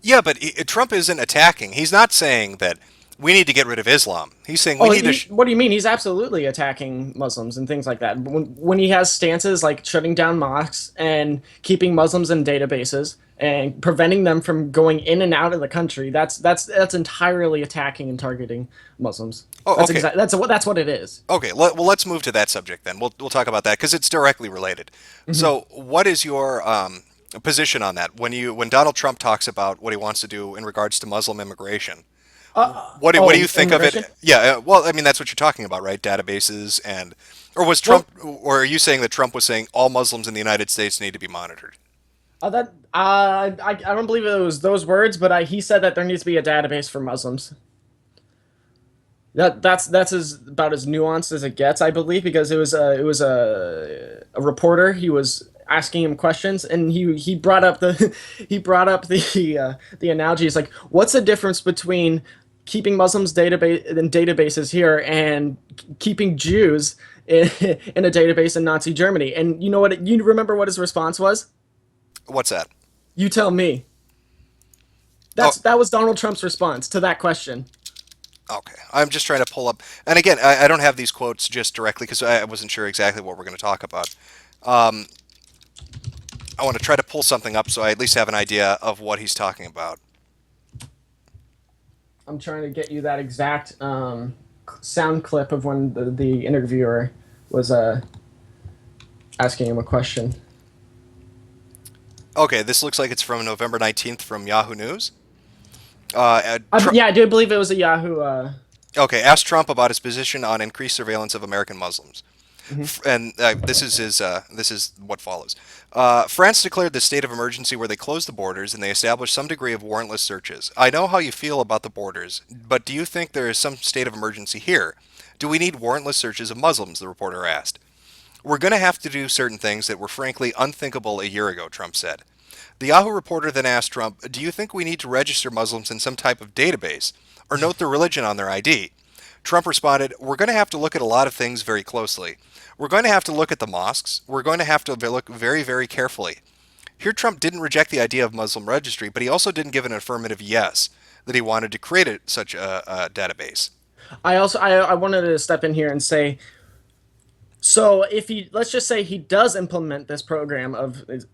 Yeah, but Trump isn't attacking. He's not saying that we need to get rid of Islam. He's saying we need to... What do you mean? He's absolutely attacking Muslims and things like that. When he has stances like shutting down mosques and keeping Muslims in databases and preventing them from going in and out of the country, that's entirely attacking and targeting Muslims. Oh, okay. That's what it is. Okay, well, let's move to that subject then. We'll talk about that because it's directly related. Mm-hmm. So what is your position on that? When Donald Trump talks about what he wants to do in regards to Muslim immigration, what do you think of it? Yeah, well, I mean, that's what you're talking about, right? Databases or are you saying that Trump was saying all Muslims in the United States need to be monitored? I don't believe it was those words, but he said that there needs to be a database for Muslims. That's about as nuanced as it gets, I believe, because it was a reporter. He was asking him questions, and he brought up the analogy. It's like, what's the difference between keeping Muslims in databases here and keeping Jews in a database in Nazi Germany. And you know what? You remember what his response was? What's that? You tell me. That was Donald Trump's response to that question. Okay, I'm just trying to pull up, and again, I don't have these quotes just directly because I wasn't sure exactly what we're going to talk about. I want to try to pull something up so I at least have an idea of what he's talking about. I'm trying to get you that exact sound clip of when the interviewer was asking him a question. Okay, this looks like it's from November 19th from Yahoo News. Yeah, I do believe it was a Yahoo. Okay, asked Trump about his position on increased surveillance of American Muslims. And this is what follows. France declared the state of emergency where they closed the borders and they established some degree of warrantless searches. I know how you feel about the borders, but do you think there is some state of emergency here? Do we need warrantless searches of Muslims, the reporter asked. We're going to have to do certain things that were frankly unthinkable a year ago, Trump said. The Yahoo reporter then asked Trump, do you think we need to register Muslims in some type of database or note their religion on their ID? Trump responded, we're going to have to look at a lot of things very closely. We're going to have to look at the mosques. We're going to have to look very, very carefully. Here, Trump didn't reject the idea of Muslim registry, but he also didn't give an affirmative yes that he wanted to create such a database. I wanted to step in here and say, so let's just say he does implement this program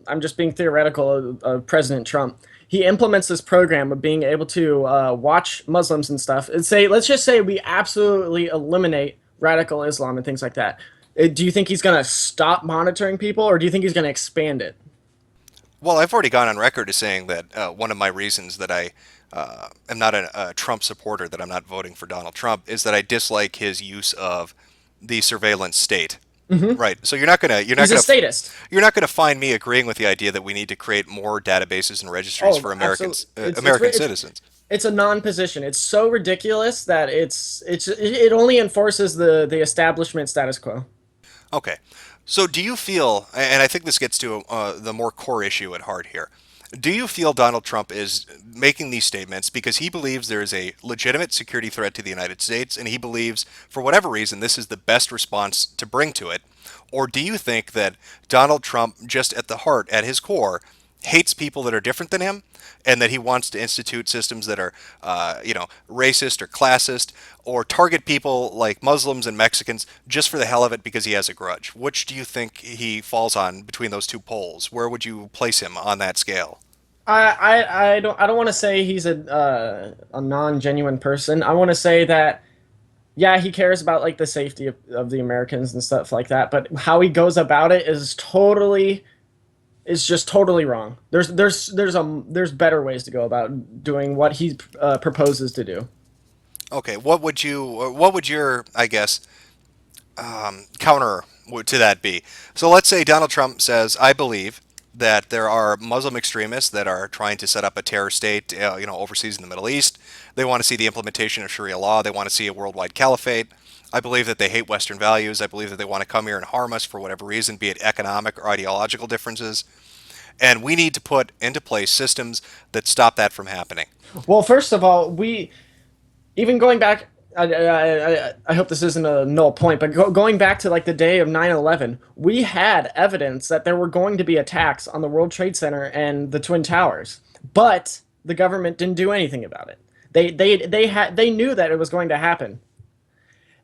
I'm just being theoretical of President Trump. He implements this program of being able to watch Muslims and stuff. And let's just say we absolutely eliminate radical Islam and things like that. Do you think he's going to stop monitoring people, or do you think he's going to expand it? Well, I've already gone on record as saying that one of my reasons that I am not a Trump supporter, that I'm not voting for Donald Trump, is that I dislike his use of the surveillance state. Right. So he's a statist. You're not going to find me agreeing with the idea that we need to create more databases and registries for American citizens. It's a non-position. It's so ridiculous that it only enforces the establishment status quo. Okay. So do you feel, and I think this gets to the more core issue at heart here, do you feel Donald Trump is making these statements because he believes there is a legitimate security threat to the United States, and he believes, for whatever reason, this is the best response to bring to it? Or do you think that Donald Trump, just at the heart, at his core, hates people that are different than him, and that he wants to institute systems that are, racist or classist, or target people like Muslims and Mexicans just for the hell of it because he has a grudge? Which do you think he falls on between those two poles? Where would you place him on that scale? I don't want to say he's a non-genuine person. I want to say that, yeah, he cares about like the safety of the Americans and stuff like that, but how he goes about it is just totally wrong. There's better ways to go about doing what he proposes to do. Okay, what would your, I guess, counter to that be? So let's say Donald Trump says, I believe that there are Muslim extremists that are trying to set up a terror state, overseas in the Middle East. They want to see the implementation of Sharia law. They want to see a worldwide caliphate. I believe that they hate Western values. I believe that they want to come here and harm us for whatever reason, be it economic or ideological differences. And we need to put into place systems that stop that from happening. Well, first of all, even going back, I hope this isn't a null point, but going back to like the day of 9/11, we had evidence that there were going to be attacks on the World Trade Center and the Twin Towers, but the government didn't do anything about it. They knew that it was going to happen.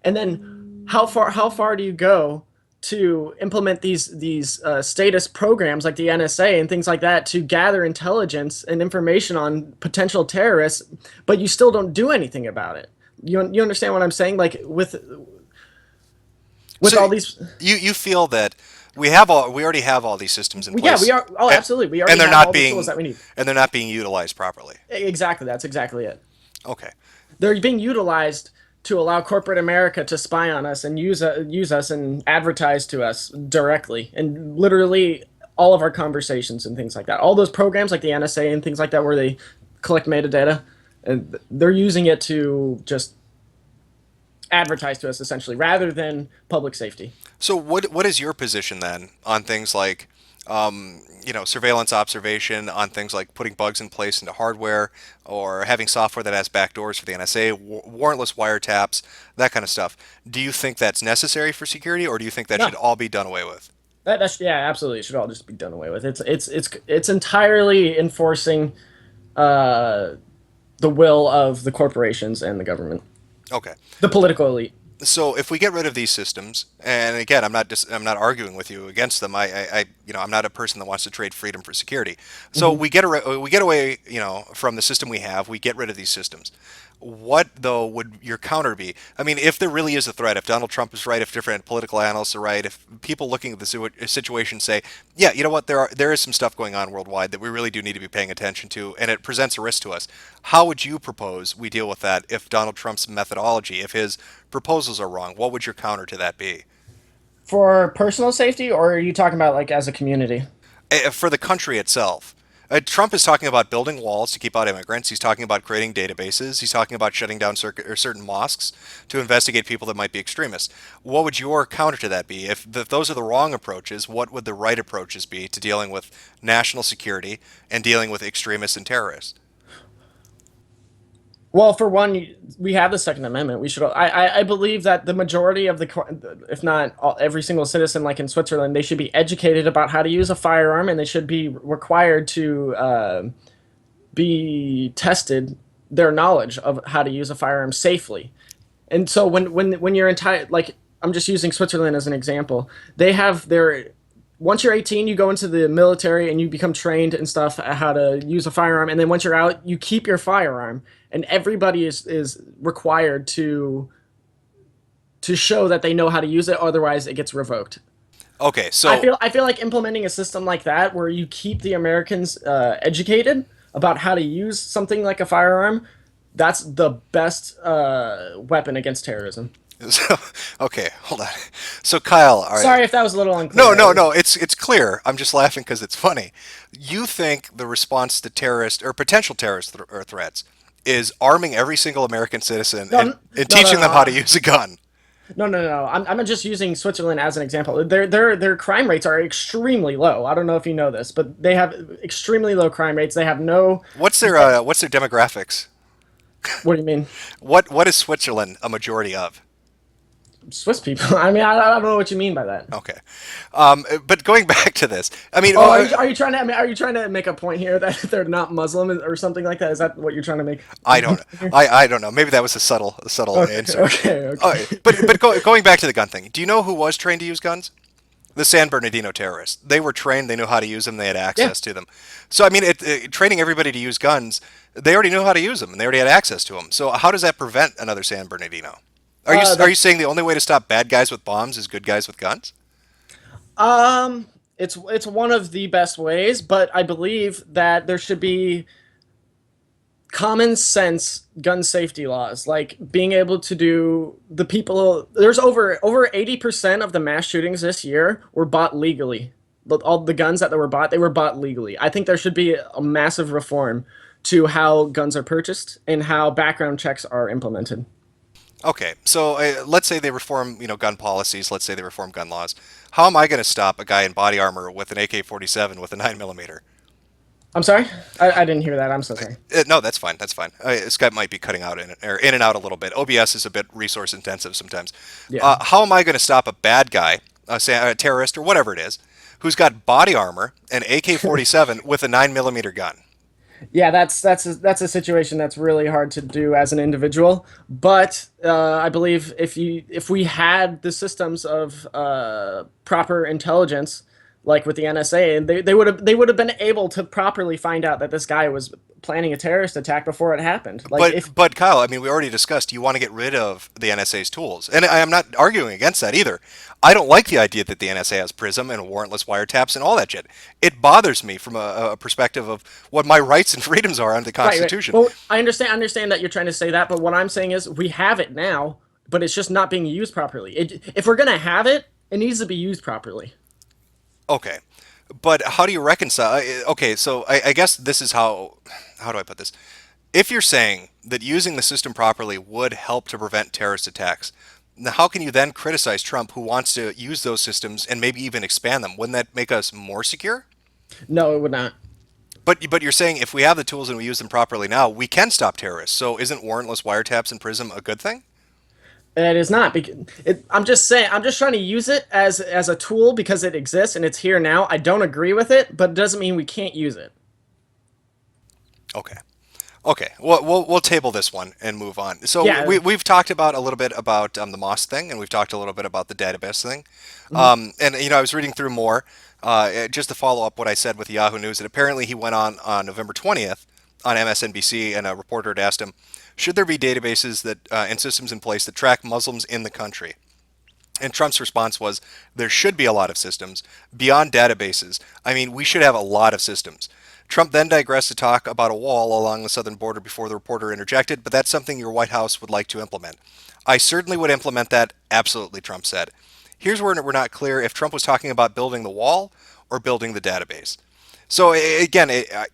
And then how far do you go to implement these statist programs like the NSA and things like that to gather intelligence and information on potential terrorists, but you still don't do anything about it? You understand what I'm saying? Like with all these, you feel that we already have all these systems in place. Yeah, we are. Oh, absolutely. We already have all the tools that we need. And they're not being utilized properly. Exactly. That's exactly it. Okay. They're being utilized to allow corporate America to spy on us and use us and advertise to us directly, and literally all of our conversations and things like that. All those programs like the NSA and things like that where they collect metadata, and they're using it to just advertise to us essentially rather than public safety. So what is your position then on things like surveillance observation on things like putting bugs in place into hardware or having software that has backdoors for the NSA, warrantless wiretaps, that kind of stuff. Do you think that's necessary for security, or do you think that No. should all be done away with? That's yeah, absolutely. It should all just be done away with. It's entirely enforcing the will of the corporations and the government, Okay. the political elite. So if we get rid of these systems, and again, I'm not arguing with you against them. I'm not a person that wants to trade freedom for security. So we get away, from the system we have. We get rid of these systems. What though would your counter be? I mean, if there really is a threat, if Donald Trump is right, if different political analysts are right, if people looking at the situation say, yeah, you know what, there is some stuff going on worldwide that we really do need to be paying attention to, and it presents a risk to us. How would you propose we deal with that if Donald Trump's methodology, if his proposals are wrong? What would your counter to that be? For personal safety, or are you talking about like as a community? For the country itself. Trump is talking about building walls to keep out immigrants. He's talking about creating databases. He's talking about shutting down certain mosques to investigate people that might be extremists. What would your counter to that be? If those are the wrong approaches, what would the right approaches be to dealing with national security and dealing with extremists and terrorists? Well, for one, we have the Second Amendment. We should. I believe that the majority of if not every single citizen, like in Switzerland, they should be educated about how to use a firearm, and they should be required to be tested their knowledge of how to use a firearm safely. And so when you're entire, like, I'm just using Switzerland as an example, they have their, once you're 18, you go into the military and you become trained and stuff how to use a firearm, and then once you're out, you keep your firearm, and everybody is required to show that they know how to use it, otherwise it gets revoked. Okay, so I feel like implementing a system like that where you keep the Americans educated about how to use something like a firearm, that's the best weapon against terrorism. So, okay, hold on. So Kyle, all right. Sorry if that was a little unclear. No, it's clear. I'm just laughing because it's funny. You think the response to terrorist or potential terrorist threats is arming every single American citizen and teaching them how to use a gun? No. I'm just using Switzerland as an example. Their crime rates are extremely low. I don't know if you know this, but they have extremely low crime rates. They have no. What's their demographics? What do you mean? What is Switzerland a majority of? Swiss people. I mean, I don't know what you mean by that. Okay, but going back to this, I mean, are you trying to? I mean, are you trying to make a point here that they're not Muslim or something like that? Is that what you're trying to make? I don't. I don't know. Maybe that was a subtle answer. Okay. But going back to the gun thing, do you know who was trained to use guns? The San Bernardino terrorists. They were trained. They knew how to use them. They had access to them. So I mean, training everybody to use guns, they already knew how to use them and they already had access to them. So how does that prevent another San Bernardino? Are you saying the only way to stop bad guys with bombs is good guys with guns? It's one of the best ways, but I believe that there should be common sense gun safety laws, like being able to do the people. There's over 80% of the mass shootings this year were bought legally. All the guns that were bought, they were bought legally. I think there should be a massive reform to how guns are purchased and how background checks are implemented. Okay, so let's say they reform, gun policies. Let's say they reform gun laws. How am I going to stop a guy in body armor with an AK-47 with a 9mm? I'm sorry, I didn't hear that. I'm so sorry. No, that's fine. That's fine. Skype might be cutting out in and out a little bit. OBS is a bit resource intensive sometimes. Yeah. How am I going to stop a bad guy, a terrorist or whatever it is, who's got body armor, an AK-47 with a 9mm gun? Yeah, that's a situation that's really hard to do as an individual. But I believe if we had the systems of proper intelligence, like with the NSA, they would have been able to properly find out that this guy was planning a terrorist attack before it happened. But Kyle, I mean, we already discussed you want to get rid of the NSA's tools, and I am not arguing against that either. I don't like the idea that the NSA has PRISM and warrantless wiretaps and all that shit. It bothers me from a perspective of what my rights and freedoms are under the Constitution. Right. Well, I understand that you're trying to say that, but what I'm saying is we have it now, but it's just not being used properly. If we're gonna have it, it needs to be used properly. Okay, but how do you reconcile? Okay, so I guess this is how do I put this? If you're saying that using the system properly would help to prevent terrorist attacks, Now, how can you then criticize Trump, who wants to use those systems and maybe even expand them? Wouldn't that make us more secure? No, it would not. But you're saying if we have the tools and we use them properly now, we can stop terrorists. So isn't warrantless wiretaps and PRISM a good thing? It is not. I'm just saying. I'm just trying to use it as a tool because it exists and it's here now. I don't agree with it, but it doesn't mean we can't use it. Okay. Okay, we'll table this one and move on. So Yeah. we've talked about a little bit about the Moss thing, and we've talked a little bit about the database thing. And I was reading through more just to follow up what I said with Yahoo News. That apparently he went on November 20th on MSNBC, and a reporter had asked him, "Should there be databases that and systems in place that track Muslims in the country?" And Trump's response was, "There should be a lot of systems beyond databases. I mean, we should have a lot of systems." Trump then digressed to talk about a wall along the southern border before the reporter interjected, "But that's something your White House would like to implement." "I certainly would implement that, absolutely," Trump said. Here's where we're not clear if Trump was talking about building the wall or building the database. So again,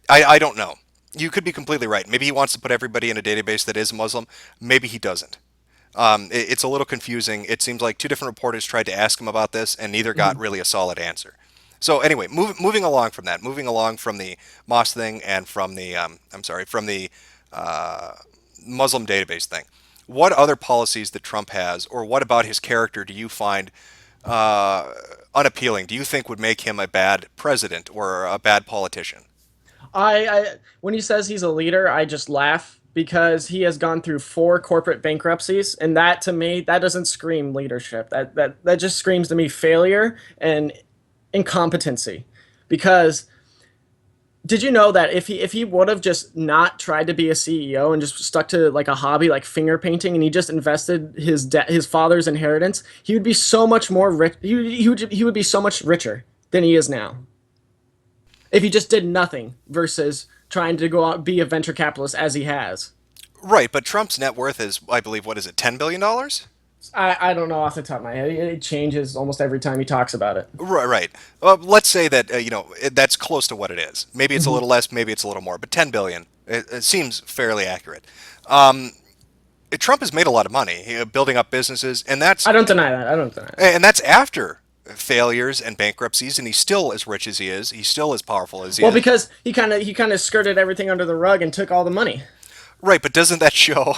I don't know. You could be completely right. Maybe he wants to put everybody in a database that is Muslim. Maybe he doesn't. It's a little confusing. It seems like two different reporters tried to ask him about this, and neither got really a solid answer. So anyway, moving along from that, moving along from the Moss thing and from the from the Muslim database thing. What other policies that Trump has, or what about his character, do you find unappealing? Do you think would make him a bad president or a bad politician? When he says he's a leader, I just laugh because he has gone through 4 corporate bankruptcies, and that to me, that doesn't scream leadership. That just screams to me failure and incompetency. Because did you know that if he would have just not tried to be a CEO and just stuck to like a hobby like finger painting, and he just invested his father's inheritance, he would be so much more rich. He would be so much richer than he is now if he just did nothing versus trying to go out and be a venture capitalist as he has. Right, but Trump's net worth is, I believe, what is it, $10 billion? I don't know off the top of my head. It changes almost every time he talks about it. Right. Let's say that that's close to what it is. Maybe it's a little less, maybe it's a little more, but 10 billion. It seems fairly accurate. Trump has made a lot of money building up businesses, and that's I don't deny that. And that's after failures and bankruptcies, and he's still as rich as he is. He's still as powerful as he is. Well, because he kind of skirted everything under the rug and took all the money. Right, but doesn't that show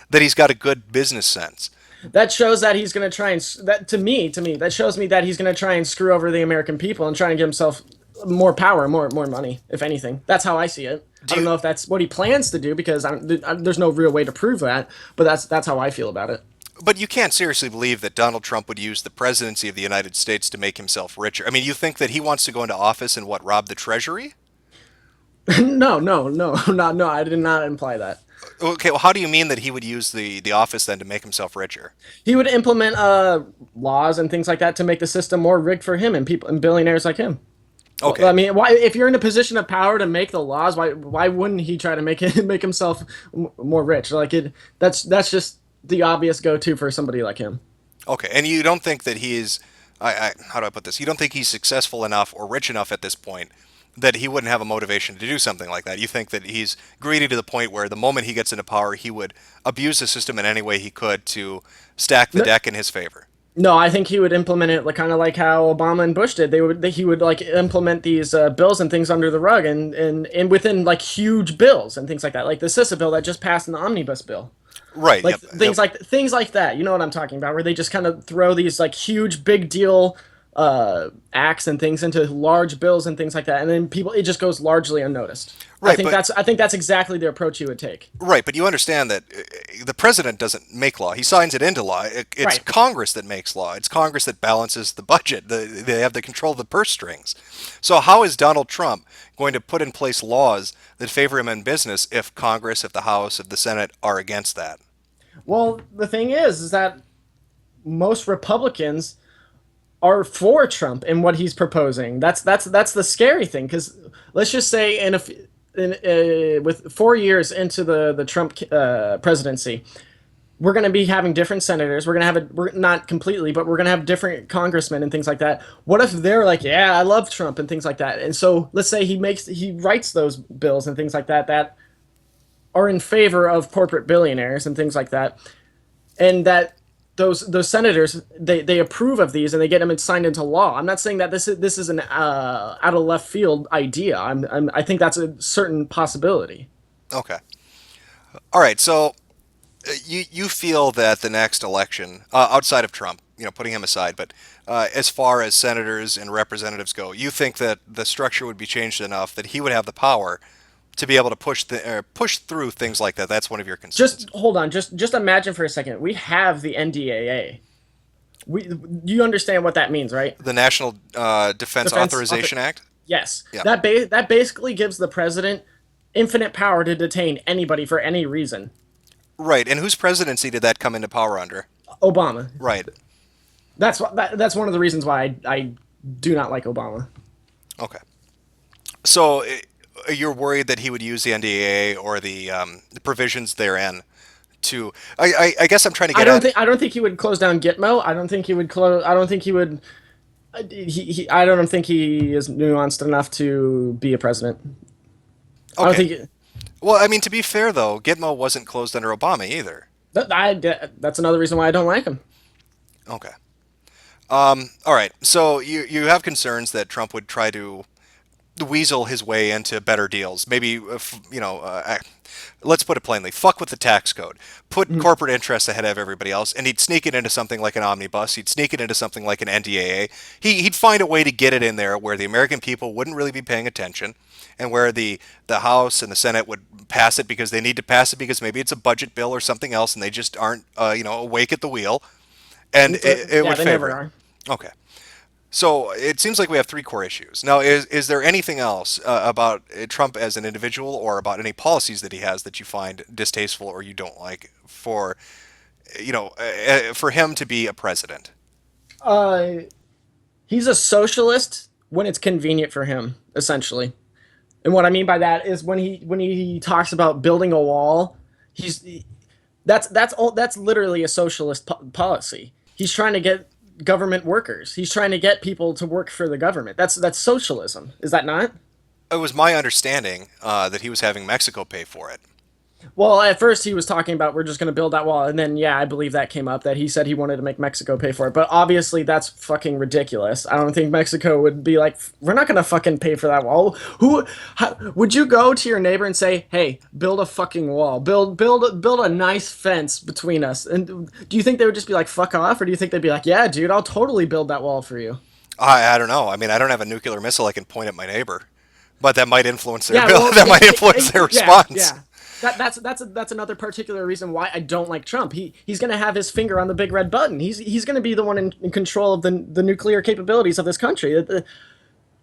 that he's got a good business sense? That shows that he's going to try and that shows me that he's going to try and screw over the American people and try and give himself more power, more money, if anything. That's how I see it. I don't know if that's what he plans to do because there's no real way to prove that, but that's how I feel about it. But you can't seriously believe that Donald Trump would use the presidency of the United States to make himself richer. I mean, you think that he wants to go into office and rob the Treasury? No, I did not imply that. Okay, well, how do you mean that he would use the office then to make himself richer? He would implement laws and things like that to make the system more rigged for him and people and billionaires like him. Okay. Well, I mean, why if you're in a position of power to make the laws, why wouldn't he try to make himself more rich? Like that's just the obvious go-to for somebody like him. Okay, and you don't think that he is, how do I put this? You don't think he's successful enough or rich enough at this point that he wouldn't have a motivation to do something like that? You think that he's greedy to the point where the moment he gets into power, he would abuse the system in any way he could to stack the deck in his favor? No, I think he would implement it kind of like how Obama and Bush did. He would like implement these bills and things under the rug and within like huge bills and things like that, like the CISA bill that just passed in the omnibus bill. Right. Like things like that. You know what I'm talking about? Where they just kind of throw these like huge big deal acts and things into large bills and things like that, and then it just goes largely unnoticed. Right, I think that's exactly the approach he would take. Right, but you understand that the president doesn't make law; he signs it into law. It's right. Congress that makes law. It's Congress that balances the budget. They have the control of the purse strings. So how is Donald Trump going to put in place laws that favor him in business if Congress, if the House, if the Senate are against that? Well, the thing is that most Republicans are for Trump and what he's proposing. That's the scary thing, because let's just say with 4 years into the Trump presidency, we're going to be having different senators. We're not completely, but we're going to have different congressmen and things like that. What if they're like, yeah, I love Trump and things like that? And so let's say he writes those bills and things like that are in favor of corporate billionaires and things like that, and that those senators, they approve of these and they get them signed into law. I'm not saying that this is an out of left field idea. I think that's a certain possibility. Okay. All right. So you feel that the next election, outside of Trump, putting him aside, but as far as senators and representatives go, you think that the structure would be changed enough that he would have the power to be able to push through things like that. That's one of your concerns. Just hold on. Just imagine for a second. We have the NDAA. You understand what that means, right? The National Defense Authorization Act? Yes. Yeah. That basically gives the president infinite power to detain anybody for any reason. Right. And whose presidency did that come into power under? Obama. Right. That's one of the reasons why I do not like Obama. Okay. So you're worried that he would use the NDAA or the provisions therein to. I guess I'm trying to get. I don't think he would close down Gitmo. I don't think he would close. I don't think he would. I don't think he is nuanced enough to be a president. Okay. I don't think. Well, I mean, to be fair though, Gitmo wasn't closed under Obama either. That's another reason why I don't like him. Okay. All right. So you have concerns that Trump would try to weasel his way into better deals. Maybe, let's put it plainly, fuck with the tax code. Put corporate interests ahead of everybody else, and he'd sneak it into something like an omnibus. He'd sneak it into something like an NDAA. He'd find a way to get it in there where the American people wouldn't really be paying attention, and where the House and the Senate would pass it because they need to pass it because maybe it's a budget bill or something else, and they just aren't, awake at the wheel. And it would favor it. Okay. So it seems like we have three core issues. Now, is there anything else about Trump as an individual or about any policies that he has that you find distasteful or you don't like for him to be a president? He's a socialist when it's convenient for him, essentially. And what I mean by that is when he talks about building a wall, that's literally a socialist policy. He's trying to get government workers. He's trying to get people to work for the government. That's socialism. Is that not? It was my understanding that he was having Mexico pay for it. Well, at first he was talking about we're just going to build that wall, and then I believe that came up that he said he wanted to make Mexico pay for it. But obviously that's fucking ridiculous. I don't think Mexico would be like, we're not going to fucking pay for that wall. Would you go to your neighbor and say, "Hey, build a fucking wall. Build a nice fence between us." And do you think they would just be like, "Fuck off," or do you think they'd be like, "Yeah, dude, I'll totally build that wall for you"? I don't know. I mean, I don't have a nuclear missile I can point at my neighbor, but that might influence their their response. Yeah. That's another particular reason why I don't like Trump. He's going to have his finger on the big red button. He's going to be the one in control of the nuclear capabilities of this country.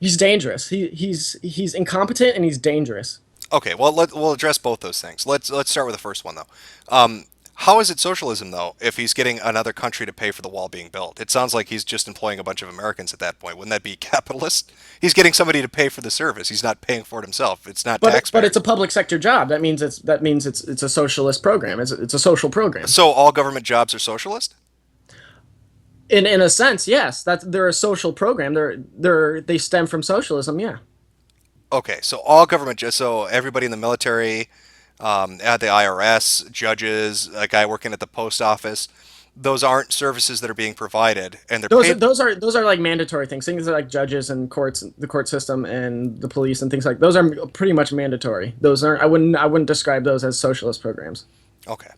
He's dangerous. He's incompetent and he's dangerous. Okay, well we'll address both those things. Let's start with the first one though. How is it socialism though if he's getting another country to pay for the wall being built? It sounds like he's just employing a bunch of Americans at that point. Wouldn't that be capitalist? He's getting somebody to pay for the service. He's not paying for it himself. It's not taxpayers. But it's a public sector job. That means it's a socialist program. It's a social program. So all government jobs are socialist? In a sense, yes. They're a social program. They stem from socialism. Yeah. Okay, so all government jobs. So everybody in the military, at the IRS, judges, a guy working at the post office. Those aren't services that are being provided, and they're paid. Those are like mandatory things. Things like judges and courts, the court system, and the police and things like those are pretty much mandatory. Those aren't. I wouldn't describe those as socialist programs. Okay.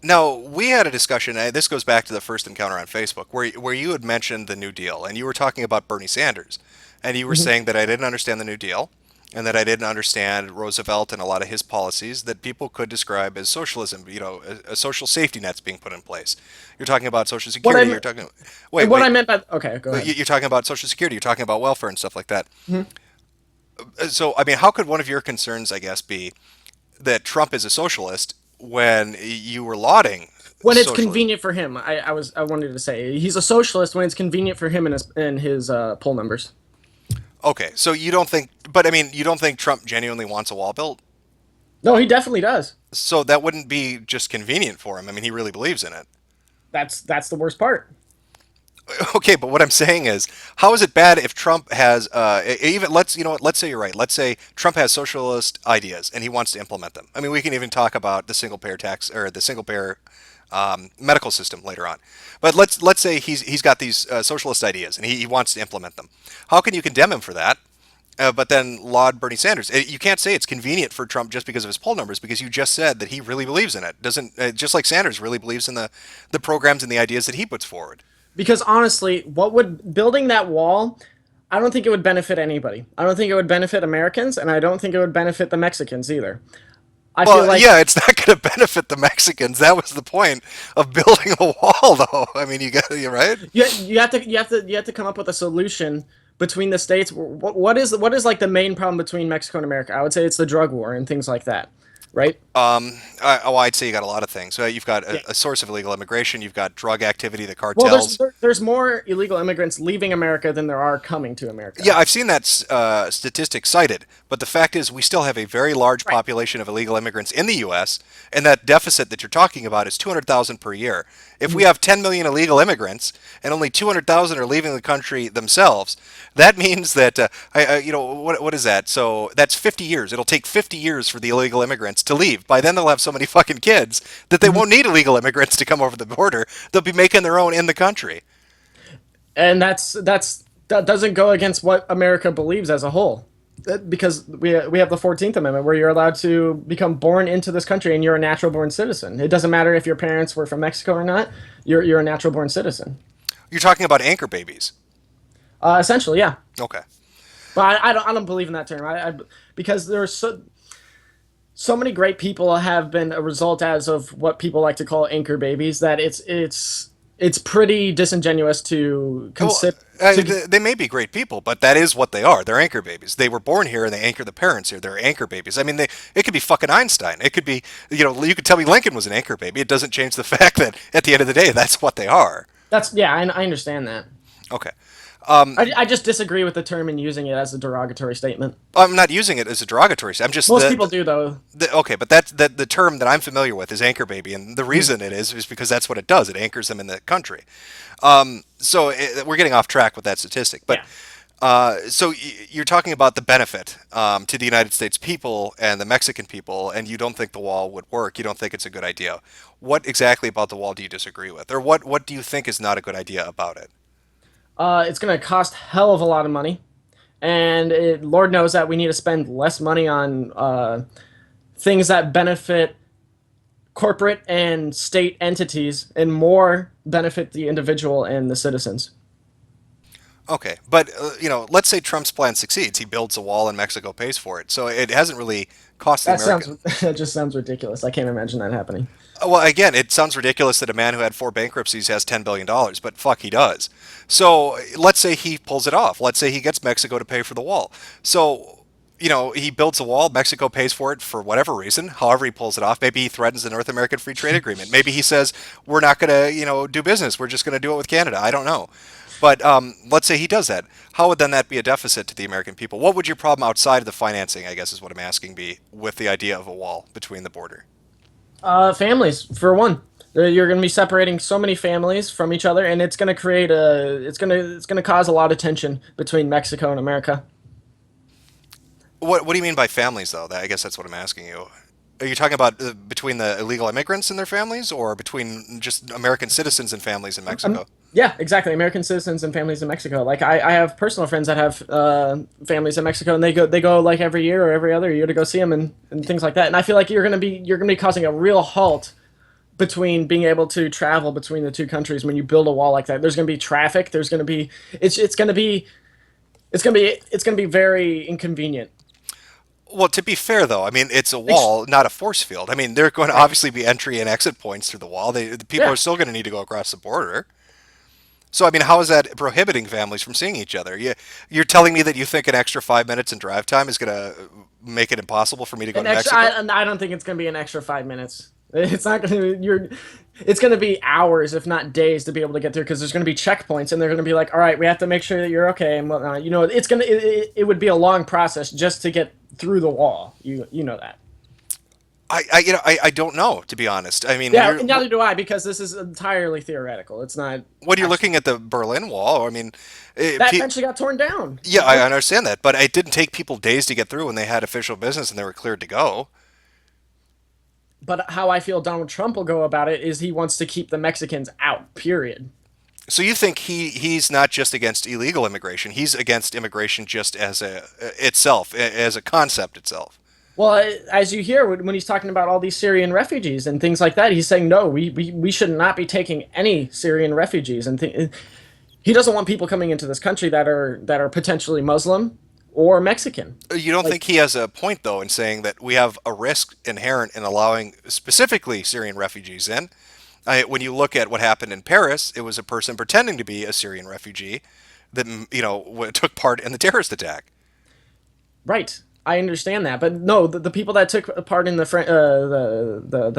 Now we had a discussion. This goes back to the first encounter on Facebook, where you had mentioned the New Deal, and you were talking about Bernie Sanders, and you were saying that I didn't understand the New Deal. And that I didn't understand Roosevelt and a lot of his policies that people could describe as socialism, a social safety net's being put in place. You're talking about Social Security. You're talking. I meant by okay, go ahead. You're talking about Social Security. You're talking about welfare and stuff like that. Mm-hmm. So, I mean, how could one of your concerns, I guess, be that Trump is a socialist when you were lauding? When it's convenient for him, I wanted to say he's a socialist when it's convenient for him and his poll numbers. Okay, so you don't think, but I mean, you don't think Trump genuinely wants a wall built? No, he definitely does. So that wouldn't be just convenient for him. I mean, he really believes in it. That's the worst part. Okay, but what I'm saying is, how is it bad if Trump has let's say you're right. Let's say Trump has socialist ideas and he wants to implement them. I mean, we can even talk about the single payer tax or the single payer medical system later on. But let's say he's got these socialist ideas and he wants to implement them. How can you condemn him for that? But then laud Bernie Sanders. You can't say it's convenient for Trump just because of his poll numbers, because you just said that he really believes in it. Doesn't just like Sanders really believes in the programs and the ideas that he puts forward. Because honestly, building that wall, I don't think it would benefit anybody. I don't think it would benefit Americans, and I don't think it would benefit the Mexicans either. I feel like, yeah, it's not going to benefit the Mexicans. That was the point of building a wall, though. I mean, you're right. You have to come up with a solution between the states. What is like the main problem between Mexico and America? I would say it's the drug war and things like that, right? I'd say you got a lot of things. You've got a source of illegal immigration. You've got drug activity, the cartels. Well, there's more illegal immigrants leaving America than there are coming to America. Yeah, I've seen that statistic cited. But the fact is, we still have a very large population of illegal immigrants in the U.S., and that deficit that you're talking about is 200,000 per year. If we have 10 million illegal immigrants and only 200,000 are leaving the country themselves, that means that, what is that? So that's 50 years. It'll take 50 years for the illegal immigrants to leave. By then they'll have so many fucking kids that they won't need illegal immigrants to come over the border. They'll be making their own in the country. And that doesn't go against what America believes as a whole. Because we have the 14th Amendment where you're allowed to become born into this country and you're a natural born citizen. It doesn't matter if your parents were from Mexico or not. You're a natural born citizen. You're talking about anchor babies. Essentially, yeah. Okay. But I don't believe in that term. Because there's so many great people have been a result as of what people like to call anchor babies that it's pretty disingenuous to consider. They may be great people, but that is what they are. They're anchor babies. They were born here and they anchor the parents here. They're anchor babies. I mean, it could be fucking Einstein. It could be, you could tell me Lincoln was an anchor baby. It doesn't change the fact that at the end of the day, that's what they are. I understand that. Okay. I just disagree with the term and using it as a derogatory statement. I'm not using it as a derogatory statement. Most people do, though. Okay, but the term that I'm familiar with is anchor baby, and the reason it is because that's what it does. It anchors them in the country. We're getting off track with that statistic, but so you're talking about the benefit to the United States people and the Mexican people, and you don't think the wall would work. You don't think it's a good idea. What exactly about the wall do you disagree with, or what do you think is not a good idea about it? It's going to cost hell of a lot of money, and Lord knows that we need to spend less money on things that benefit corporate and state entities and more benefit the individual and the citizens. Okay, but let's say Trump's plan succeeds. He builds a wall and Mexico pays for it. So it hasn't really cost the American. That just sounds ridiculous. I can't imagine that happening. Well, again, it sounds ridiculous that a man who had 4 bankruptcies has $10 billion, but fuck, he does. So let's say he pulls it off. Let's say he gets Mexico to pay for the wall. So, he builds a wall, Mexico pays for it for whatever reason, however he pulls it off. Maybe he threatens the North American Free Trade Agreement. Maybe he says, we're not going to, do business. We're just going to do it with Canada. I don't know. But let's say he does that. How would then that be a deficit to the American people? What would your problem outside of the financing, I guess is what I'm asking, be with the idea of a wall between the border? Families, for one. You're going to be separating so many families from each other, and it's going to create it's going to cause a lot of tension between Mexico and America. What do you mean by families, though? I guess that's what I'm asking you. Are you talking about between the illegal immigrants and their families, or between just American citizens and families in Mexico? Yeah, exactly. American citizens and families in Mexico. Like I have personal friends that have families in Mexico, and they go like every year or every other year to go see them and things like that. And I feel like you're gonna be causing a real halt between being able to travel between the two countries when you build a wall like that. There's gonna be traffic. There's gonna be it's gonna be very inconvenient. Well, to be fair, though, I mean, it's a wall, not a force field. I mean, there are going to obviously be entry and exit points through the wall. The people are still going to need to go across the border. So, I mean, how is that prohibiting families from seeing each other? You're telling me that you think an extra 5 minutes in drive time is going to make it impossible for me to go to Mexico? I don't think it's going to be an extra 5 minutes. It's not going to. It's going to be hours, if not days, to be able to get through, because there's going to be checkpoints, and they're going to be like, "All right, we have to make sure that you're okay," and whatnot. It would be a long process just to get through the wall. You know that. I don't know, to be honest. I mean, neither do I, because this is entirely theoretical. It's not. When you're looking at the Berlin Wall, I mean, that eventually got torn down. Yeah, I understand that, but it didn't take people days to get through when they had official business and they were cleared to go. But how I feel Donald Trump will go about it is he wants to keep the Mexicans out, period. So you think he's not just against illegal immigration, he's against immigration just as as a concept itself. Well, as you hear when he's talking about all these Syrian refugees and things like that, he's saying, no, we should not be taking any Syrian refugees. And he doesn't want people coming into this country that are potentially Muslim or Mexican. You don't think he has a point, though, in saying that we have a risk inherent in allowing specifically Syrian refugees in? When you look at what happened in Paris, it was a person pretending to be a Syrian refugee that, took part in the terrorist attack. Right. I understand that, but no, the people that took part in the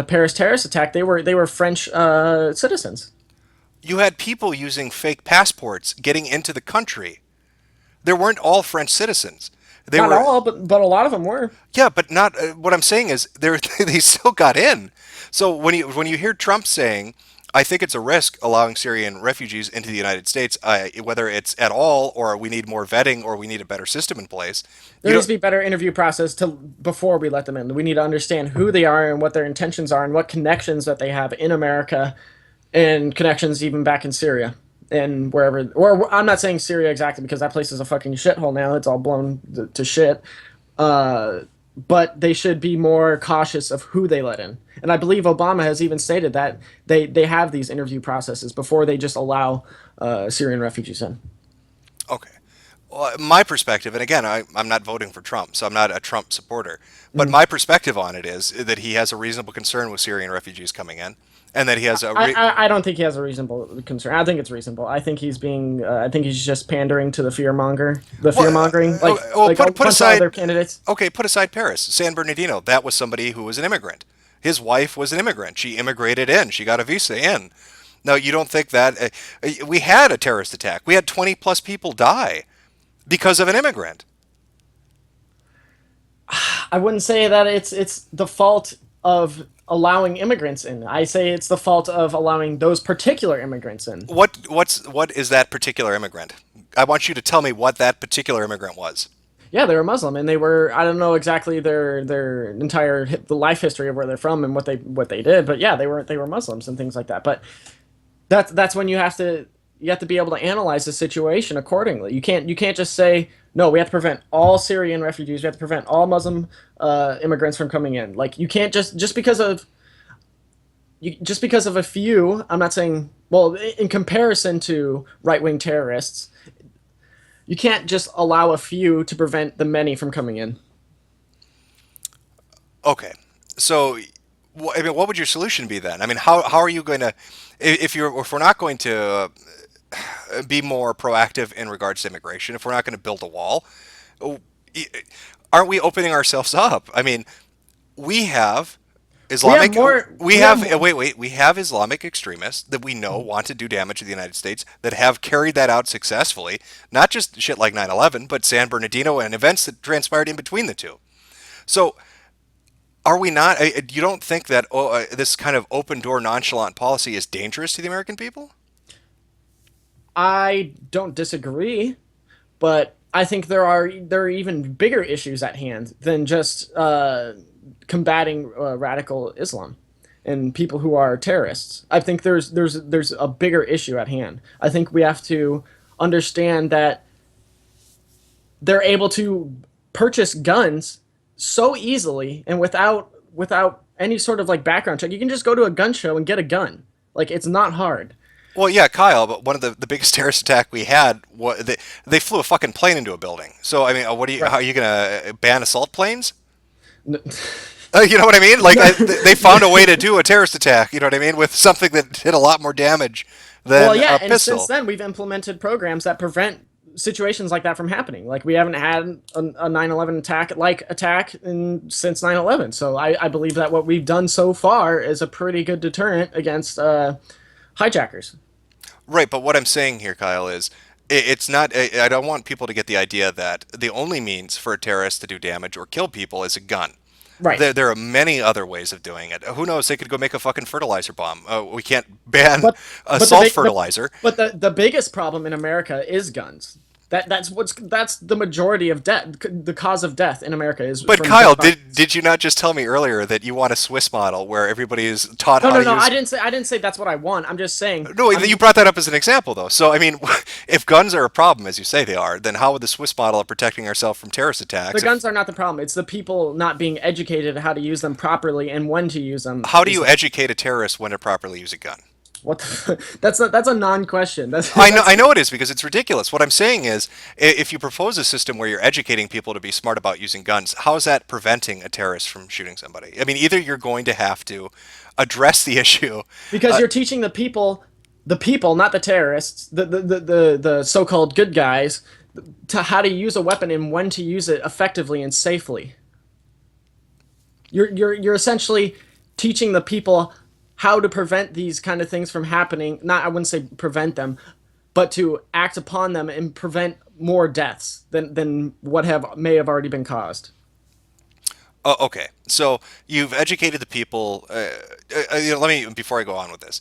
Paris terrorist attack, they were French citizens. You had people using fake passports getting into the country. There weren't all French citizens. Not all, but a lot of them were. Yeah, but not. What I'm saying is they still got in. So when you hear Trump saying, I think it's a risk allowing Syrian refugees into the United States, whether it's at all or we need more vetting or we need a better system in place. There needs to be a better interview process before we let them in. We need to understand who they are and what their intentions are and what connections that they have in America and connections even back in Syria and wherever. Or I'm not saying Syria exactly because that place is a fucking shithole now. It's all blown to shit. But they should be more cautious of who they let in. And I believe Obama has even stated that they have these interview processes before they just allow Syrian refugees in. Okay. Well, my perspective, and again, I'm not voting for Trump, so I'm not a Trump supporter, but my perspective on it is that he has a reasonable concern with Syrian refugees coming in, and that he has a... I don't think he has a reasonable concern. I think it's reasonable. I think he's being... I think he's just pandering to the fear-mongering. Put aside other candidates. Okay, put aside Paris. San Bernardino, that was somebody who was an immigrant. His wife was an immigrant. She immigrated in. She got a visa in. Now, you don't think that... we had a terrorist attack. We had 20-plus people die because of an immigrant. I wouldn't say that it's the fault of allowing immigrants in. I say it's the fault of allowing those particular immigrants in. What is that particular immigrant? I want you to tell me what that particular immigrant was. Yeah, they were Muslim, and they were, I don't know exactly their entire the life history of where they're from and what they did, but yeah, they were Muslims and things like that. But that's when you have to be able to analyze the situation accordingly. You can't just say, no, we have to prevent all Syrian refugees, we have to prevent all Muslim immigrants from coming in. Like, you can't just because of a few. I'm not saying, well, in comparison to right-wing terrorists, you can't just allow a few to prevent the many from coming in. Okay, so I mean, what would your solution be then? I mean, how are you going to, if we're not going to be more proactive in regards to immigration, if we're not going to build a wall, aren't we opening ourselves up? I mean, we have Islamic. We have Islamic extremists that we know want to do damage to the United States, that have carried that out successfully. Not just shit like 9/11, but San Bernardino and events that transpired in between the two. So, are we not? You don't think that this kind of open door, nonchalant policy is dangerous to the American people? I don't disagree, but I think there are even bigger issues at hand than just combating radical Islam and people who are terrorists. I think there's a bigger issue at hand. I think we have to understand that they're able to purchase guns so easily and without any sort of like background check. You can just go to a gun show and get a gun. Like, it's not hard. Well, yeah, Kyle, but one of the biggest terrorist attack we had, they flew a fucking plane into a building. So, I mean, how are you going to ban assault planes? No. You know what I mean? Like, they found a way to do a terrorist attack, you know what I mean, with something that did a lot more damage than a pistol. And since then, we've implemented programs that prevent situations like that from happening. Like, we haven't had a 9/11 attack since 9/11. So I believe that what we've done so far is a pretty good deterrent against hijackers. Right, but what I'm saying here, Kyle, is it's not. I don't want people to get the idea that the only means for a terrorist to do damage or kill people is a gun. Right. There are many other ways of doing it. Who knows? They could go make a fucking fertilizer bomb. We can't ban assault fertilizer. But the biggest problem in America is guns. That's the majority of death. The cause of death in America is. But from Kyle, gun violence. did you not just tell me earlier that you want a Swiss model where everybody is taught how to use? No. I didn't say that's what I want. I'm just saying. No, you brought that up as an example, though. So, I mean, if guns are a problem, as you say they are, then how would the Swiss model of protecting ourselves from terrorist attacks? The guns are not the problem. It's the people not being educated how to use them properly and when to use them. How do you educate a terrorist when to properly use a gun? What? That's a non-question. I know it is, because it's ridiculous. What I'm saying is, if you propose a system where you're educating people to be smart about using guns, how is that preventing a terrorist from shooting somebody? I mean, either you're going to have to address the issue because you're teaching the people, not the terrorists, the so-called good guys, to how to use a weapon and when to use it effectively and safely. You're essentially teaching the people how to prevent these kind of things from happening. Not, I wouldn't say prevent them, but to act upon them and prevent more deaths than what may have already been caused. Oh, okay. So you've educated the people. Let me, before I go on with this,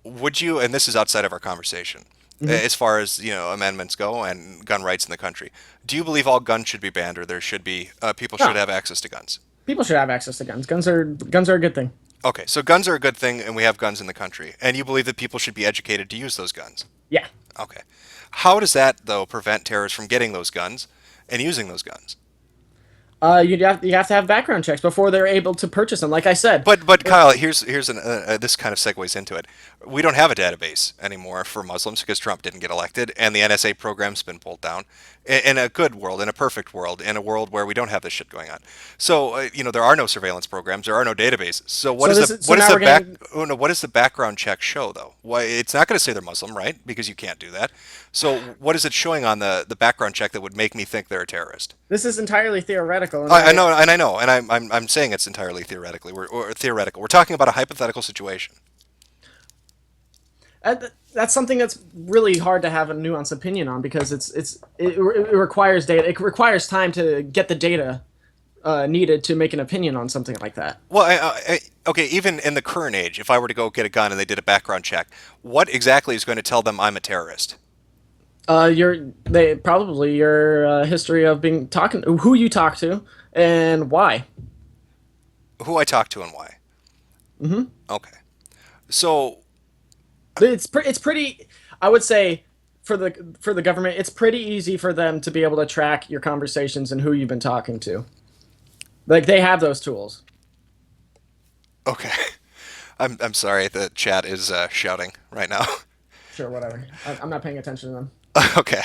would you, and this is outside of our conversation, as far as amendments go and gun rights in the country, do you believe all guns should be banned, or there should be people should have access to guns? People should have access to guns. Guns are a good thing. Okay, so guns are a good thing, and we have guns in the country, and you believe that people should be educated to use those guns? Yeah. Okay. How does that, though, prevent terrorists from getting those guns and using those guns? You have to have background checks before they're able to purchase them. Like I said. But Kyle, here's this kind of segues into it. We don't have a database anymore for Muslims because Trump didn't get elected, and the NSA program's been pulled down. In a good world, in a perfect world, in a world where we don't have this shit going on. So there are no surveillance programs, there are no databases. So what does the background check show, though? Why, it's not going to say they're Muslim, right? Because you can't do that. So what is it showing on the background check that would make me think they're a terrorist? This is entirely theoretical. I know, and I'm saying it's entirely theoretically. We're theoretical. We're talking about a hypothetical situation. That's something that's really hard to have a nuanced opinion on, because it requires data. It requires time to get the data needed to make an opinion on something like that. Well, okay, even in the current age, if I were to go get a gun and they did a background check, what exactly is going to tell them I'm a terrorist? Your history of who you talk to and why. Who I talk to and why. Mm-hmm. Okay, so it's pretty. I would say for the government, it's pretty easy for them to be able to track your conversations and who you've been talking to. Like, they have those tools. Okay, I'm sorry. The chat is shouting right now. Sure, whatever. I'm not paying attention to them. Okay.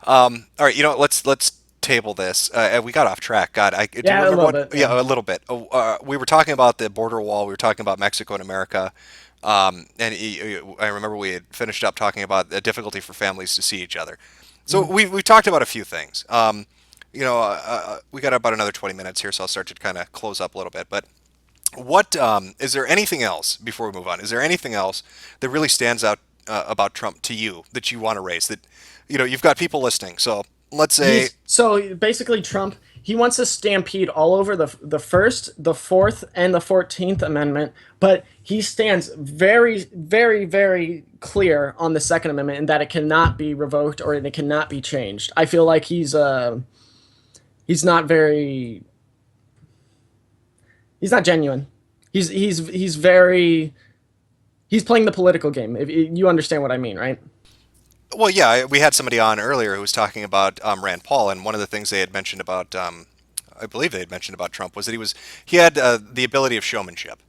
All right. Let's table this. We got off track. God, a little bit. Yeah, a little bit. We were talking about the border wall. We were talking about Mexico and America. And I remember we had finished up talking about the difficulty for families to see each other. So we've talked about a few things. We got about another 20 minutes here, so I'll start to kind of close up a little bit. But what is there anything else before we move on? Is there anything else that really stands out about Trump to you that you want to raise? That you've got people listening. So let's say. So basically, Trump, he wants to stampede all over the First, the Fourth, and the 14th Amendment, but he stands very, very, very clear on the Second Amendment, and that it cannot be revoked or it cannot be changed. I feel like he's not genuine. He's playing the political game. If you understand what I mean, right? Well, yeah, we had somebody on earlier who was talking about Rand Paul, and one of the things they had mentioned about, I believe they had mentioned about Trump, was that he had the ability of showmanship.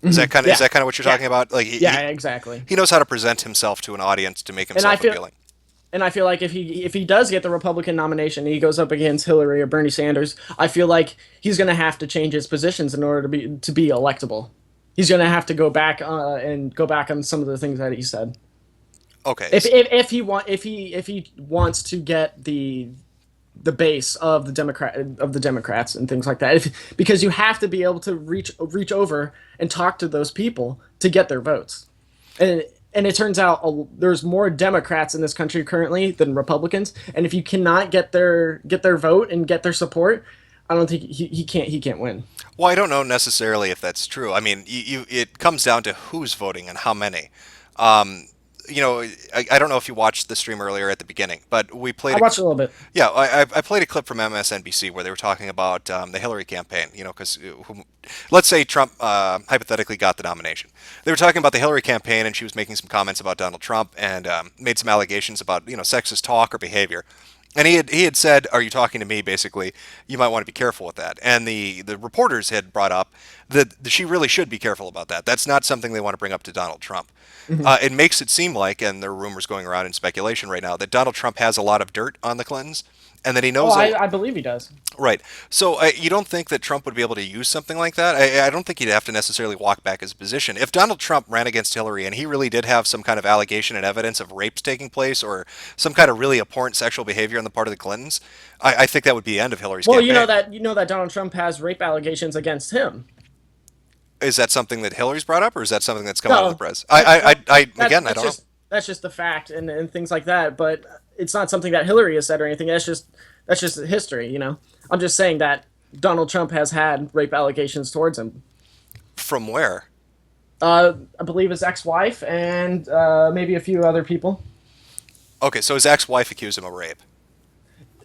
Is that kind of what you're talking about? Like, exactly. He knows how to present himself to an audience to make himself appealing. And I feel like if he does get the Republican nomination, and he goes up against Hillary or Bernie Sanders, I feel like he's going to have to change his positions in order to be electable. He's going to have to go back on some of the things that he said. Okay. If he wants to get the base of the Democrats and things like that, because you have to be able to reach over and talk to those people to get their votes, and it turns out there's more Democrats in this country currently than Republicans, and if you cannot get their vote and get their support, I don't think he can't win. Well, I don't know necessarily if that's true. I mean, it comes down to who's voting and how many. I don't know if you watched the stream earlier at the beginning, but we played. I watched a little bit. Yeah, I played a clip from MSNBC where they were talking about the Hillary campaign. Because let's say Trump hypothetically got the nomination. They were talking about the Hillary campaign, and she was making some comments about Donald Trump and made some allegations about sexist talk or behavior. And he had said, "Are you talking to me?" Basically, you might want to be careful with that. And the reporters had brought up that she really should be careful about that. That's not something they want to bring up to Donald Trump. It makes it seem like, and there are rumors going around in speculation right now, that Donald Trump has a lot of dirt on the Clintons, and that he knows. I believe he does. Right. So you don't think that Trump would be able to use something like that? I don't think he'd have to necessarily walk back his position. If Donald Trump ran against Hillary and he really did have some kind of allegation and evidence of rapes taking place or some kind of really abhorrent sexual behavior on the part of the Clintons, I think that would be the end of Hillary's campaign. You know that Donald Trump has rape allegations against him. Is that something that Hillary's brought up, or is that something that's come out of the press? I don't know. That's just the fact and things like that. But it's not something that Hillary has said or anything. That's just history. I'm just saying that Donald Trump has had rape allegations towards him. From where? I believe his ex-wife and maybe a few other people. Okay, so his ex-wife accused him of rape.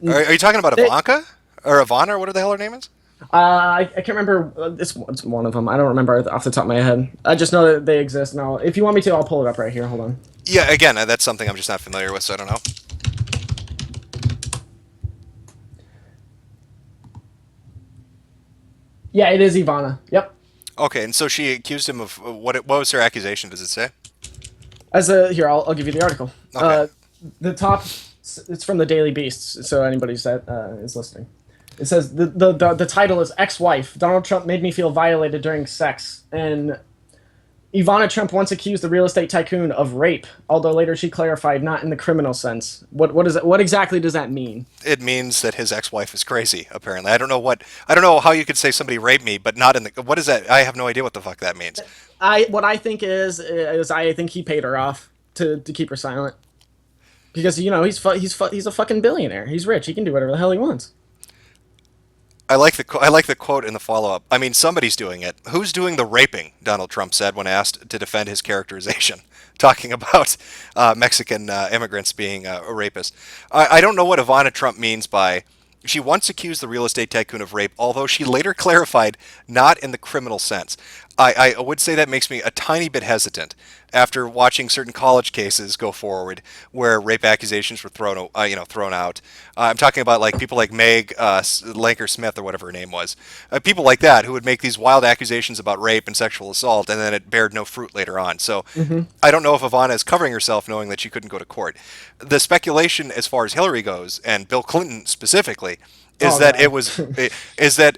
Are you talking about Ivanka or Ivana or whatever the hell her name is? I can't remember. It's one of them. I don't remember off the top of my head. I just know that they exist. Now, if you want me to, I'll pull it up right here. Hold on. Yeah, again, that's something I'm just not familiar with, so I don't know. Yeah, it is Ivana. Yep. Okay, and so she accused him of what was her accusation? Does it say? Here, I'll give you the article. Okay. The top, it's from the Daily Beast, so anybody that is listening. It says the title is "Ex-Wife: Donald Trump made me feel violated during sex," and Ivana Trump once accused the real estate tycoon of rape, although later she clarified not in the criminal sense. What exactly does that mean? It means that his ex-wife is crazy. Apparently, I don't know how you could say somebody raped me, but not in the. What is that? I have no idea what the fuck that means. What I think is I think he paid her off to keep her silent because he's a fucking billionaire. He's rich. He can do whatever the hell he wants. I like the quote in the follow-up. I mean, somebody's doing it. Who's doing the raping? Donald Trump said when asked to defend his characterization, talking about Mexican immigrants being a rapist. I don't know what Ivana Trump means by she once accused the real estate tycoon of rape, although she later clarified not in the criminal sense. I would say that makes me a tiny bit hesitant after watching certain college cases go forward where rape accusations were thrown out. I'm talking about like people like Meg Lanker Smith or whatever her name was. People like that who would make these wild accusations about rape and sexual assault, and then it bared no fruit later on. So I don't know if Ivana is covering herself knowing that she couldn't go to court. The speculation as far as Hillary goes, and Bill Clinton specifically, and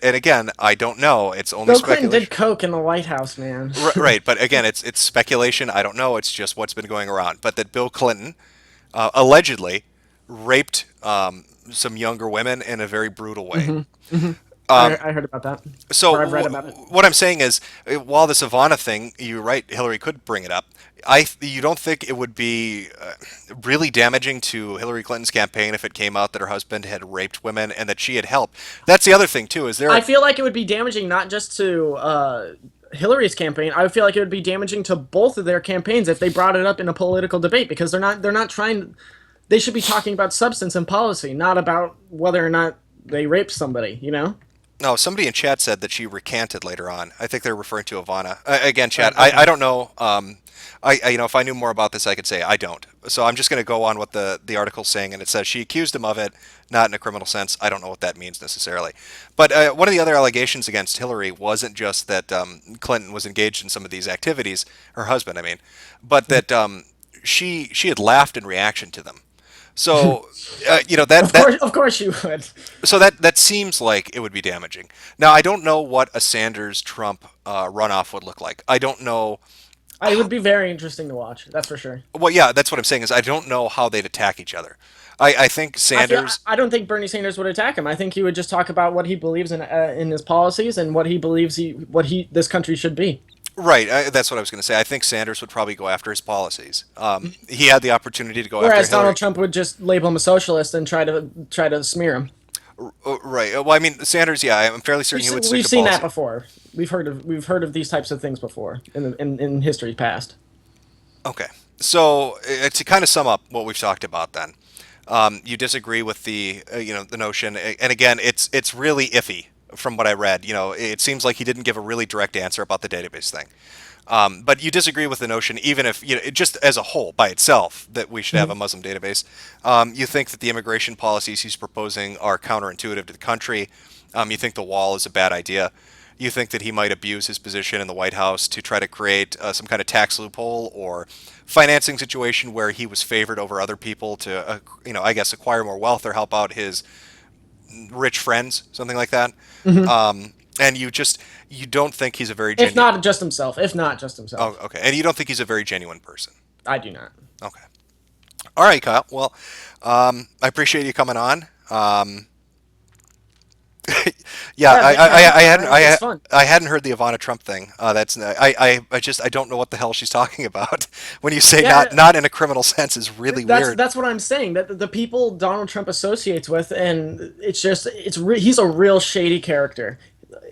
again, I don't know. It's only Bill speculation. Clinton did coke in the White House, man. Right, but again, it's speculation. I don't know. It's just what's been going around. But that Bill Clinton allegedly raped some younger women in a very brutal way. I heard about that. So I've read about it. What I'm saying is, while this Ivana thing, you're right, Hillary could bring it up. You don't think it would be really damaging to Hillary Clinton's campaign if it came out that her husband had raped women and that she had helped? That's the other thing too. I feel like it would be damaging not just to Hillary's campaign. I feel like it would be damaging to both of their campaigns if they brought it up in a political debate because they're not trying. They should be talking about substance and policy, not about whether or not they raped somebody. No, somebody in chat said that she recanted later on. I think they're referring to Ivana. Again, chat, I don't know. If I knew more about this, I could say I don't. So I'm just going to go on what the article's saying, and it says she accused him of it, not in a criminal sense. I don't know what that means necessarily. But one of the other allegations against Hillary wasn't just that Clinton was engaged in some of these activities, her husband, I mean, but that she had laughed in reaction to them. So, Of course you would. So that seems like it would be damaging. Now, I don't know what a Sanders-Trump runoff would look like. I don't know. It would be very interesting to watch. That's for sure. Well, yeah, that's what I'm saying is I don't know how they'd attack each other. I think Sanders. I don't think Bernie Sanders would attack him. I think he would just talk about what he believes in his policies and what he believes this country should be. Right, that's what I was going to say. I think Sanders would probably go after his policies. He had the opportunity to go after Hillary. Whereas Donald Trump would just label him a socialist and try to smear him. Right. Well, I mean, Sanders. Yeah, I'm fairly certain he would. We've seen that before. We've heard of these types of things before in history past. Okay. So to kind of sum up what we've talked about, then you disagree with the the notion, and again, it's really iffy from what I read. It seems like he didn't give a really direct answer about the database thing. But you disagree with the notion, even if just as a whole by itself, that we should have a Muslim database. You think that the immigration policies he's proposing are counterintuitive to the country. You think the wall is a bad idea. You think that he might abuse his position in the White House to try to create some kind of tax loophole or financing situation where he was favored over other people to, I guess, acquire more wealth or help out his rich friends, something like that. And you don't think he's a very If not just himself. Oh, okay. And you don't think he's a very genuine person? I do not. Okay. All right, Kyle. Well, I appreciate you coming on. I hadn't heard the Ivana Trump thing. I don't know what the hell she's talking about. When you say not in a criminal sense is really weird. That's what I'm saying. That the people Donald Trump associates with, and he's a real shady character.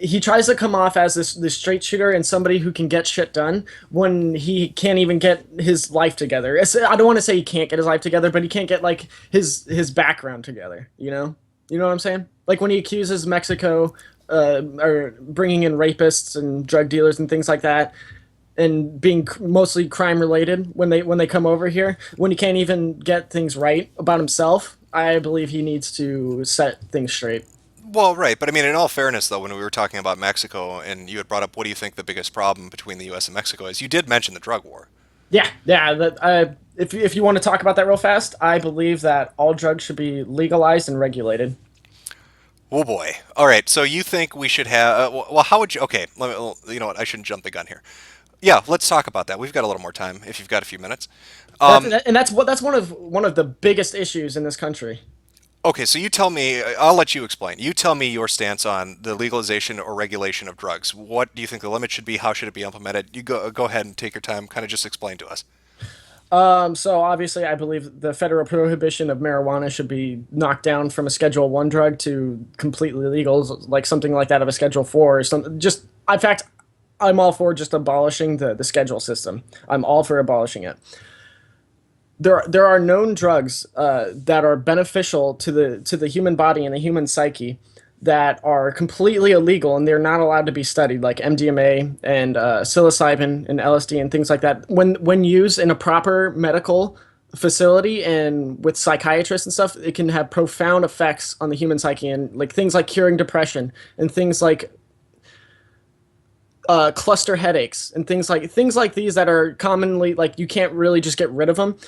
He tries to come off as this straight shooter and somebody who can get shit done when he can't even get his life together. I don't want to say he can't get his life together, but he can't get like his background together. You know what I'm saying? Like when he accuses Mexico or bringing in rapists and drug dealers and things like that, and being mostly crime related when they come over here, when he can't even get things right about himself, I believe he needs to set things straight. Well, right, but I mean, in all fairness, though, when we were talking about Mexico, and you had brought up, what do you think the biggest problem between the U.S. and Mexico is? You did mention the drug war. Yeah. If you want to talk about that real fast, I believe that all drugs should be legalized and regulated. Oh boy! All right, so you think we should have? Well, how would you? Okay, you know what? I shouldn't jump the gun here. Yeah, let's talk about that. We've got a little more time if you've got a few minutes. That's one of the biggest issues in this country. Okay, so you tell me, I'll let you explain. You tell me your stance on the legalization or regulation of drugs. What do you think the limit should be? How should it be implemented? You go ahead and take your time, kind of just explain to us. So obviously I believe the federal prohibition of marijuana should be knocked down from a Schedule 1 drug to completely legal, like something like that of a Schedule 4 or something. In fact, I'm all for just abolishing the schedule system. I'm all for abolishing it. There are known drugs that are beneficial to the human body and the human psyche that are completely illegal and they're not allowed to be studied, like MDMA and psilocybin and LSD and things like that. When used in a proper medical facility and with psychiatrists and stuff, it can have profound effects on the human psyche, and like things like curing depression and things like cluster headaches and things like these that are commonly, like, you can't really just get rid of them.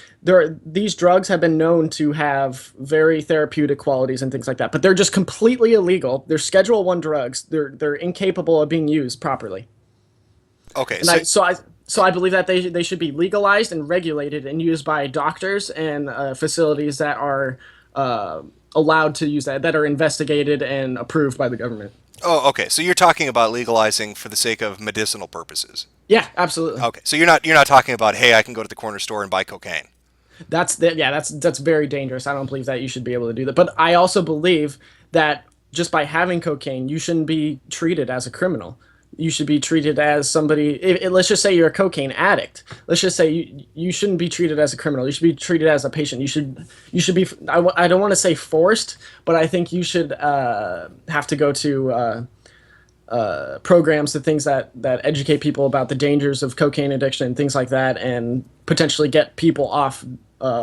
These drugs have been known to have very therapeutic qualities and things like that, but they're just completely illegal. They're Schedule 1 drugs. They're incapable of being used properly. Okay, and so I believe that they should be legalized and regulated and used by doctors and facilities that are allowed to use that are investigated and approved by the government. Oh, okay. So you're talking about legalizing for the sake of medicinal purposes. Yeah, absolutely. Okay. So you're not talking about, hey, I can go to the corner store and buy cocaine. That's very dangerous. I don't believe that you should be able to do that. But I also believe that just by having cocaine, you shouldn't be treated as a criminal. You should be treated as somebody. Let's just say you're a cocaine addict. Let's just say you shouldn't be treated as a criminal. You should be treated as a patient. You should be. I don't want to say forced, but I think you should have to go to programs and things that educate people about the dangers of cocaine addiction and things like that, and potentially get people off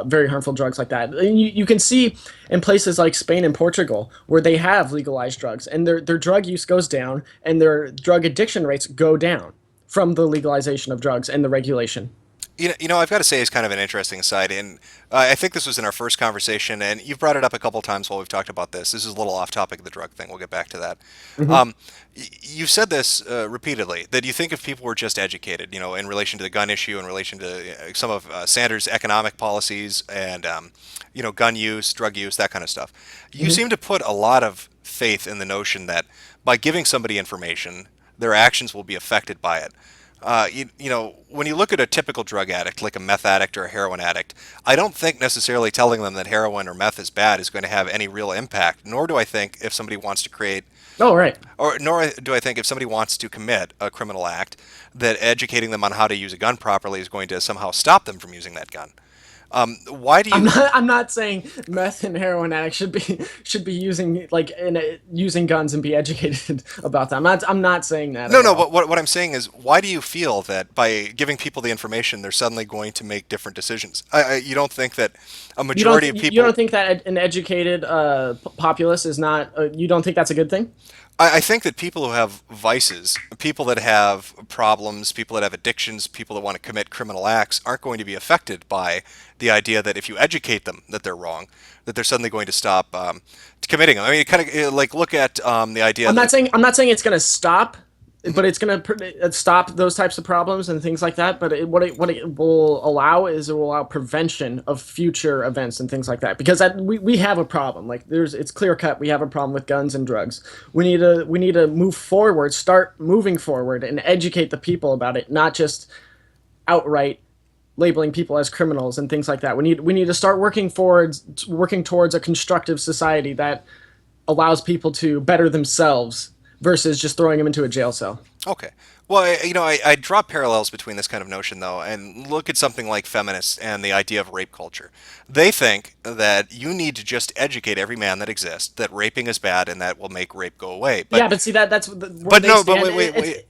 very harmful drugs like that. And you can see in places like Spain and Portugal where they have legalized drugs, and their drug use goes down and their drug addiction rates go down from the legalization of drugs and the regulation. You know, I've got to say, it's kind of an interesting side, and I think this was in our first conversation, and you've brought it up a couple times while we've talked about this. This is a little off topic of the drug thing. We'll get back to that. Mm-hmm. You've said this repeatedly, that you think if people were just educated, you know, in relation to the gun issue, in relation to some of Sanders' economic policies, and you know, gun use, drug use, that kind of stuff. You seem to put a lot of faith in the notion that by giving somebody information, their actions will be affected by it. You know, when you look at a typical drug addict, like a meth addict or a heroin addict, I don't think necessarily telling them that heroin or meth is bad is going to have any real impact, nor do I think if somebody wants to create Oh, right. Or nor do I think if somebody wants to commit a criminal act, that educating them on how to use a gun properly is going to somehow stop them from using that gun. Why do you? I'm not saying meth and heroin addicts should be using using guns and be educated about that. I'm not saying that. No, at no. all. But what I'm saying is, why do you feel that by giving people the information, they're suddenly going to make different decisions? You don't think that a majority of people? You don't think that an educated populace is not? You don't think that's a good thing? I think that people who have vices, people that have problems, people that have addictions, people that want to commit criminal acts aren't going to be affected by the idea that if you educate them that they're wrong, that they're suddenly going to stop committing them. I mean, kind of like look at the idea. I'm not saying it's going to stop, but it's going to stop those types of problems and things like that. But what it will allow is it will allow prevention of future events and things like that. Because we have a problem. Like it's clear cut. We have a problem with guns and drugs. We need to move forward, start moving forward, and educate the people about it, not just outright labeling people as criminals and things like that. We need to start working towards a constructive society that allows people to better themselves versus just throwing them into a jail cell. Okay. Well, I draw parallels between this kind of notion, though, and look at something like feminists and the idea of rape culture. They think that you need to just educate every man that exists that raping is bad and that will make rape go away. But, yeah, but see that's. But no, but wait.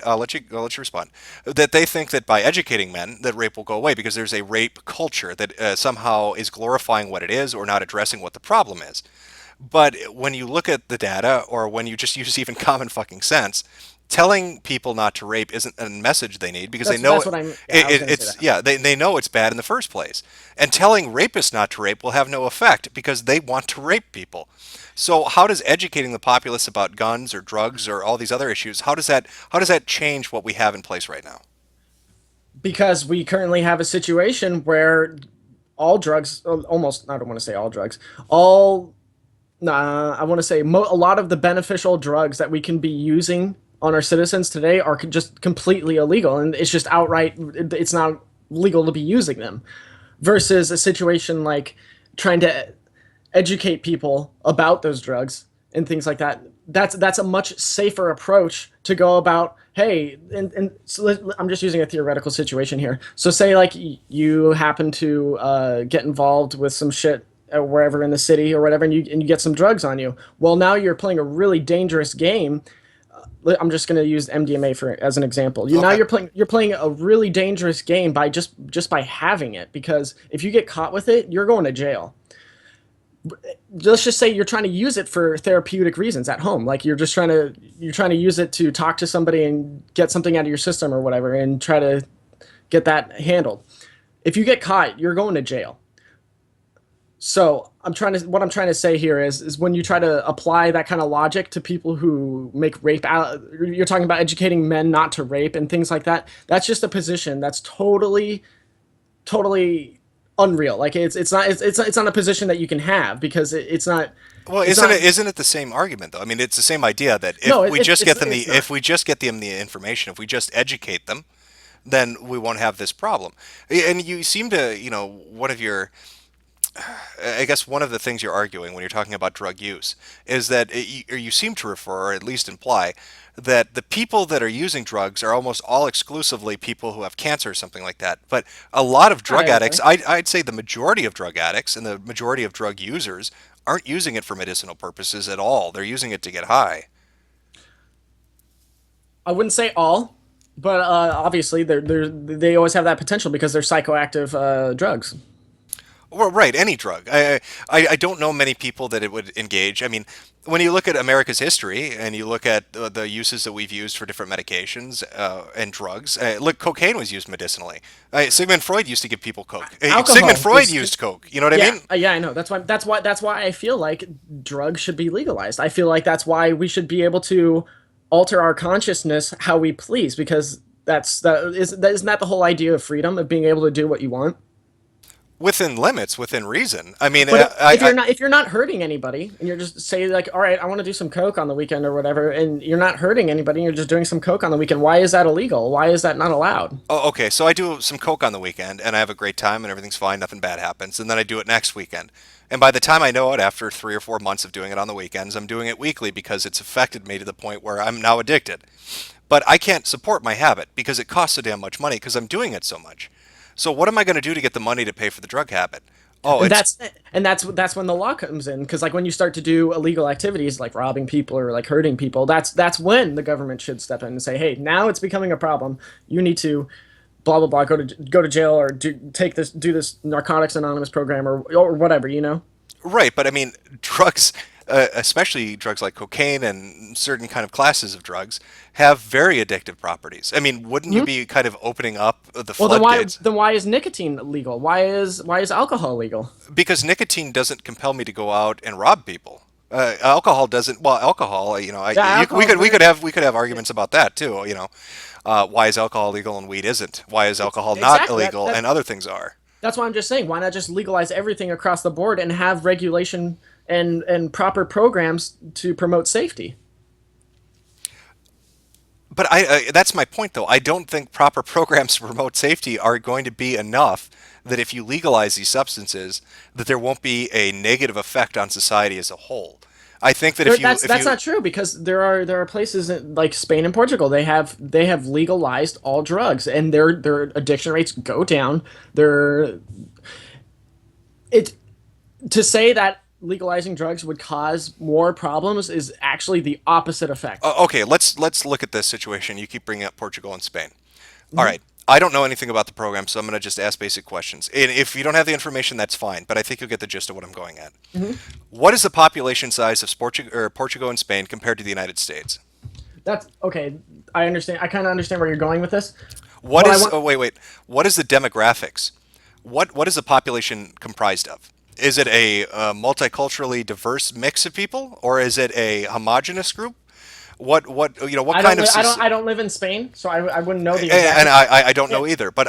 I'll let you respond. That they think that by educating men that rape will go away because there's a rape culture that somehow is glorifying what it is or not addressing what the problem is. But when you look at the data, or when you just use even common fucking sense, telling people not to rape isn't a message they need because they know they know it's bad in the first place. And telling rapists not to rape will have no effect because they want to rape people. So how does educating the populace about guns or drugs or all these other issues, how does that change what we have in place right now? Because we currently have a situation where all drugs, almost, I don't want to say all drugs, I want to say a lot of the beneficial drugs that we can be using on our citizens today are just completely illegal, and it's just outright, it's not legal to be using them. Versus a situation like trying to educate people about those drugs and things like that. That's a much safer approach to go about. Hey, and so I'm just using a theoretical situation here. So say like you happen to get involved with some shit wherever in the city or whatever, and you get some drugs on you. Well, now you're playing a really dangerous game. I'm just going to use MDMA as an example. Now you're playing a really dangerous game by just by having it, because if you get caught with it, you're going to jail. Let's just say you're trying to use it for therapeutic reasons at home, like you're trying to use it to talk to somebody and get something out of your system or whatever, and try to get that handled. If you get caught, you're going to jail. So what I'm trying to say here is when you try to apply that kind of logic to people who make rape out, you're talking about educating men not to rape and things like that. That's just a position that's totally unreal. Like it's not a position that you can have, because it's not. Well, isn't it the same argument though? I mean, it's the same idea that if we just get them the information, if we just educate them, then we won't have this problem. And you seem to, I guess one of the things you're arguing when you're talking about drug use is that you seem to refer, or at least imply, that the people that are using drugs are almost all exclusively people who have cancer or something like that. But a lot of drug addicts, I'd say the majority of drug addicts and the majority of drug users aren't using it for medicinal purposes at all. They're using it to get high. I wouldn't say all, but obviously they always have that potential because they're psychoactive drugs. Well, right, any drug. I don't know many people that it would engage. I mean, when you look at America's history and you look at the uses that we've used for different medications and drugs, look, cocaine was used medicinally. Sigmund Freud used to give people coke. Sigmund Freud used coke. You know what I mean? Yeah, I know. That's why I feel like drugs should be legalized. I feel like that's why we should be able to alter our consciousness how we please, because isn't that the whole idea of freedom, of being able to do what you want? Within limits, within reason. I mean, But if you're not hurting anybody, and you're just say like, all right, I want to do some coke on the weekend or whatever, and you're not hurting anybody, and you're just doing some coke on the weekend. Why is that illegal? Why is that not allowed? oh, okay, so I do some coke on the weekend, and I have a great time, and everything's fine, nothing bad happens, and then I do it next weekend. And by the time I know it, after 3 or 4 months of doing it on the weekends, I'm doing it weekly because it's affected me to the point where I'm now addicted. But I can't support my habit because it costs so damn much money because I'm doing it so much. So what am I going to do to get the money to pay for the drug habit? Oh, and that's when the law comes in, because like when you start to do illegal activities like robbing people or like hurting people, that's when the government should step in and say, hey, now it's becoming a problem. You need to blah blah blah go to jail or do this Narcotics Anonymous program or whatever, you know. Right, but I mean, drugs, especially drugs like cocaine and certain kind of classes of drugs, have very addictive properties. I mean, wouldn't you be kind of opening up the floodgates? Then why is nicotine legal? Why is alcohol legal? Because nicotine doesn't compel me to go out and rob people. Alcohol doesn't. Well, alcohol, you know, we could have arguments about that too. You know, why is alcohol legal and weed isn't? Why is alcohol not illegal and other things are? That's why I'm just saying, why not just legalize everything across the board and have regulation and proper programs to promote safety? But that's my point, though. I don't think proper programs to promote safety are going to be enough that if you legalize these substances, that there won't be a negative effect on society as a whole. I think that that's not true, because there are places like Spain and Portugal, they have legalized all drugs and their addiction rates go down. To say that legalizing drugs would cause more problems is actually the opposite effect. Okay, let's look at this situation. You keep bringing up Portugal and Spain. All right. I don't know anything about the program, so I'm going to just ask basic questions. And if you don't have the information, that's fine, but I think you'll get the gist of what I'm going at. What is the population size of Portugal and Spain compared to the United States? That's okay. I understand. I kind of understand where you're going with this. Wait. What is the demographics? What is the population comprised of? Is it a multiculturally diverse mix of people, or is it a homogenous group? What kind of? I don't live in Spain, so I wouldn't know the exact. And I don't know either. But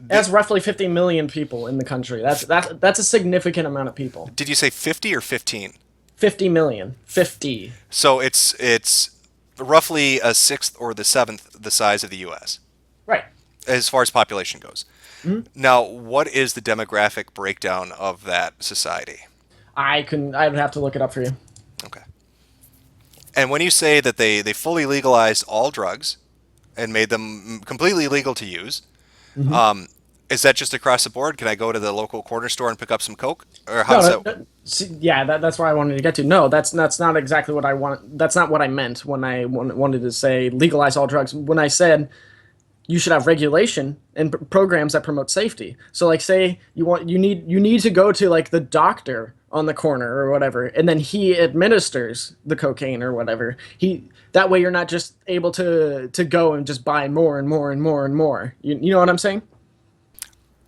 that's roughly 50 million people in the country. That's a significant amount of people. Did you say 50 or 15? 50 million. 50. So it's roughly a sixth or the seventh the size of the U.S. Right. As far as population goes. Now, what is the demographic breakdown of that society? I would have to look it up for you. Okay. And when you say that they fully legalized all drugs and made them completely legal to use, is that just across the board? Can I go to the local corner store and pick up some Coke? Or how's that's where I wanted to get to. No, that's not exactly what I want. That's not what I meant when I wanted to say legalize all drugs. When I said you should have regulation and programs that promote safety. So like say you need to go to like the doctor on the corner or whatever, and then he administers the cocaine or whatever. That way you're not just able to go and just buy more and more and more and more. You know what I'm saying?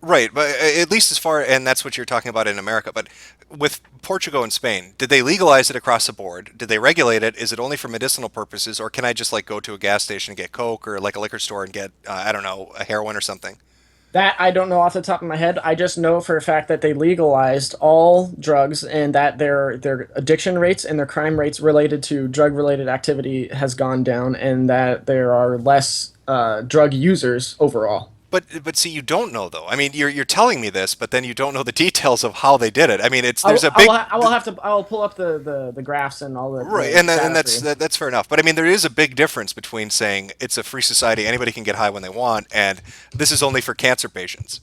Right, but at least as far, and that's what you're talking about in America, but with Portugal and Spain, did they legalize it across the board? Did they regulate it? Is it only for medicinal purposes, or can I just like go to a gas station and get Coke, or like a liquor store and get, I don't know, a heroin or something? That I don't know off the top of my head. I just know for a fact that they legalized all drugs and that their addiction rates and their crime rates related to drug-related activity has gone down, and that there are less drug users overall. But see, you don't know though. I mean, you're telling me this, but then you don't know the details of how they did it. I mean, I'll pull up the graphs and all the right, and that's fair enough. But I mean, there is a big difference between saying it's a free society, anybody can get high when they want, and this is only for cancer patients.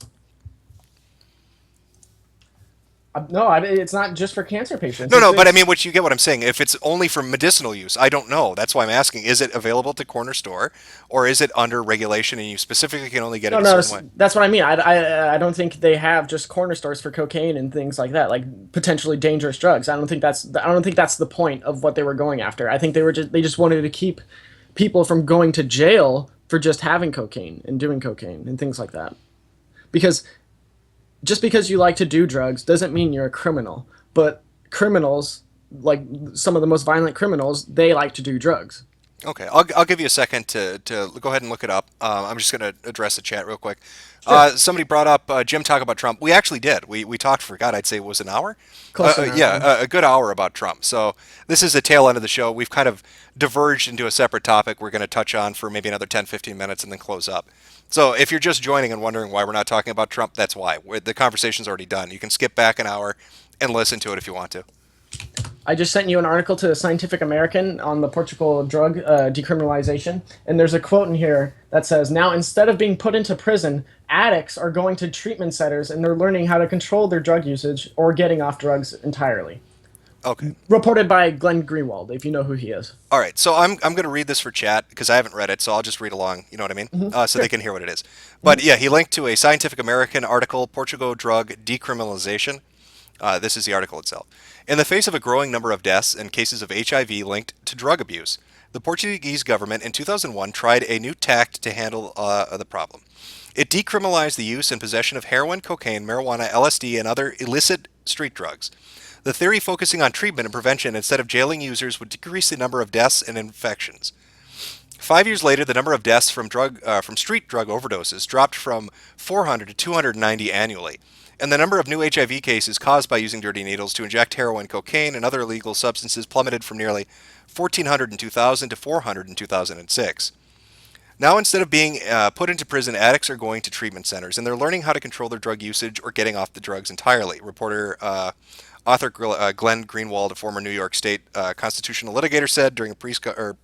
No, it's not just for cancer patients. No, but I mean, you get what I'm saying. If it's only for medicinal use, I don't know. That's why I'm asking. Is it available to corner store, or is it under regulation and you specifically can only get it a certain way? That's what I mean. I don't think they have just corner stores for cocaine and things like that, like potentially dangerous drugs. I don't think that's the point of what they were going after. I think they just wanted to keep people from going to jail for just having cocaine and doing cocaine and things like that. Because just because you like to do drugs doesn't mean you're a criminal. But criminals, like some of the most violent criminals, they like to do drugs. Okay, I'll give you a second to go ahead and look it up. I'm just going to address the chat real quick. Somebody brought up Jim talk about Trump. We actually did. We talked for, God, I'd say it was an hour? Close to an hour. Yeah, a good hour about Trump. So this is the tail end of the show. We've kind of diverged into a separate topic we're going to touch on for maybe another 10, 15 minutes and then close up. So if you're just joining and wondering why we're not talking about Trump, that's why. The conversation's already done. You can skip back an hour and listen to it if you want to. I just sent you an article to the Scientific American on the Portugal drug decriminalization, and there's a quote in here that says, "Now, instead of being put into prison, addicts are going to treatment centers and they're learning how to control their drug usage or getting off drugs entirely." Okay. Reported by Glenn Greenwald, if you know who he is. All right, so I'm going to read this for chat because I haven't read it, so I'll just read along, you know what I mean? So they can hear what it is. But yeah, he linked to a Scientific American article, Portugal Drug Decriminalization. This is the article itself. In the face of a growing number of deaths and cases of HIV linked to drug abuse, the Portuguese government in 2001 tried a new tact to handle the problem. It decriminalized the use and possession of heroin, cocaine, marijuana, LSD, and other illicit street drugs. The theory focusing on treatment and prevention instead of jailing users would decrease the number of deaths and infections. 5 years later, the number of deaths from street drug overdoses dropped from 400 to 290 annually, and the number of new HIV cases caused by using dirty needles to inject heroin, cocaine, and other illegal substances plummeted from nearly 1,400 in 2000 to 400 in 2006. Now, instead of being put into prison, addicts are going to treatment centers, and they're learning how to control their drug usage or getting off the drugs entirely. Author Glenn Greenwald, a former New York State constitutional litigator, said during a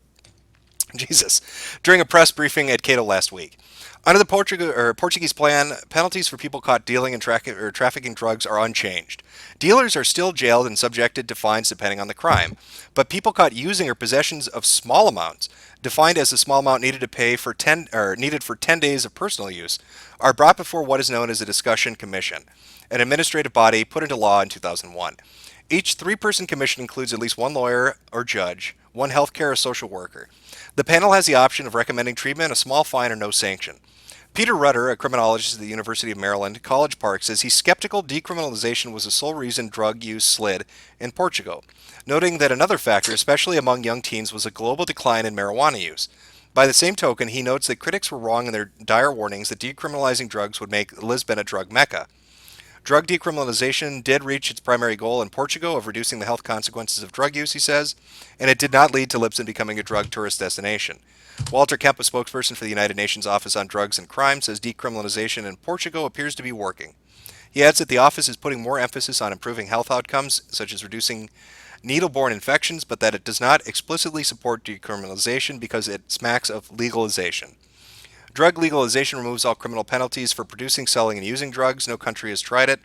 during a press briefing at Cato last week. Under the Portuguese plan, penalties for people caught dealing and trafficking drugs are unchanged. Dealers are still jailed and subjected to fines depending on the crime, but people caught using or possessions of small amounts, defined as the small amount needed for 10 days of personal use, are brought before what is known as a discussion commission, an administrative body put into law in 2001. Each three-person commission includes at least one lawyer or judge, one healthcare or social worker. The panel has the option of recommending treatment, a small fine, or no sanction. Peter Rutter, a criminologist at the University of Maryland, College Park, says he's skeptical decriminalization was the sole reason drug use slid in Portugal, noting that another factor, especially among young teens, was a global decline in marijuana use. By the same token, he notes that critics were wrong in their dire warnings that decriminalizing drugs would make Lisbon a drug mecca. Drug decriminalization did reach its primary goal in Portugal of reducing the health consequences of drug use, he says, and it did not lead to Lisbon becoming a drug tourist destination. Walter Kemp, a spokesperson for the United Nations Office on Drugs and Crime, says decriminalization in Portugal appears to be working. He adds that the office is putting more emphasis on improving health outcomes, such as reducing needle-borne infections, but that it does not explicitly support decriminalization because it smacks of legalization. Drug legalization removes all criminal penalties for producing, selling, and using drugs. No country has tried it.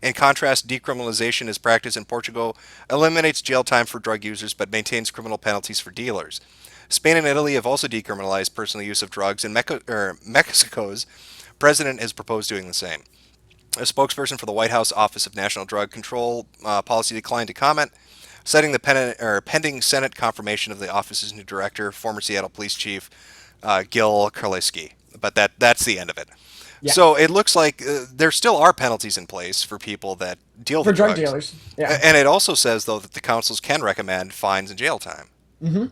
In contrast, decriminalization as practiced in Portugal eliminates jail time for drug users but maintains criminal penalties for dealers. Spain and Italy have also decriminalized personal use of drugs, and Mexico's president has proposed doing the same. A spokesperson for the White House Office of National Drug Control Policy declined to comment, citing the pending Senate confirmation of the office's new director, former Seattle Police Chief Gil Karliski. But that's the end of it. Yeah. So it looks like there still are penalties in place for people that deal with drug drugs. Dealers. Yeah. And it also says, though, that the councils can recommend fines and jail time. Mm-hmm.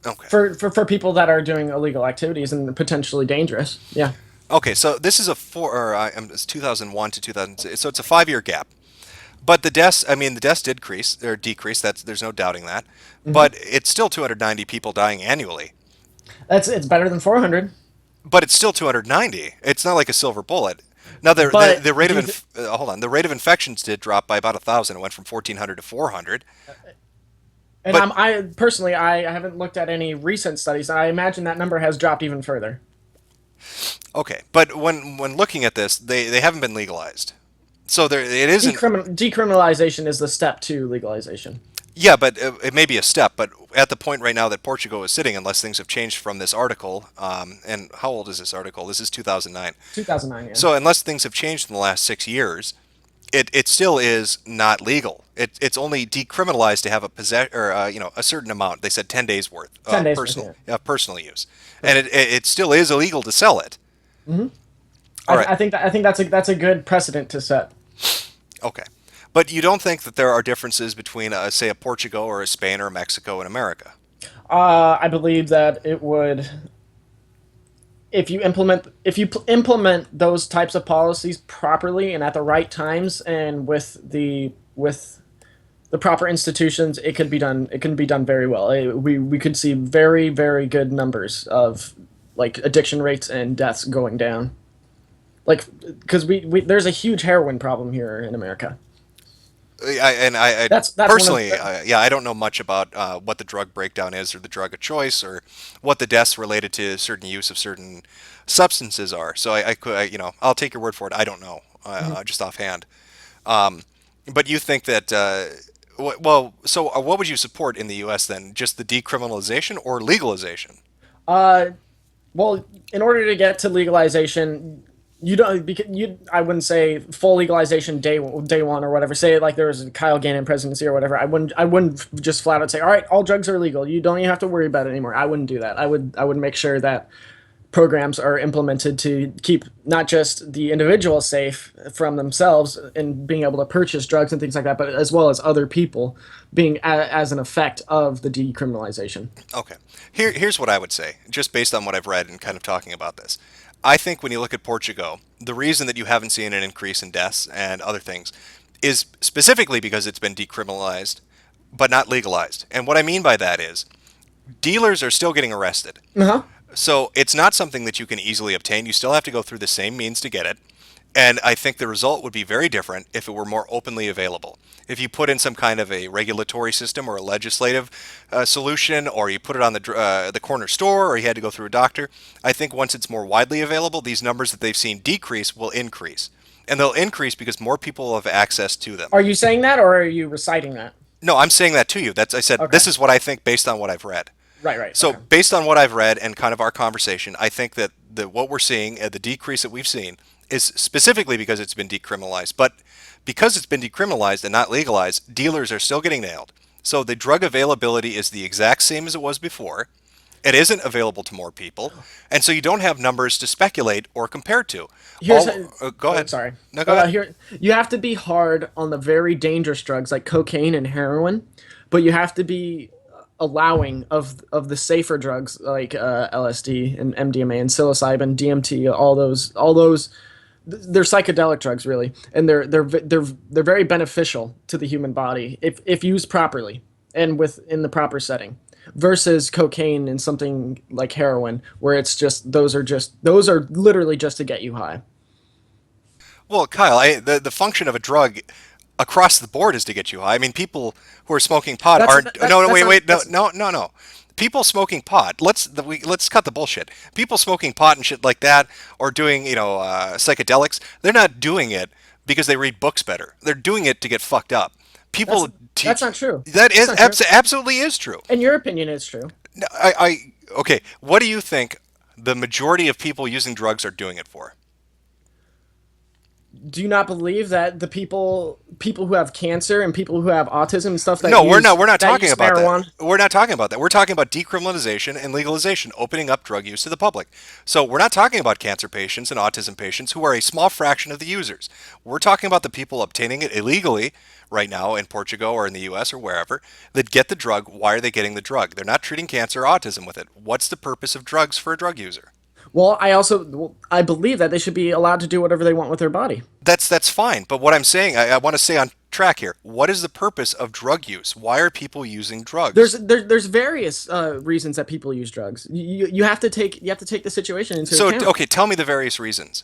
Okay. For people that are doing illegal activities and potentially dangerous. Yeah. Okay, so this is it's 2001 to 2006, so it's a 5-year gap. But the deaths did decrease. There's no doubting that. Mm-hmm. But it's still 290 people dying annually. It's better than 400. But it's still 290. It's not like a silver bullet. Now the rate of the rate of infections did drop by about 1,000. It went from 1,400 to 400. And I personally haven't looked at any recent studies. I imagine that number has dropped even further. Okay, but when looking at this, they haven't been legalized. So it isn't. Decriminalization is the step to legalization. Yeah, but it may be a step. But at the point right now that Portugal is sitting, unless things have changed from this article, and how old is this article? This is 2009. 2009, yeah. So unless things have changed in the last 6 years, it still is not legal. It's only decriminalized to have a certain amount. They said 10 days worth of personal use, and it still is illegal to sell it. Mm-hmm. I think that's a good precedent to set. Okay, but you don't think that there are differences between, say, a Portugal or a Spain or a Mexico and America? I believe that it would, if you implement those types of policies properly and at the right times and with the proper institutions, it could be done. It can be done very well. We could see very, very good numbers of like addiction rates and deaths going down. Like, because there's a huge heroin problem here in America. That's one of personally, the- yeah, I don't know much about what the drug breakdown is, or the drug of choice, or what the deaths related to certain use of certain substances are. So I'll take your word for it. I don't know, just offhand. But you think that, so what would you support in the U.S. then? Just the decriminalization or legalization? Uh, well, in order to get to legalization, you don't because you I wouldn't say full legalization day one or whatever. Say like there was a Kyle Gannon presidency or whatever. I wouldn't just flat out say, all right, all drugs are legal. You don't even have to worry about it anymore. I wouldn't do that. I would make sure that programs are implemented to keep not just the individual safe from themselves and being able to purchase drugs and things like that, but as well as other people being as an effect of the decriminalization. Okay. Here's what I would say, just based on what I've read and kind of talking about this. I think when you look at Portugal, the reason that you haven't seen an increase in deaths and other things is specifically because it's been decriminalized, but not legalized. And what I mean by that is dealers are still getting arrested. Uh-huh. So it's not something that you can easily obtain. You still have to go through the same means to get it. And I think the result would be very different if it were more openly available. If you put in some kind of a regulatory system or a legislative solution, or you put it on the corner store, or you had to go through a doctor, I think once it's more widely available, these numbers that they've seen decrease will increase. And they'll increase because more people have access to them. Are you saying that, or are you reciting that? No, I'm saying that to you. I said, Okay. This is what I think based on what I've read. Right. So Okay. based on what I've read and kind of our conversation, I think that what we're seeing, the decrease that we've seen, is specifically because it's been decriminalized. But because it's been decriminalized and not legalized, dealers are still getting nailed. So the drug availability is the exact same as it was before. It isn't available to more people, and so you don't have numbers to speculate or compare to. Go ahead. Sorry. No, go ahead. Here, you have to be hard on the very dangerous drugs like cocaine and heroin, but you have to be allowing of the safer drugs like LSD and MDMA and psilocybin, DMT, all those. They're psychedelic drugs, really, and they're very beneficial to the human body if used properly and in the proper setting. Versus cocaine and something like heroin, where it's just those are literally just to get you high. Well, Kyle, the function of a drug across the board is to get you high. I mean, people who are smoking pot aren't. No. People smoking pot. Let's cut the bullshit. People smoking pot and shit like that, or doing psychedelics. They're not doing it because they read books better. They're doing it to get fucked up. People. That's not true. That is That's not true. absolutely is true. In your opinion, it's true. Okay. What do you think the majority of people using drugs are doing it for? Do you not believe that the people who have cancer and people who have autism and stuff that we're not talking about marijuana? that. We're not talking about that. We're talking about decriminalization and legalization, opening up drug use to the public. So we're not talking about cancer patients and autism patients who are a small fraction of the users. We're talking about the people obtaining it illegally right now in Portugal or in the US or wherever that get the drug. Why are they getting the drug? They're not treating cancer or autism with it. What's the purpose of drugs for a drug user? Well, I believe that they should be allowed to do whatever they want with their body. That's fine. But what I'm saying, I want to stay on track here. What is the purpose of drug use? Why are people using drugs? There's various reasons that people use drugs. You have to take the situation into account. So okay, tell me the various reasons.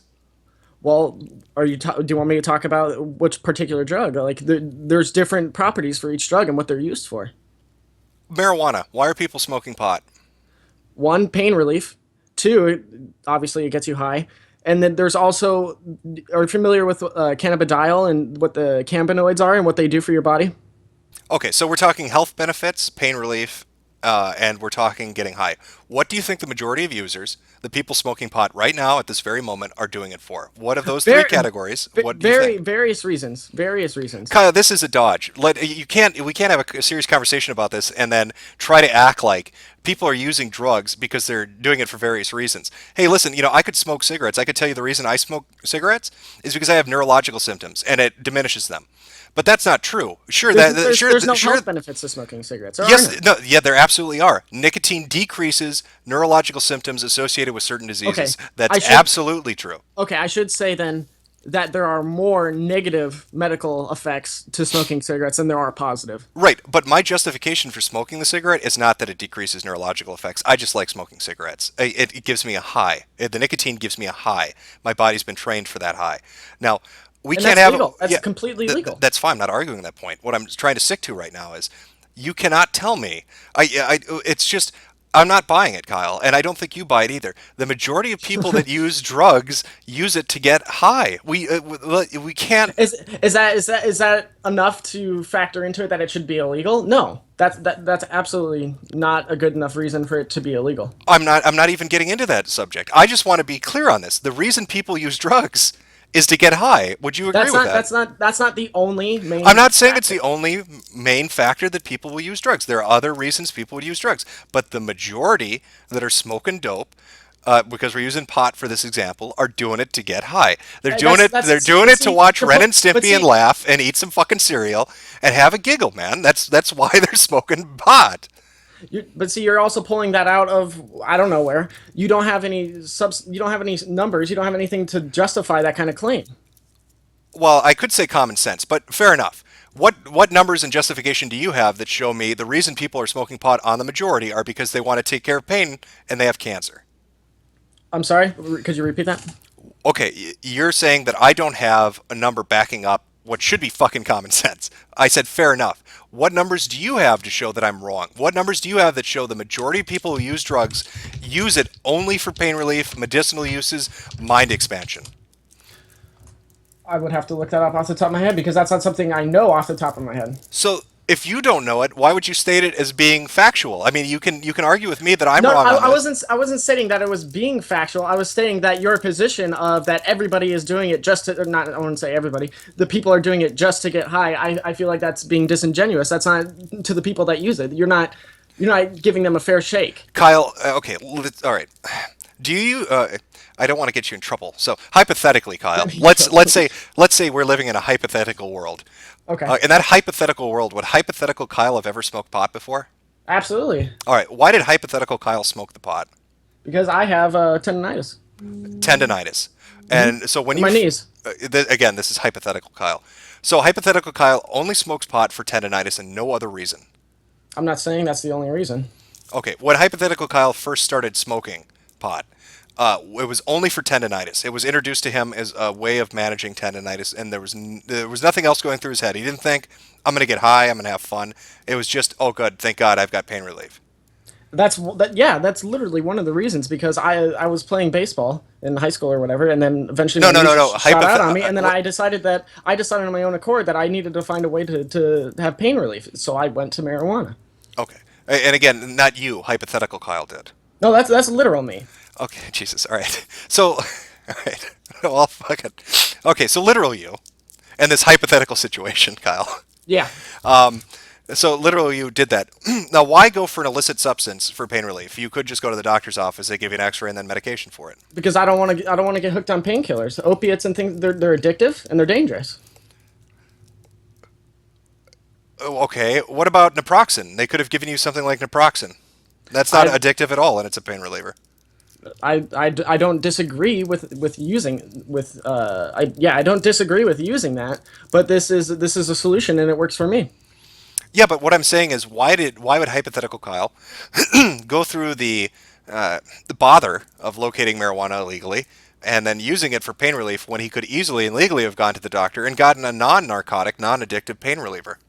Well, do you want me to talk about which particular drug? Like there's different properties for each drug and what they're used for. Marijuana. Why are people smoking pot? One, pain relief. Two, obviously it gets you high. And then there's also, are you familiar with cannabidiol and what the cannabinoids are and what they do for your body? Okay, so we're talking health benefits, pain relief, and we're talking getting high. What do you think the majority of users, the people smoking pot right now at this very moment, are doing it for? What of those three categories? What do you think? Various reasons. Various reasons. Kyle, this is a dodge. We can't have a serious conversation about this and then try to act like people are using drugs because they're doing it for various reasons. Hey, listen, I could smoke cigarettes. I could tell you the reason I smoke cigarettes is because I have neurological symptoms and it diminishes them. But that's not true. Sure, there's no health benefits to smoking cigarettes. There absolutely are. Nicotine decreases neurological symptoms associated with certain diseases. Okay. That's absolutely true. Okay, I should say then that there are more negative medical effects to smoking cigarettes than there are positive. Right, but my justification for smoking the cigarette is not that it decreases neurological effects. I just like smoking cigarettes. It gives me a high. The nicotine gives me a high. My body's been trained for that high. Now, we can't have legal. That's completely legal. That's fine. I'm not arguing that point. What I'm trying to stick to right now is you cannot tell me. It's just I'm not buying it, Kyle, and I don't think you buy it either. The majority of people that use drugs use it to get high. We can't. Is that enough to factor into it that it should be illegal? No, that's absolutely not a good enough reason for it to be illegal. I'm not even getting into that subject. I just want to be clear on this. The reason people use drugs is to get high. Would you agree with that? That's not the only main. I'm not saying it's the only main factor that people will use drugs. There are other reasons people would use drugs, but the majority that are smoking dope, because we're using pot for this example, are doing it to get high. They're doing it to watch Ren and Stimpy and laugh and eat some fucking cereal and have a giggle, man. That's why they're smoking pot. But see, you're also pulling that out of I don't know where. You don't have any You don't have any numbers. You don't have anything to justify that kind of claim. Well, I could say common sense, but fair enough. What numbers and justification do you have that show me the reason people are smoking pot on the majority are because they want to take care of pain and they have cancer? I'm sorry. Could you repeat that? Okay, you're saying that I don't have a number backing up what should be fucking common sense. I said fair enough. What numbers do you have to show that I'm wrong? What numbers do you have that show the majority of people who use drugs use it only for pain relief, medicinal uses, mind expansion? I would have to look that up off the top of my head because that's not something I know off the top of my head. So if you don't know it, why would you state it as being factual? I mean, you can argue with me that I'm wrong on this. I wasn't stating that it was being factual. I was stating that your position of that everybody is doing it just to, not, I wouldn't say everybody, the people are doing it just to get high. I feel like that's being disingenuous. That's not to the people that use it. You're not giving them a fair shake. Kyle, okay, all right. Do you? I don't want to get you in trouble. So hypothetically, Kyle, let's say we're living in a hypothetical world. Okay. In that hypothetical world, would hypothetical Kyle have ever smoked pot before? Absolutely. All right. Why did hypothetical Kyle smoke the pot? Because I have tendonitis. Tendonitis, and so when my knees. Again, this is hypothetical Kyle. So hypothetical Kyle only smokes pot for tendonitis and no other reason. I'm not saying that's the only reason. Okay. When hypothetical Kyle first started smoking pot, it was only for tendonitis. It was introduced to him as a way of managing tendonitis, and there was nothing else going through his head. He didn't think, I'm going to get high, I'm going to have fun. It was just, oh good, thank God I've got pain relief. That's literally one of the reasons, because I was playing baseball in high school or whatever, and then eventually shot out on me, and then I decided on my own accord that I needed to find a way to have pain relief, so I went to marijuana. Okay, and again, not you, hypothetical Kyle did. No, that's literal me. Okay, Jesus. All right. So, all right. Well, fuck it. Okay, so literal you, and this hypothetical situation, Kyle. Yeah. So literal you did that. Now, why go for an illicit substance for pain relief? You could just go to the doctor's office. They give you an X-ray and then medication for it. Because I don't want to get hooked on painkillers. Opiates and things. They're addictive and they're dangerous. Okay. What about naproxen? They could have given you something like naproxen. That's not addictive at all, and it's a pain reliever. I don't disagree with using I don't disagree with using that, but this is a solution and it works for me. Yeah, but what I'm saying is, why would hypothetical Kyle go through the bother of locating marijuana illegally and then using it for pain relief when he could easily and legally have gone to the doctor and gotten a non-narcotic, non-addictive pain reliever?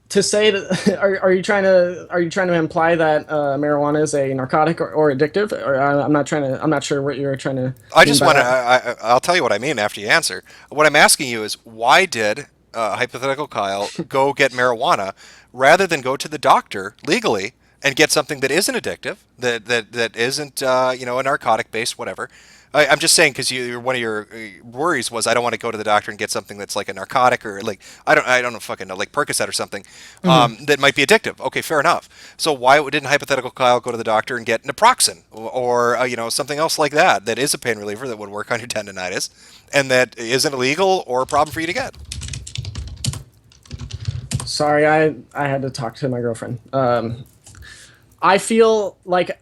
To say that, are you trying to imply that marijuana is a narcotic or addictive? Or I'm not sure what you're trying to. I just want to. I'll tell you what I mean after you answer. What I'm asking you is, why did hypothetical Kyle go get marijuana rather than go to the doctor legally and get something that isn't addictive, that isn't a narcotic based whatever, I'm just saying because one of your worries was I don't want to go to the doctor and get something that's like a narcotic or like I don't know fucking know like Percocet or something that might be addictive. Okay, fair enough. So why didn't hypothetical Kyle go to the doctor and get naproxen or something else like that is a pain reliever that would work on your tendonitis and that isn't illegal or a problem for you to get? Sorry, I had to talk to my girlfriend. I feel like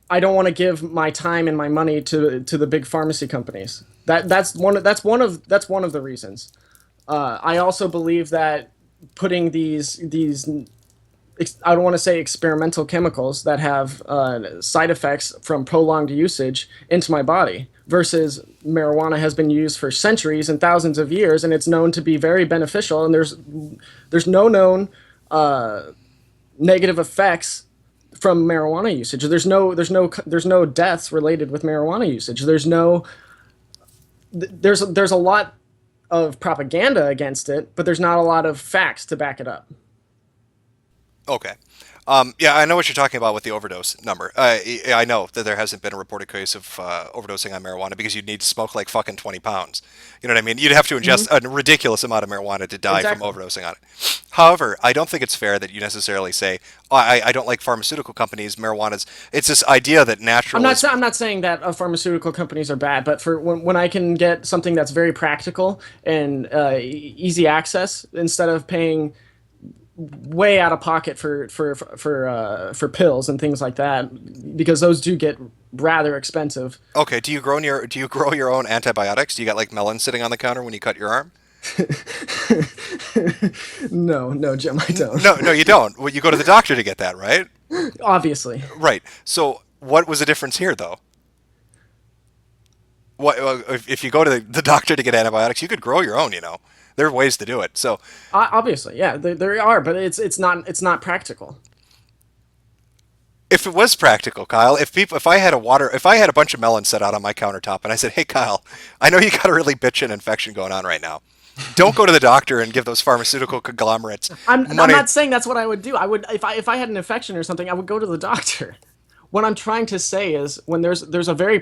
I don't want to give my time and my money to the big pharmacy companies. That's one of the reasons. I also believe that putting these I don't want to say experimental chemicals that have side effects from prolonged usage into my body versus marijuana has been used for centuries and thousands of years, and it's known to be very beneficial, and there's no known negative effects from marijuana usage. There's no deaths related with marijuana usage. There's a lot of propaganda against it, but there's not a lot of facts to back it up. Okay. Yeah, I know what you're talking about with the overdose number. I know that there hasn't been a reported case of overdosing on marijuana because you'd need to smoke like fucking 20 pounds. You know what I mean? You'd have to ingest a ridiculous amount of marijuana to die from overdosing on it. However, I don't think it's fair that you necessarily say, I don't like pharmaceutical companies, marijuana's... It's this idea that natural... I'm not saying that pharmaceutical companies are bad, but for when I can get something that's very practical and easy access instead of paying way out of pocket for pills and things like that, because those do get rather expensive. Okay, do you grow your own antibiotics? Do you got like melon sitting on the counter when you cut your arm? No, Jim, I don't. No, you don't. Well, you go to the doctor to get that, right? Obviously. Right. So what was the difference here, though? What if you go to the doctor to get antibiotics, you could grow your own, There are ways to do it. So obviously, yeah, there are, but it's not practical. If it was practical, Kyle, if I had a bunch of melons set out on my countertop and I said, "Hey, Kyle, I know you got a really bitchin' infection going on right now. Don't go to the doctor and give those pharmaceutical conglomerates money." I'm not saying that's what I would do. I would if I had an infection or something, I would go to the doctor. What I'm trying to say is when there's a very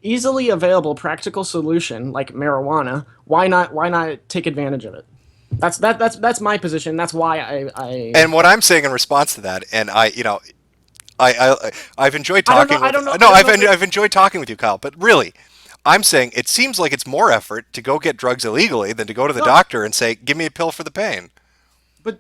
easily available practical solution like marijuana, why not take advantage of it? That's my position. That's why I. And what I'm saying in response to that, and I've enjoyed talking. I've enjoyed talking with you, Kyle. But really, I'm saying it seems like it's more effort to go get drugs illegally than to go to the doctor and say, "Give me a pill for the pain." But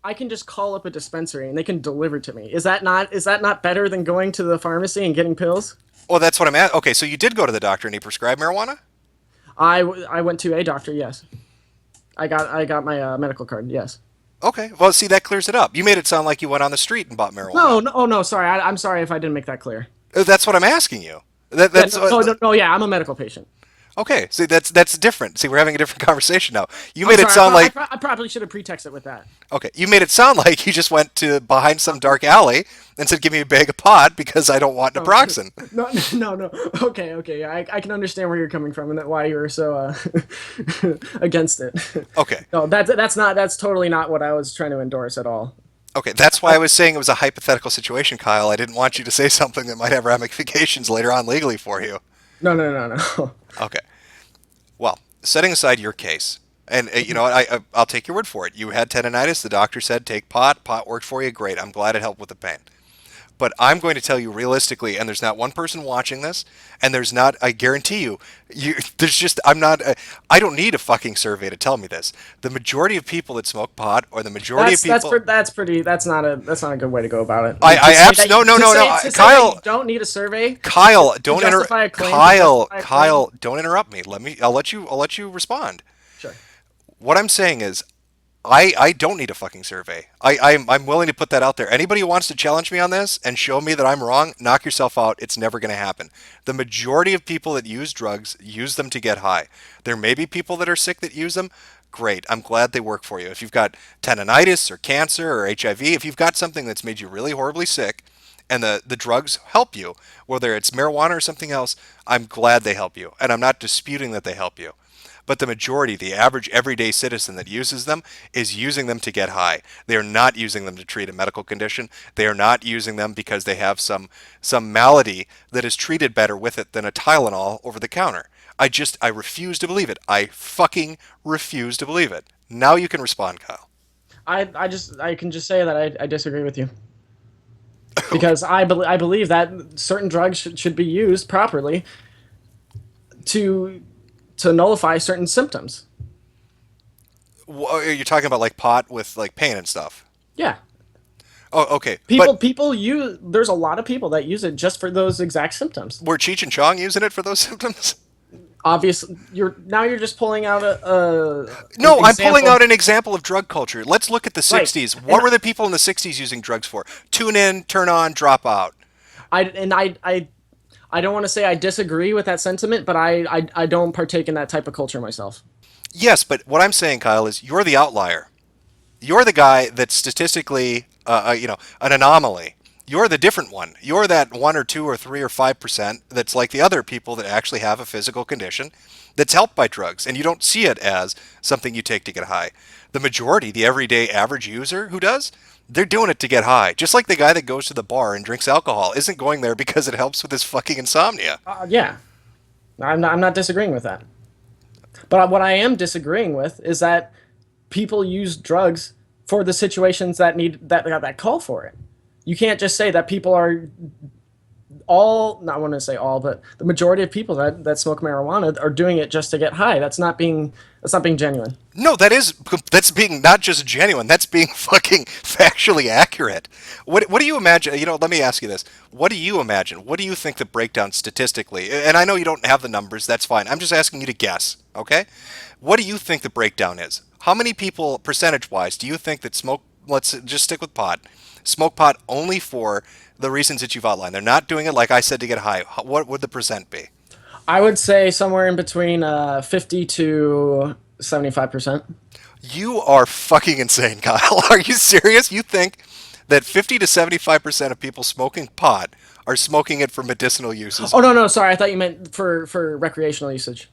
I can just call up a dispensary and they can deliver to me. Is that not better than going to the pharmacy and getting pills? Well, that's what I'm at. Okay, so you did go to the doctor and he prescribed marijuana? I went to a doctor, yes. I got my medical card, yes. Okay, well, see, that clears it up. You made it sound like you went on the street and bought marijuana. No, sorry. I'm sorry if I didn't make that clear. That's what I'm asking you. Yeah, I'm a medical patient. Okay, see, that's different. See, we're having a different conversation now. You made it sound like... I probably should have pretexted with that. Okay, you made it sound like you just went to behind some dark alley and said, "Give me a bag of pot because I don't want naproxen." No. Okay. I can understand where you're coming from and why you were so against it. Okay. No, that's totally not what I was trying to endorse at all. Okay, that's why I was saying it was a hypothetical situation, Kyle. I didn't want you to say something that might have ramifications later on legally for you. No. Okay. Well, setting aside your case, and you know what, I'll take your word for it. You had tendonitis. The doctor said take pot. Pot worked for you. Great. I'm glad it helped with the pain. But I'm going to tell you realistically, and there's not one person watching this, and there's not, I guarantee you, I don't need a fucking survey to tell me this. The majority of people that smoke pot, or the majority of people... That's not a good way to go about it. No, Kyle... You don't need a survey. Kyle, don't interrupt me. I'll let you respond. Sure. What I'm saying is, I don't need a fucking survey. I'm willing to put that out there. Anybody who wants to challenge me on this and show me that I'm wrong, knock yourself out. It's never going to happen. The majority of people that use drugs use them to get high. There may be people that are sick that use them. Great. I'm glad they work for you. If you've got tendonitis or cancer or HIV, if you've got something that's made you really horribly sick and the drugs help you, whether it's marijuana or something else, I'm glad they help you. And I'm not disputing that they help you. but the majority, the average everyday citizen that uses them, is using them to get high. They are not using them to treat a medical condition. They are not using them because they have some malady that is treated better with it than a Tylenol over the counter. I refuse to believe it. I fucking refuse to believe it. Now you can respond, Kyle. I can just say that I disagree with you. Because I believe that certain drugs should be used properly to nullify certain symptoms. You're talking about like pot with like pain and stuff. Yeah. Oh, okay. People use. There's a lot of people that use it just for those exact symptoms. Were Cheech and Chong using it for those symptoms? Obviously, you're just pulling out No, I'm pulling out an example of drug culture. Let's look at the 60s. Right. What were the people in the 60s using drugs for? Tune in, turn on, drop out. I don't want to say I disagree with that sentiment, but I don't partake in that type of culture myself. Yes, but what I'm saying, Kyle, is you're the outlier. You're the guy that's statistically, an anomaly. You're the different one. You're that 1 or 2 or 3 or 5% that's like the other people that actually have a physical condition that's helped by drugs, and you don't see it as something you take to get high. The majority, the everyday average user who does, they're doing it to get high. Just like the guy that goes to the bar and drinks alcohol isn't going there because it helps with his fucking insomnia. Yeah. I'm not disagreeing with that. But what I am disagreeing with is that people use drugs for the situations that call for it. You can't just say that people are not want to say all, but the majority of people that smoke marijuana are doing it just to get high. That's not being genuine. No, that's being not just genuine. That's being fucking factually accurate. What do you imagine? Let me ask you this. What do you imagine? What do you think the breakdown statistically? And I know you don't have the numbers. That's fine. I'm just asking you to guess. Okay. What do you think the breakdown is? How many people, percentage-wise, do you think that smoke? Let's just stick with pot. Smoke pot only for the reasons that you've outlined. They're not doing it, like I said, to get high. What would the percent be? I would say somewhere in between 50 to 75%. You are fucking insane, Kyle. Are you serious? You think that 50 to 75% of people smoking pot are smoking it for medicinal uses? Oh, no, sorry. I thought you meant for recreational usage.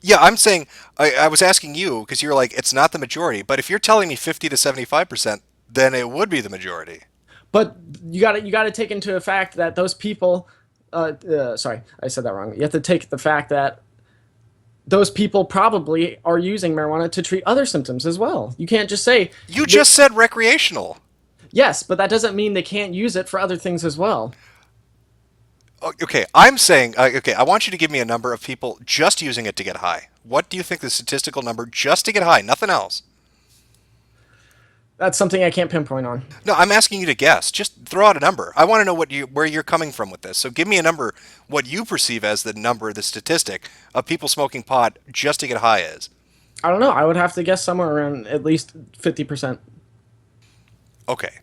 Yeah, I'm saying, I was asking you, because you're like, it's not the majority. But if you're telling me 50 to 75%, then it would be the majority. But you got to take into the fact that those people. Sorry, I said that wrong. You have to take the fact that those people probably are using marijuana to treat other symptoms as well. You can't just say. You just said recreational. Yes, but that doesn't mean they can't use it for other things as well. Okay, I'm saying, I want you to give me a number of people just using it to get high. What do you think the statistical number just to get high, nothing else? That's something I can't pinpoint on. No, I'm asking you to guess. Just throw out a number. I want to know where you're coming from with this. So give me a number, what you perceive as the number, the statistic of people smoking pot just to get high is. I don't know. I would have to guess somewhere around at least 50%. Okay.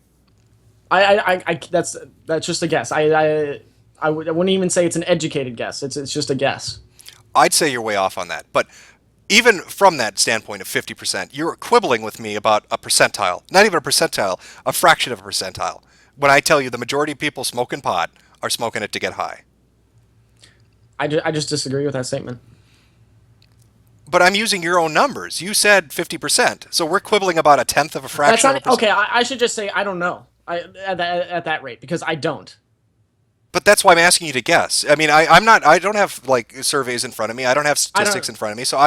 That's just a guess. I wouldn't even say it's an educated guess. It's just a guess. I'd say you're way off on that. But even from that standpoint of 50%, you're quibbling with me about a percentile. Not even a percentile, a fraction of a percentile. When I tell you the majority of people smoking pot are smoking it to get high. I just disagree with that statement. But I'm using your own numbers. You said 50%. So we're quibbling about a tenth of a fraction of a percent. Okay, I should just say I don't know at that rate, because I don't. But that's why I'm asking you to guess. I mean, I don't have like surveys in front of me. I don't have statistics in front of me. So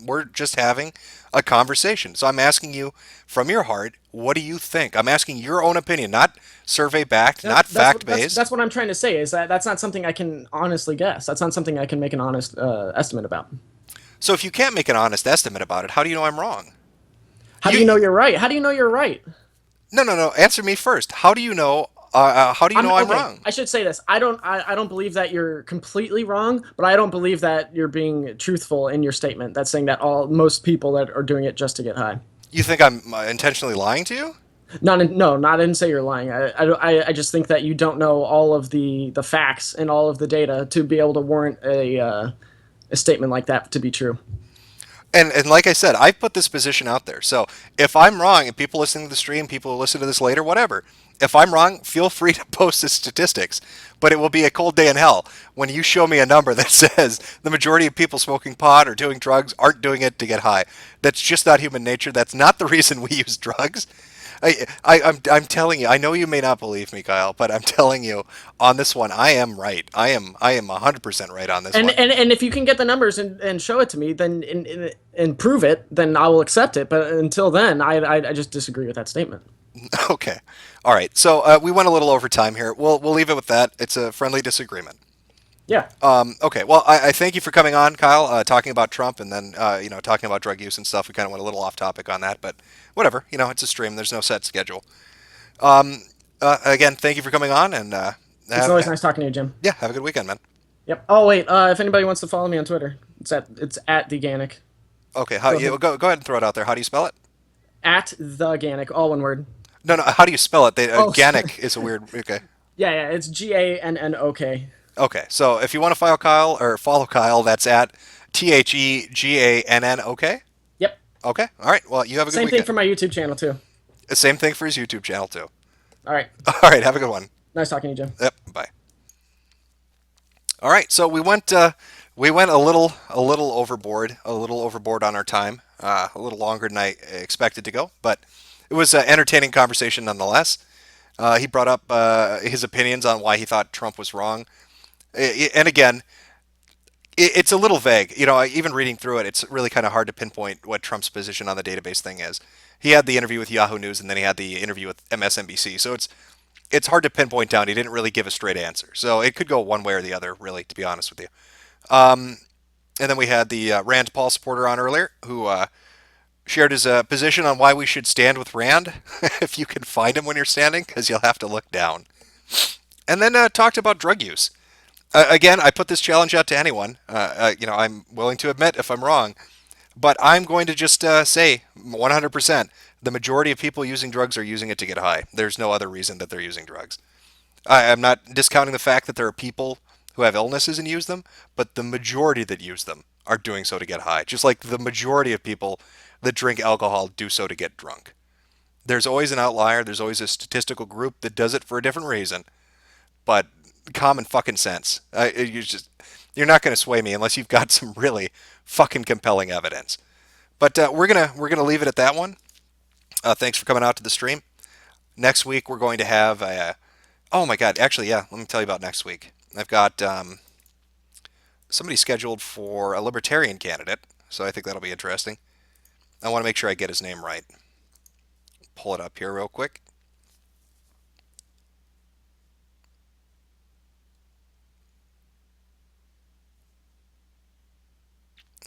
we're just having a conversation. So I'm asking you from your heart, what do you think? I'm asking your own opinion, not survey backed, not fact based. That's what I'm trying to say, is that's not something I can honestly guess. That's not something I can make an honest estimate about. So if you can't make an honest estimate about it, how do you know I'm wrong? How do you know you're right? How do you know you're right? No. Answer me first. How do you know? How do you know I'm wrong? I should say this. I don't believe that you're completely wrong, but I don't believe that you're being truthful in your statement. That's saying that most people that are doing it just to get high. You think I'm intentionally lying to you? No, I didn't say you're lying. I just think that you don't know all of the facts and all of the data to be able to warrant a statement like that to be true. And like I said, I put this position out there. So if I'm wrong, and people listening to the stream, people who listen to this later, whatever, if I'm wrong, feel free to post the statistics. But it will be a cold day in hell when you show me a number that says the majority of people smoking pot or doing drugs aren't doing it to get high. That's just not human nature. That's not the reason we use drugs. I'm telling you, I know you may not believe me, Kyle, but I'm telling you on this one, I am right. I am 100% right on this one. And if you can get the numbers and show it to me, then and prove it, then I will accept it. But until then, I just disagree with that statement. Okay. All right. So we went a little over time here. We'll leave it with that. It's a friendly disagreement. Yeah. Okay. Well, I thank you for coming on, Kyle, talking about Trump and then, talking about drug use and stuff. We kind of went a little off topic on that, but whatever. It's a stream. There's no set schedule. Again, thank you for coming on. And it's always nice talking to you, Jim. Yeah. Have a good weekend, man. Yep. Oh, wait. If anybody wants to follow me on Twitter, it's at Deganic. Okay. Go ahead and throw it out there. How do you spell it? At the Ganic, all one word. No. How do you spell it? Ganic is a weird. Okay. Yeah. It's GANNOK. Okay, so if you want to follow Kyle, that's at TheGannok. Yep. Okay. All right. Well, you have a good weekend. Same thing for my YouTube channel too. Same thing for his YouTube channel too. All right. All right. Have a good one. Nice talking to you, Jim. Yep. Bye. All right. So we went a little overboard on our time. A little longer than I expected to go, but it was an entertaining conversation nonetheless. He brought up his opinions on why he thought Trump was wrong. And again, it's a little vague. Even reading through it, it's really kind of hard to pinpoint what Trump's position on the database thing is. He had the interview with Yahoo News, and then he had the interview with MSNBC. So it's hard to pinpoint down. He didn't really give a straight answer. So it could go one way or the other, really, to be honest with you. And then we had the Rand Paul supporter on earlier, who shared his position on why we should stand with Rand, if you can find him when you're standing, because you'll have to look down. And then talked about drug use. Again, I put this challenge out to anyone. I'm willing to admit if I'm wrong, but I'm going to just say 100%, the majority of people using drugs are using it to get high. There's no other reason that they're using drugs. I'm not discounting the fact that there are people who have illnesses and use them, but the majority that use them are doing so to get high, just like the majority of people that drink alcohol do so to get drunk. There's always an outlier. There's always a statistical group that does it for a different reason. But common fucking sense. You're not going to sway me unless you've got some really fucking compelling evidence. But we're gonna leave it at that one. Thanks for coming out to the stream. Next week we're going to have oh my god, actually, yeah, let me tell you about next week. I've got somebody scheduled for a libertarian candidate, so I think that'll be interesting. I want to make sure I get his name right. Pull it up here real quick.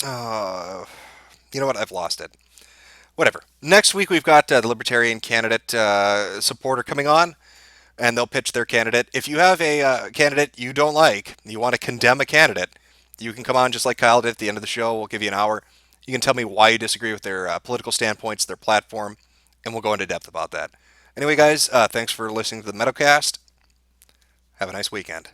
You know what? I've lost it. Whatever. Next week we've got the libertarian candidate supporter coming on, and they'll pitch their candidate. If you have a candidate you don't like, you want to condemn a candidate, you can come on just like Kyle did at the end of the show. We'll give you an hour. You can tell me why you disagree with their political standpoints, their platform, and we'll go into depth about that. Anyway, guys, thanks for listening to the Metocast. Have a nice weekend.